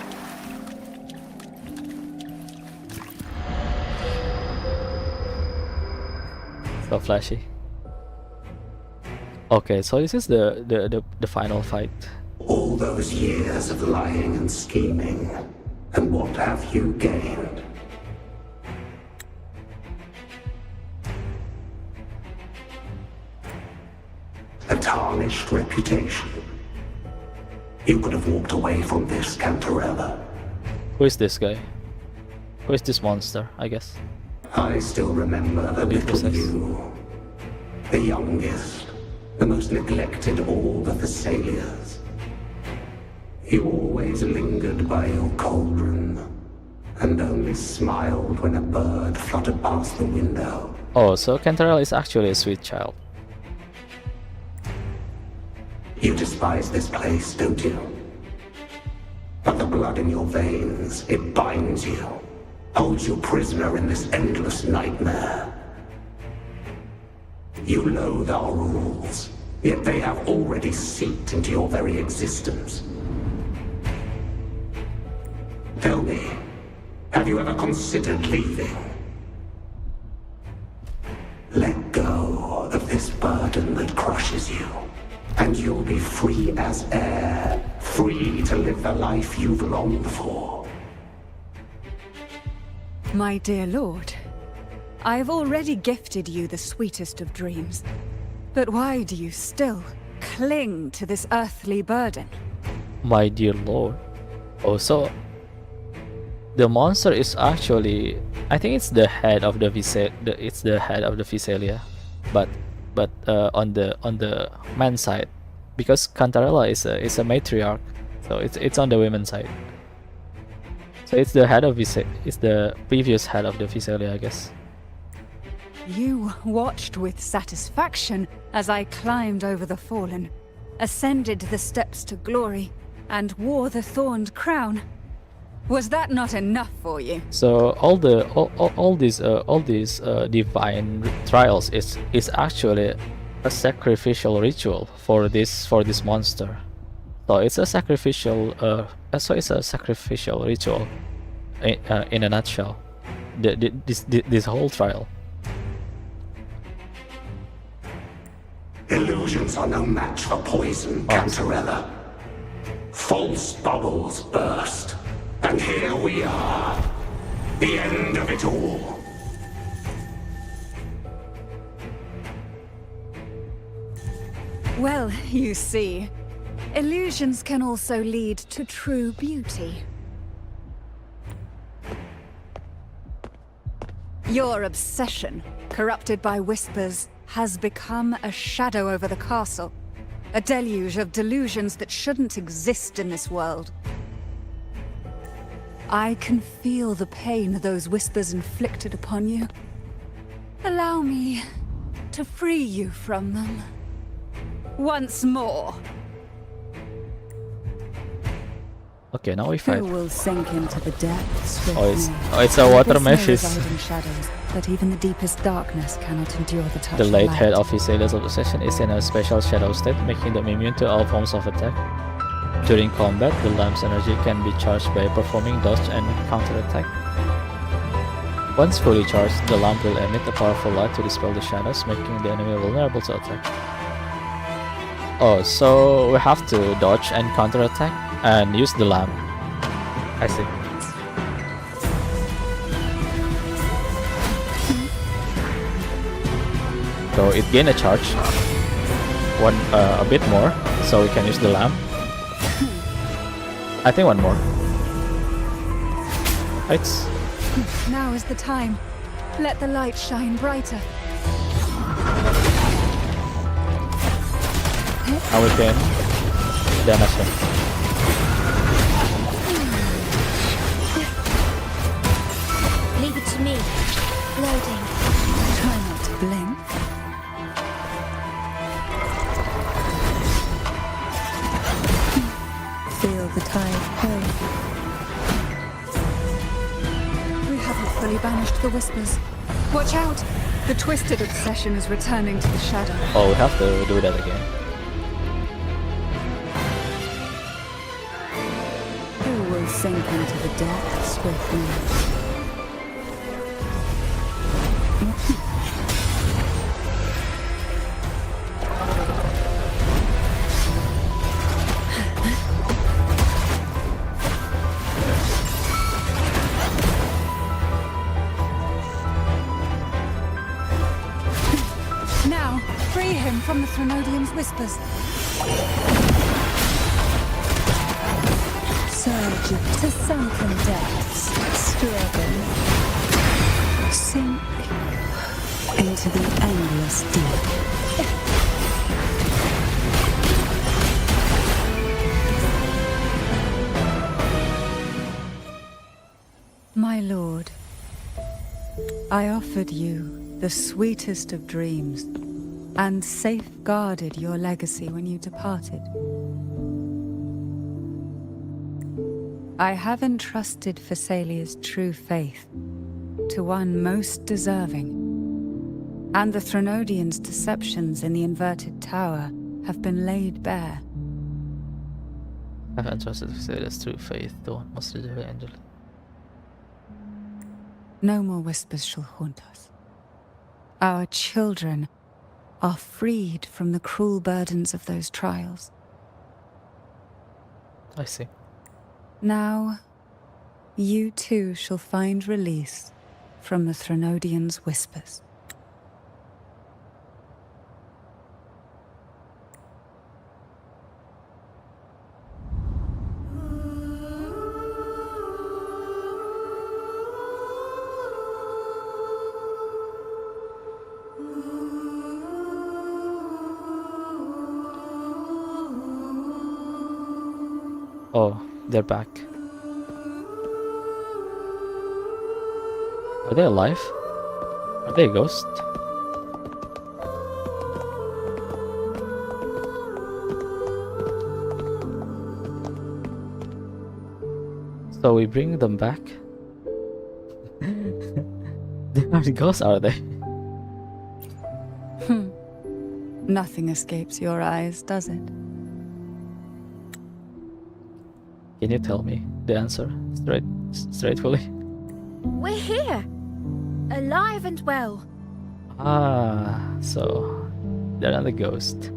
So flashy. Okay, so this is the final fight. All those years of lying and scheming, and what have you gained? A tarnished reputation. You could have walked away from this, Cantarella. Who is this guy? Who is this monster, I guess? I still remember the little you. The youngest, the most neglected of all the Thessalias. You always lingered by your cauldron, and only smiled when a bird fluttered past the window. Oh, so Cantarella is actually a sweet child. You despise this place, don't you? But the blood in your veins, it binds you, holds you prisoner in this endless nightmare. You loathe our rules, yet they have already seeped into your very existence. Tell me, have you ever considered leaving? Let go of this burden that crushes you, and you'll be free as air, free to live the life you've longed for. My dear lord, I have already gifted you the sweetest of dreams. But why do you still cling to this earthly burden? My dear lord. Oh, so the monster is actually, I think it's the head of the Physalia, but on the man's side, because Cantarella is a matriarch, so it's on the women's side. So it's the head of it's the previous head of the Physalia, I guess. You watched with satisfaction as I climbed over the fallen, ascended the steps to glory, and wore the thorned crown. Was that not enough for you? So all these divine trials is actually a sacrificial ritual for this monster. So it's a sacrificial ritual in a nutshell. This whole trial. Illusions are no match for poison, Cantarella. False bubbles burst, and here we are. The end of it all. Well, you see, illusions can also lead to true beauty. Your obsession, corrupted by whispers, has become a shadow over the castle. A deluge of delusions that shouldn't exist in this world. I can feel the pain those whispers inflicted upon you. Allow me to free you from them. Once more. Okay, now we fight. Who will sink into the depths with Oh, me? it's a water This may mesh. reside in shadows, but even the deepest darkness cannot endure the touch The of late light. head of Visalia's obsession is in a special shadow state, making them immune to all forms of attack. During combat, the lamp's energy can be charged by performing dodge and counterattack. Once fully charged, the lamp will emit a powerful light to dispel the shadows, making the enemy vulnerable to attack. Oh, so we have to dodge and counterattack and use the lamp. I see. So it gained a charge, a bit more, so we can use the lamp. I think one more. It's Now is the time. Let the light shine brighter. now we can damage him. Leave it to me. Loading. Try not to blink. Feel the tide flow. We haven't fully banished the whispers. Watch out! The twisted obsession is returning to the shadow. Oh, we have to do that again. Who will sink into the depths with me? Now, free him from the Threnodian's whispers. Surge to sunken depths, struggle. Sink into the endless deep. My lord, I offered you the sweetest of dreams, and safeguarded your legacy when you departed. I have entrusted Visalia's true faith to one most deserving, and the Threnodians' deceptions in the inverted tower have been laid bare. I have entrusted Visalia's true faith to one most deserving angel. No more whispers shall haunt us. Our children are freed from the cruel burdens of those trials. I see. Now, you too shall find release from the Threnodians' whispers. Oh, they're back. Are they alive? Are they a ghost? So we bring them back. They are ghosts, are they? Nothing escapes your eyes, does it? Can you tell me the answer straightfully? We're here, alive and well, Ah, so they're not a ghost.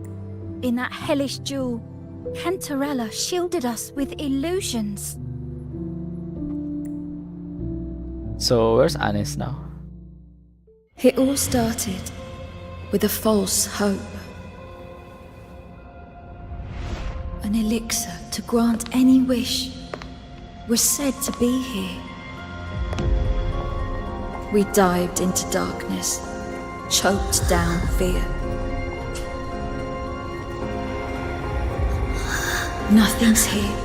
in that hellish duel. Cantarella shielded us with illusions. So where's Anis now? It all started with a false hope. An elixir to grant any wish was said to be here. We dived into darkness, choked down fear. Nothing's here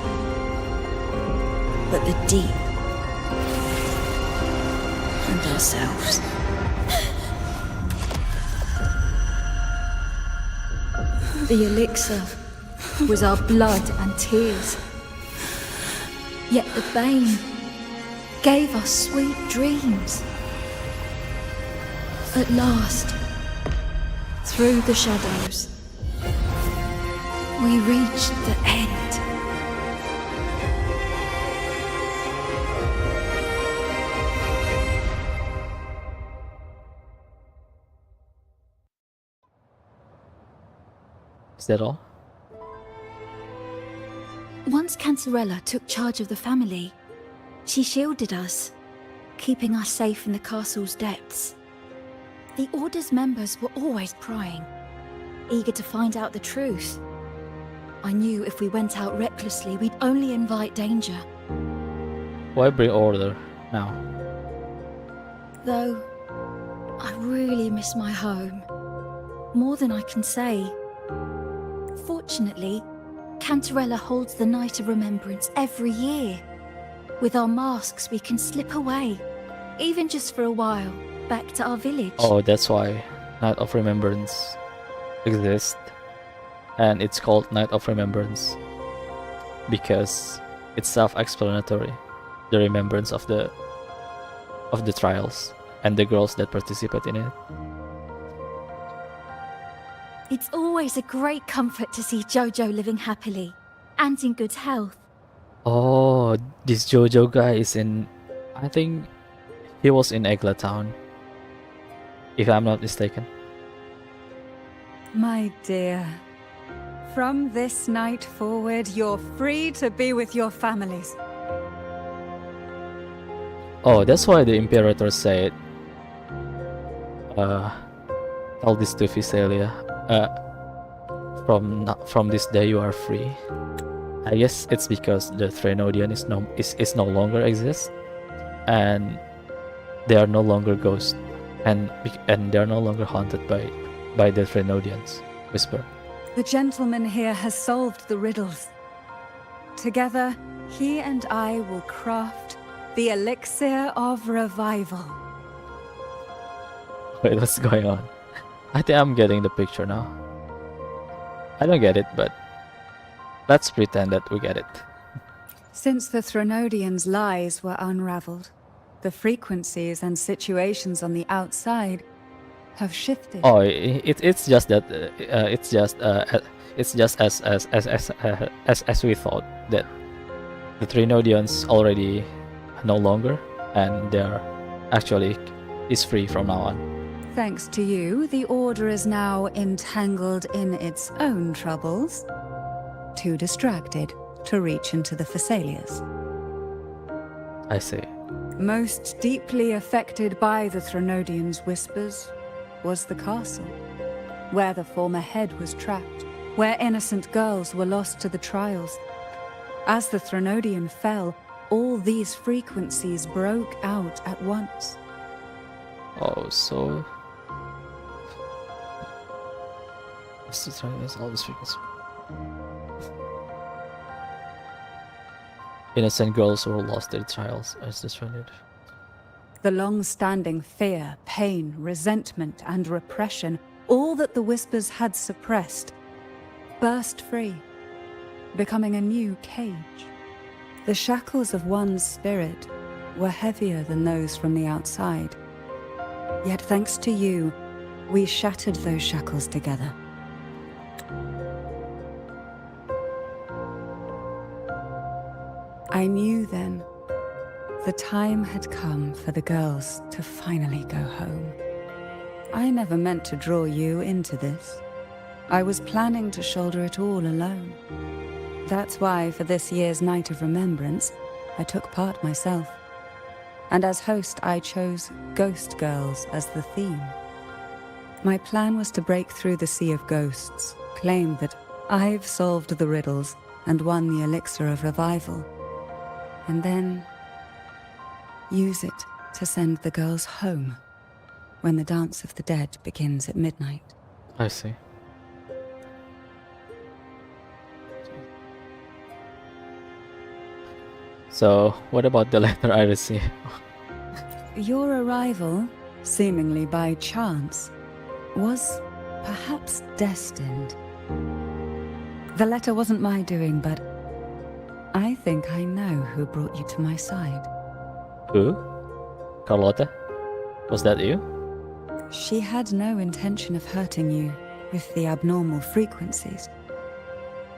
but the deep and ourselves. The elixir was our blood and tears. Yet the bane gave us sweet dreams. At last, through the shadows, we reached the end. Is that all? Once Cantarella took charge of the family, she shielded us, keeping us safe in the castle's depths. The Order's members were always prying, eager to find out the truth. I knew if we went out recklessly, we'd only invite danger. Why bring order now? Though, I really miss my home. More than I can say. Fortunately, Cantarella holds the Night of Remembrance every year. With our masks, we can slip away, even just for a while, back to our village. Oh, that's why Night of Remembrance exists. And it's called Night of Remembrance because it's self-explanatory. The remembrance of the trials and the girls that participate in it. It's always a great comfort to see Jojo living happily and in good health. Oh, this Jojo guy is in... I think he was in Egla Town, if I'm not mistaken. My dear, from this night forward, you're free to be with your families. Oh, that's why the Imperator said, tell this to Visalia, from this day you are free. I guess it's because the Threnodian is no longer exists, and they are no longer ghosts, and they are no longer haunted by the Threnodians' whisper. The gentleman here has solved the riddles. Together, he and I will craft the elixir of revival. Wait, what's going on? I think I'm getting the picture now. I don't get it, but let's pretend that we get it. Since the Threnodians' lies were unraveled, the frequencies and situations on the outside have shifted. Oh, it's just that it's just as we thought, that the Threnodians already no longer, and they're actually is free from now on. Thanks to you, the Order is now entangled in its own troubles, too distracted to reach into the Thessalias. I see. Most deeply affected by the Threnodians' whispers was the castle, where the former head was trapped, where innocent girls were lost to the trials. As the Threnodian fell, all these frequencies broke out at once. Oh, so... all these frequencies. Innocent girls were lost to the trials as destroyed. The long-standing fear, pain, resentment, and repression, all that the whispers had suppressed, burst free, becoming a new cage. The shackles of one's spirit were heavier than those from the outside. Yet thanks to you, we shattered those shackles together. I knew then the time had come for the girls to finally go home. I never meant to draw you into this. I was planning to shoulder it all alone. That's why for this year's Night of Remembrance, I took part myself. And as host, I chose Ghost Girls as the theme. My plan was to break through the sea of ghosts, claim that I've solved the riddles and won the elixir of revival, and then use it to send the girls home when the Dance of the Dead begins at midnight. I see. So, what about the letter I received? Your arrival, seemingly by chance, was perhaps destined. The letter wasn't my doing, but I think I know who brought you to my side. Who? Carlotta? Was that you? She had no intention of hurting you with the abnormal frequencies.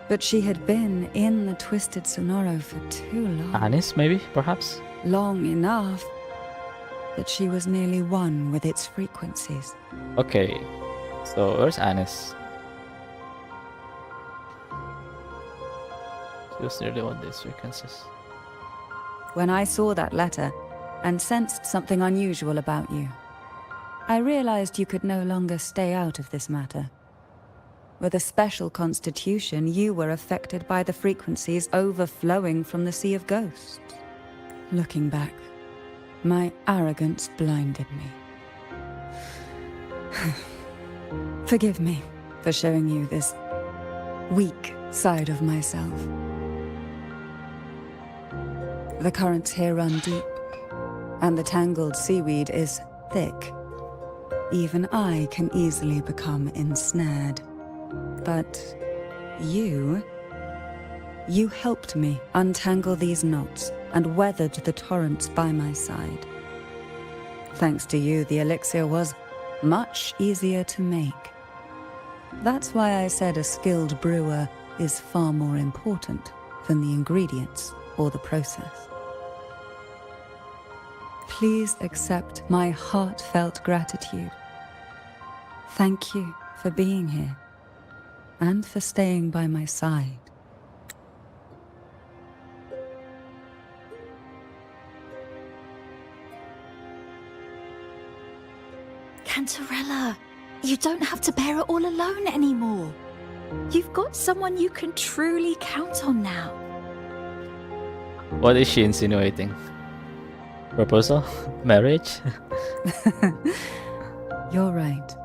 But she had been in the Twisted Sonoro for too long. Anis, maybe? Perhaps? Long enough that she was nearly one with its frequencies. Okay, so where's Anis? She was nearly one of these frequencies. When I saw that letter and sensed something unusual about you, I realized you could no longer stay out of this matter. With a special constitution, you were affected by the frequencies overflowing from the Sea of Ghosts. Looking back, my arrogance blinded me. Forgive me for showing you this weak side of myself. The currents here run deep, and the tangled seaweed is thick. Even I can easily become ensnared. But you helped me untangle these knots and weathered the torrents by my side. Thanks to you, the elixir was much easier to make. That's why I said a skilled brewer is far more important than the ingredients or the process. Please accept my heartfelt gratitude. Thank you for being here and for staying by my side. Cantarella, you don't have to bear it all alone anymore. You've got someone you can truly count on now. What is she insinuating? Proposal? Marriage? You're right.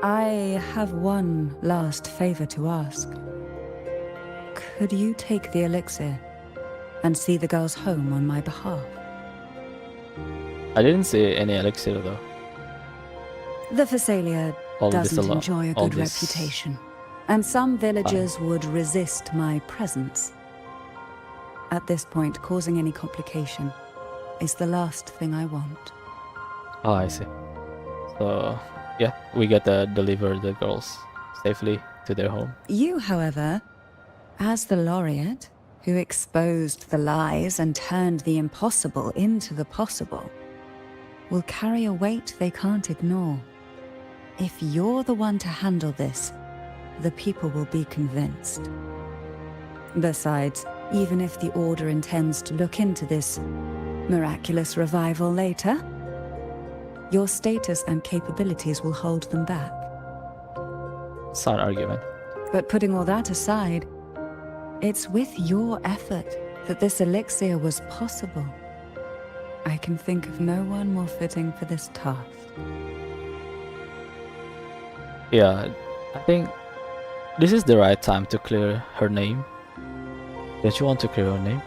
I have one last favor to ask. Could you take the elixir and see the girls home on my behalf? I didn't see any elixir though. The Phasalia doesn't enjoy a good this reputation, and some villagers would resist my presence. At this point, causing any complication is the last thing I want. Oh, I see. So, yeah, we gotta deliver the girls safely to their home. You, however, as the laureate who exposed the lies and turned the impossible into the possible, will carry a weight they can't ignore. If you're the one to handle this, the people will be convinced. Besides, even if the Order intends to look into this miraculous revival later, your status and capabilities will hold them back. Sound argument. But putting all that aside, it's with your effort that this elixir was possible. I can think of no one more fitting for this task. Yeah, I think this is the right time to clear her name. Don't you want to clear her name?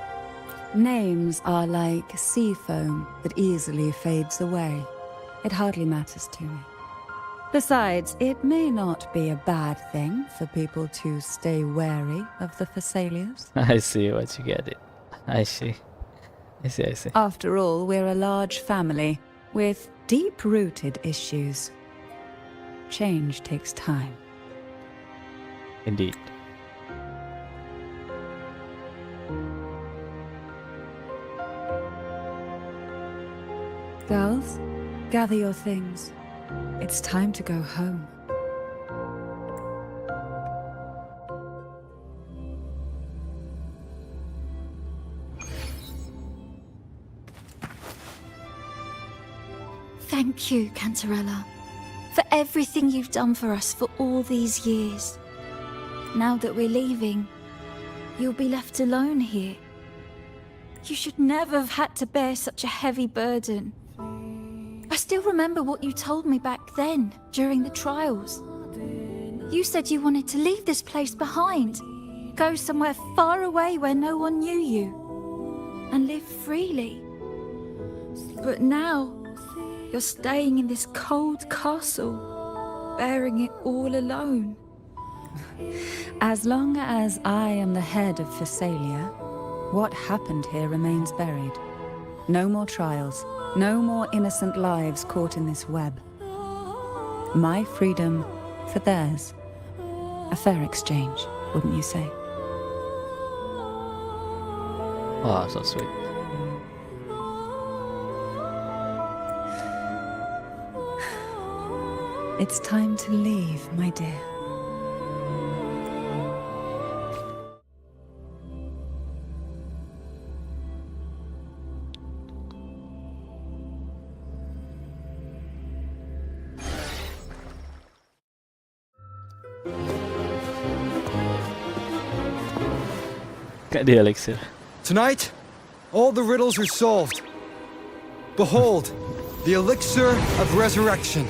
Names are like sea foam that easily fades away. It hardly matters to me. Besides, it may not be a bad thing for people to stay wary of the Thessalians. I see what you get it. I see. I see. After all, we're a large family with deep-rooted issues. Change takes time. Indeed. Girls, gather your things. It's time to go home. Thank you, Cantarella, for everything you've done for us for all these years. Now that we're leaving, you'll be left alone here. You should never have had to bear such a heavy burden. I still remember what you told me back then, during the trials. You said you wanted to leave this place behind, go somewhere far away where no one knew you, and live freely. But now, you're staying in this cold castle, bearing it all alone. As long as I am the head of Thessalia, what happened here remains buried. No more trials, no more innocent lives caught in this web. My freedom for theirs. A fair exchange, wouldn't you say? Oh, so sweet. It's time to leave, my dear. Got the elixir. Tonight, all the riddles are solved. Behold, the elixir of resurrection.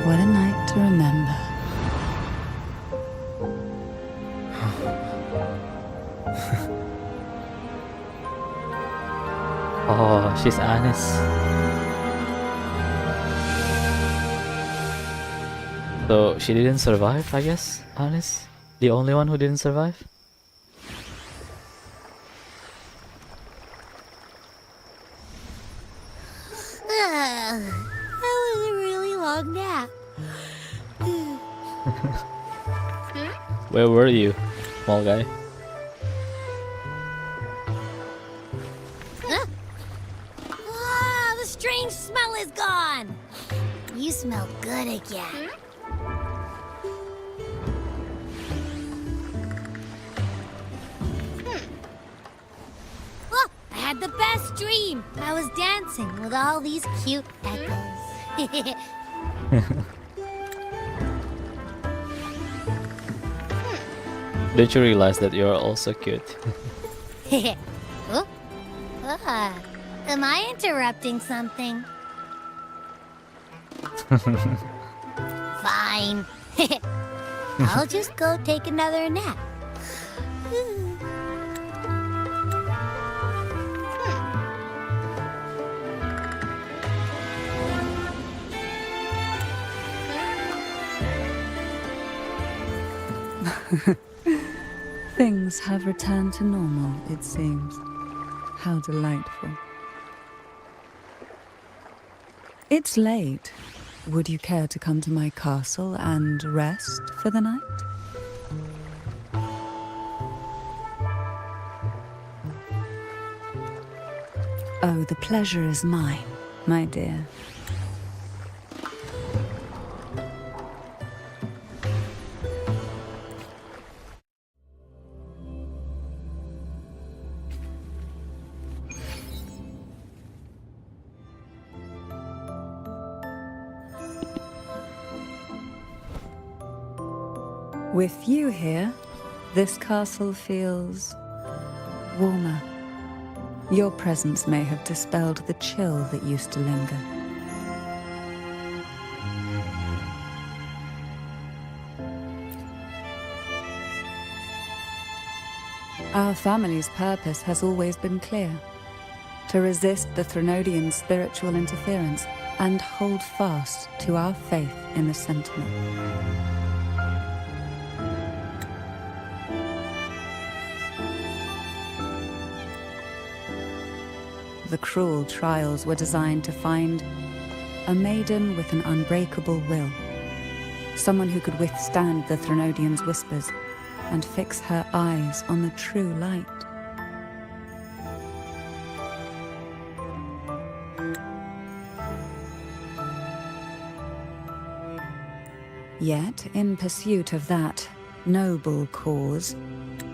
What a night to remember. Oh, she's honest. So she didn't survive, I guess. Honest, the only one who didn't survive. That was a really long nap. Where were you, small guy? Ah, the strange smell is gone. You smell good again. Oh, I had the best dream. I was dancing with all these cute echoes. Don't you realize that you're also cute? Oh, am I interrupting something? Fine. I'll just go take another nap. Things have returned to normal, it seems. How delightful. It's late. Would you care to come to my castle and rest for the night? Oh, the pleasure is mine, my dear. With you here, this castle feels warmer. Your presence may have dispelled the chill that used to linger. Our family's purpose has always been clear: to resist the Threnodian spiritual interference and hold fast to our faith in the Sentinel. The cruel trials were designed to find a maiden with an unbreakable will, someone who could withstand the Threnodian's whispers and fix her eyes on the true light. Yet, in pursuit of that noble cause,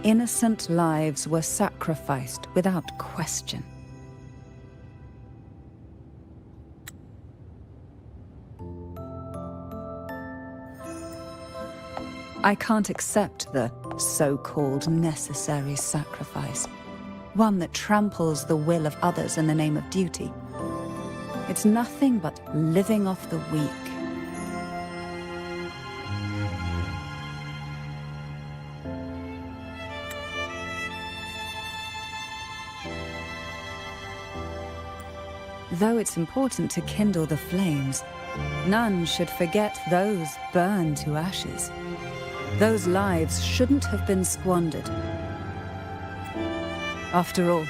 innocent lives were sacrificed without question. I can't accept the so-called necessary sacrifice, one that tramples the will of others in the name of duty. It's nothing but living off the weak. Though it's important to kindle the flames, none should forget those burned to ashes. Those lives shouldn't have been squandered. After all,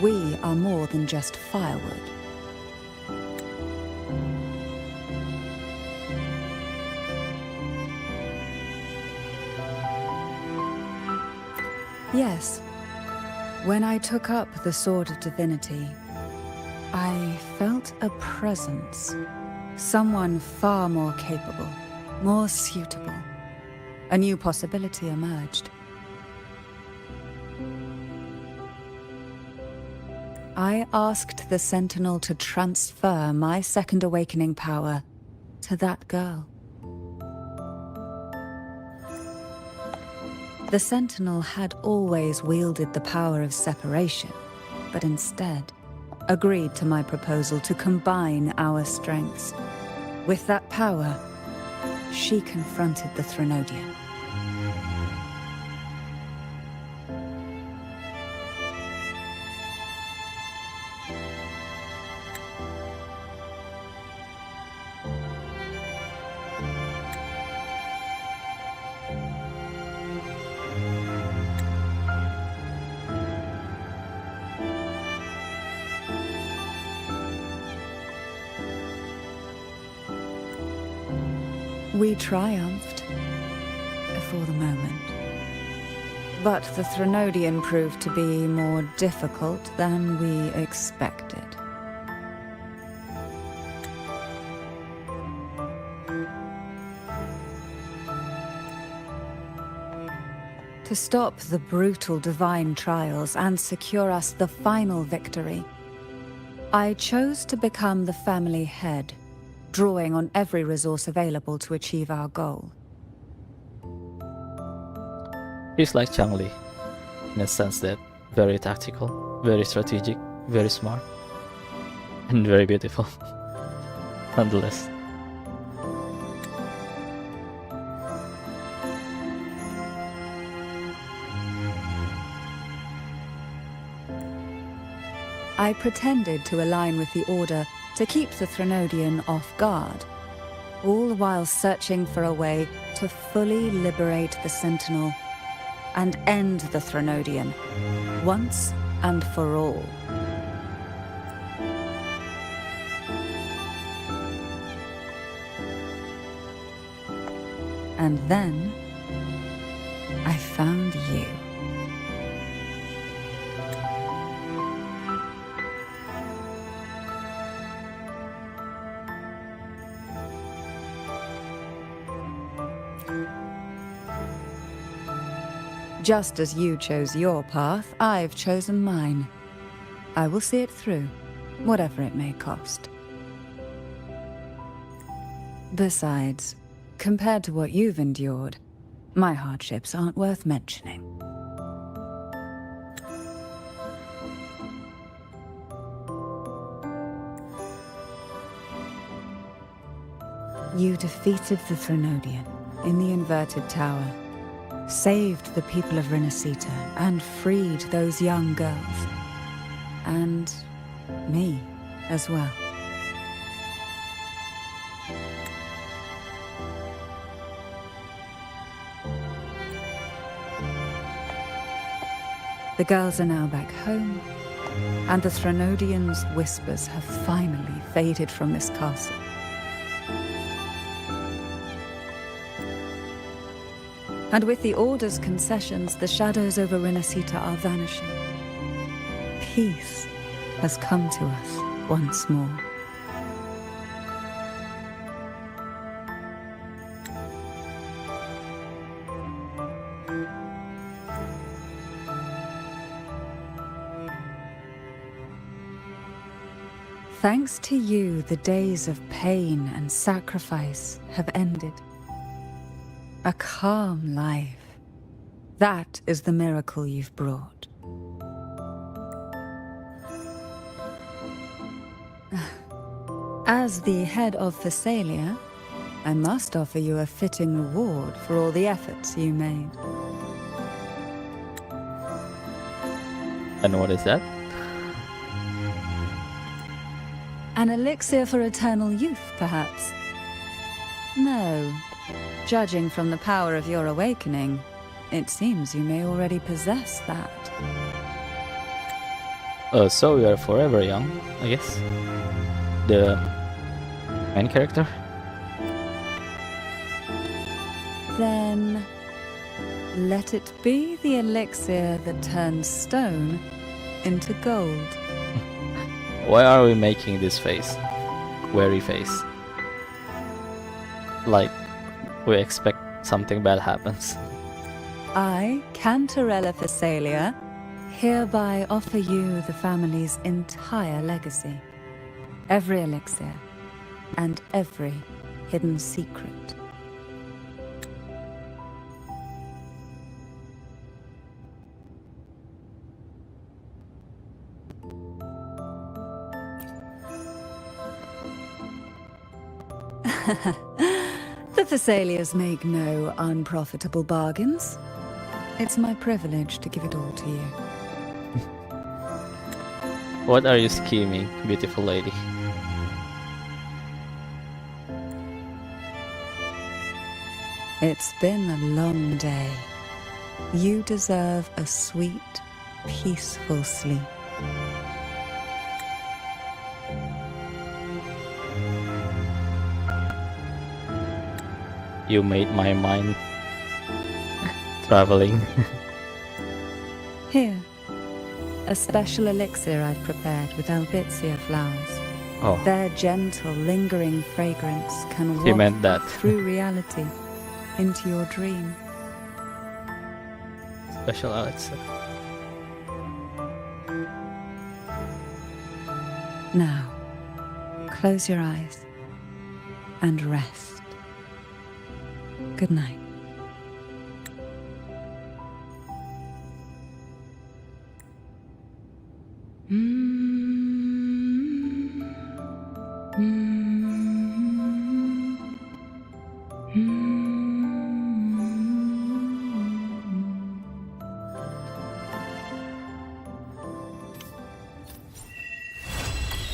we are more than just firewood. Yes, when I took up the Sword of Divinity, I felt a presence. Someone far more capable, more suitable. A new possibility emerged. I asked the Sentinel to transfer my second awakening power to that girl. The Sentinel had always wielded the power of separation, but instead agreed to my proposal to combine our strengths. With that power, she confronted the Threnodian. We triumphed, for the moment. But the Threnodian proved to be more difficult than we expected. To stop the brutal divine trials and secure us the final victory, I chose to become the family head, drawing on every resource available to achieve our goal. He's like Changli, in a sense that very tactical, very strategic, very smart, and very beautiful, nonetheless. I pretended to align with the Order to keep the Threnodian off guard, all while searching for a way to fully liberate the Sentinel and end the Threnodian, once and for all. And then, I found you. Just as you chose your path, I've chosen mine. I will see it through, whatever it may cost. Besides, compared to what you've endured, My hardships aren't worth mentioning. You defeated the Threnodian in the inverted tower, saved the people of Rinasita, and freed those young girls. And me as well. The girls are now back home, and the Threnodian's whispers have finally faded from this castle. And with the Order's concessions, the shadows over Rinasita are vanishing. Peace has come to us once more. Thanks to you, the days of pain and sacrifice have ended. A calm life. That is the miracle you've brought. As the head of Thessalia, I must offer you a fitting reward for all the efforts you made. And what is that? An elixir for eternal youth, perhaps? No. Judging from the power of your awakening, it seems you may already possess that. So we are forever young, I guess. The main character? Then let it be the elixir that turns stone into gold. Why are we making this face? Wary face. Like we expect something bad happens. I, Cantarella Thessalia, hereby offer you the family's entire legacy. Every elixir and every hidden secret. The Thessalias make no unprofitable bargains. It's my privilege to give it all to you. What are you scheming, beautiful lady? It's been a long day. You deserve a sweet, peaceful sleep. You made my mind traveling. Here, a special elixir I've prepared with albizia flowers. Oh. Their gentle, lingering fragrance can She meant waft that. through reality into your dream. Special elixir. Now, close your eyes and rest. Good night.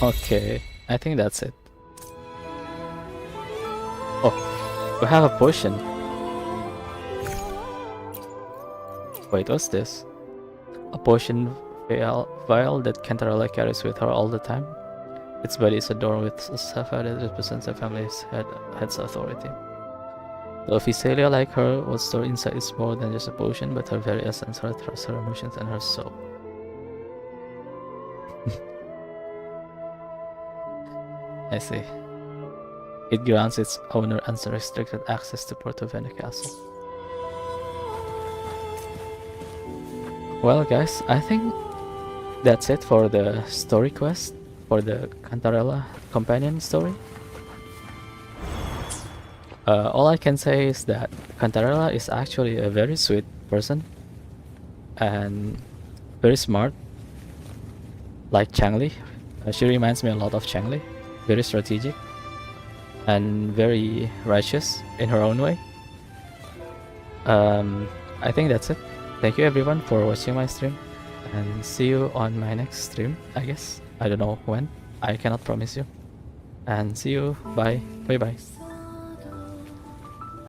Okay, I think that's it. Oh, we have a potion. Wait, what's this? A potion vial that Cantarella carries with her all the time. Its body is adorned with a sapphire that represents the family's head's authority. The Thessalia, like her, what's stored inside is more than just a potion, but her very essence, her thoughts, her emotions, and her soul. I see. It grants its owner unrestricted access to Porto Vena Castle. Well guys, I think that's it for the story quest, for the Cantarella companion story. All I can say is that Cantarella is actually a very sweet person and very smart, like Changli. She reminds me a lot of Changli, very strategic and very righteous in her own way. I think that's it. Thank you everyone for watching my stream, and see you on my next stream, I guess. I don't know when, I cannot promise you. And see you, bye, bye bye.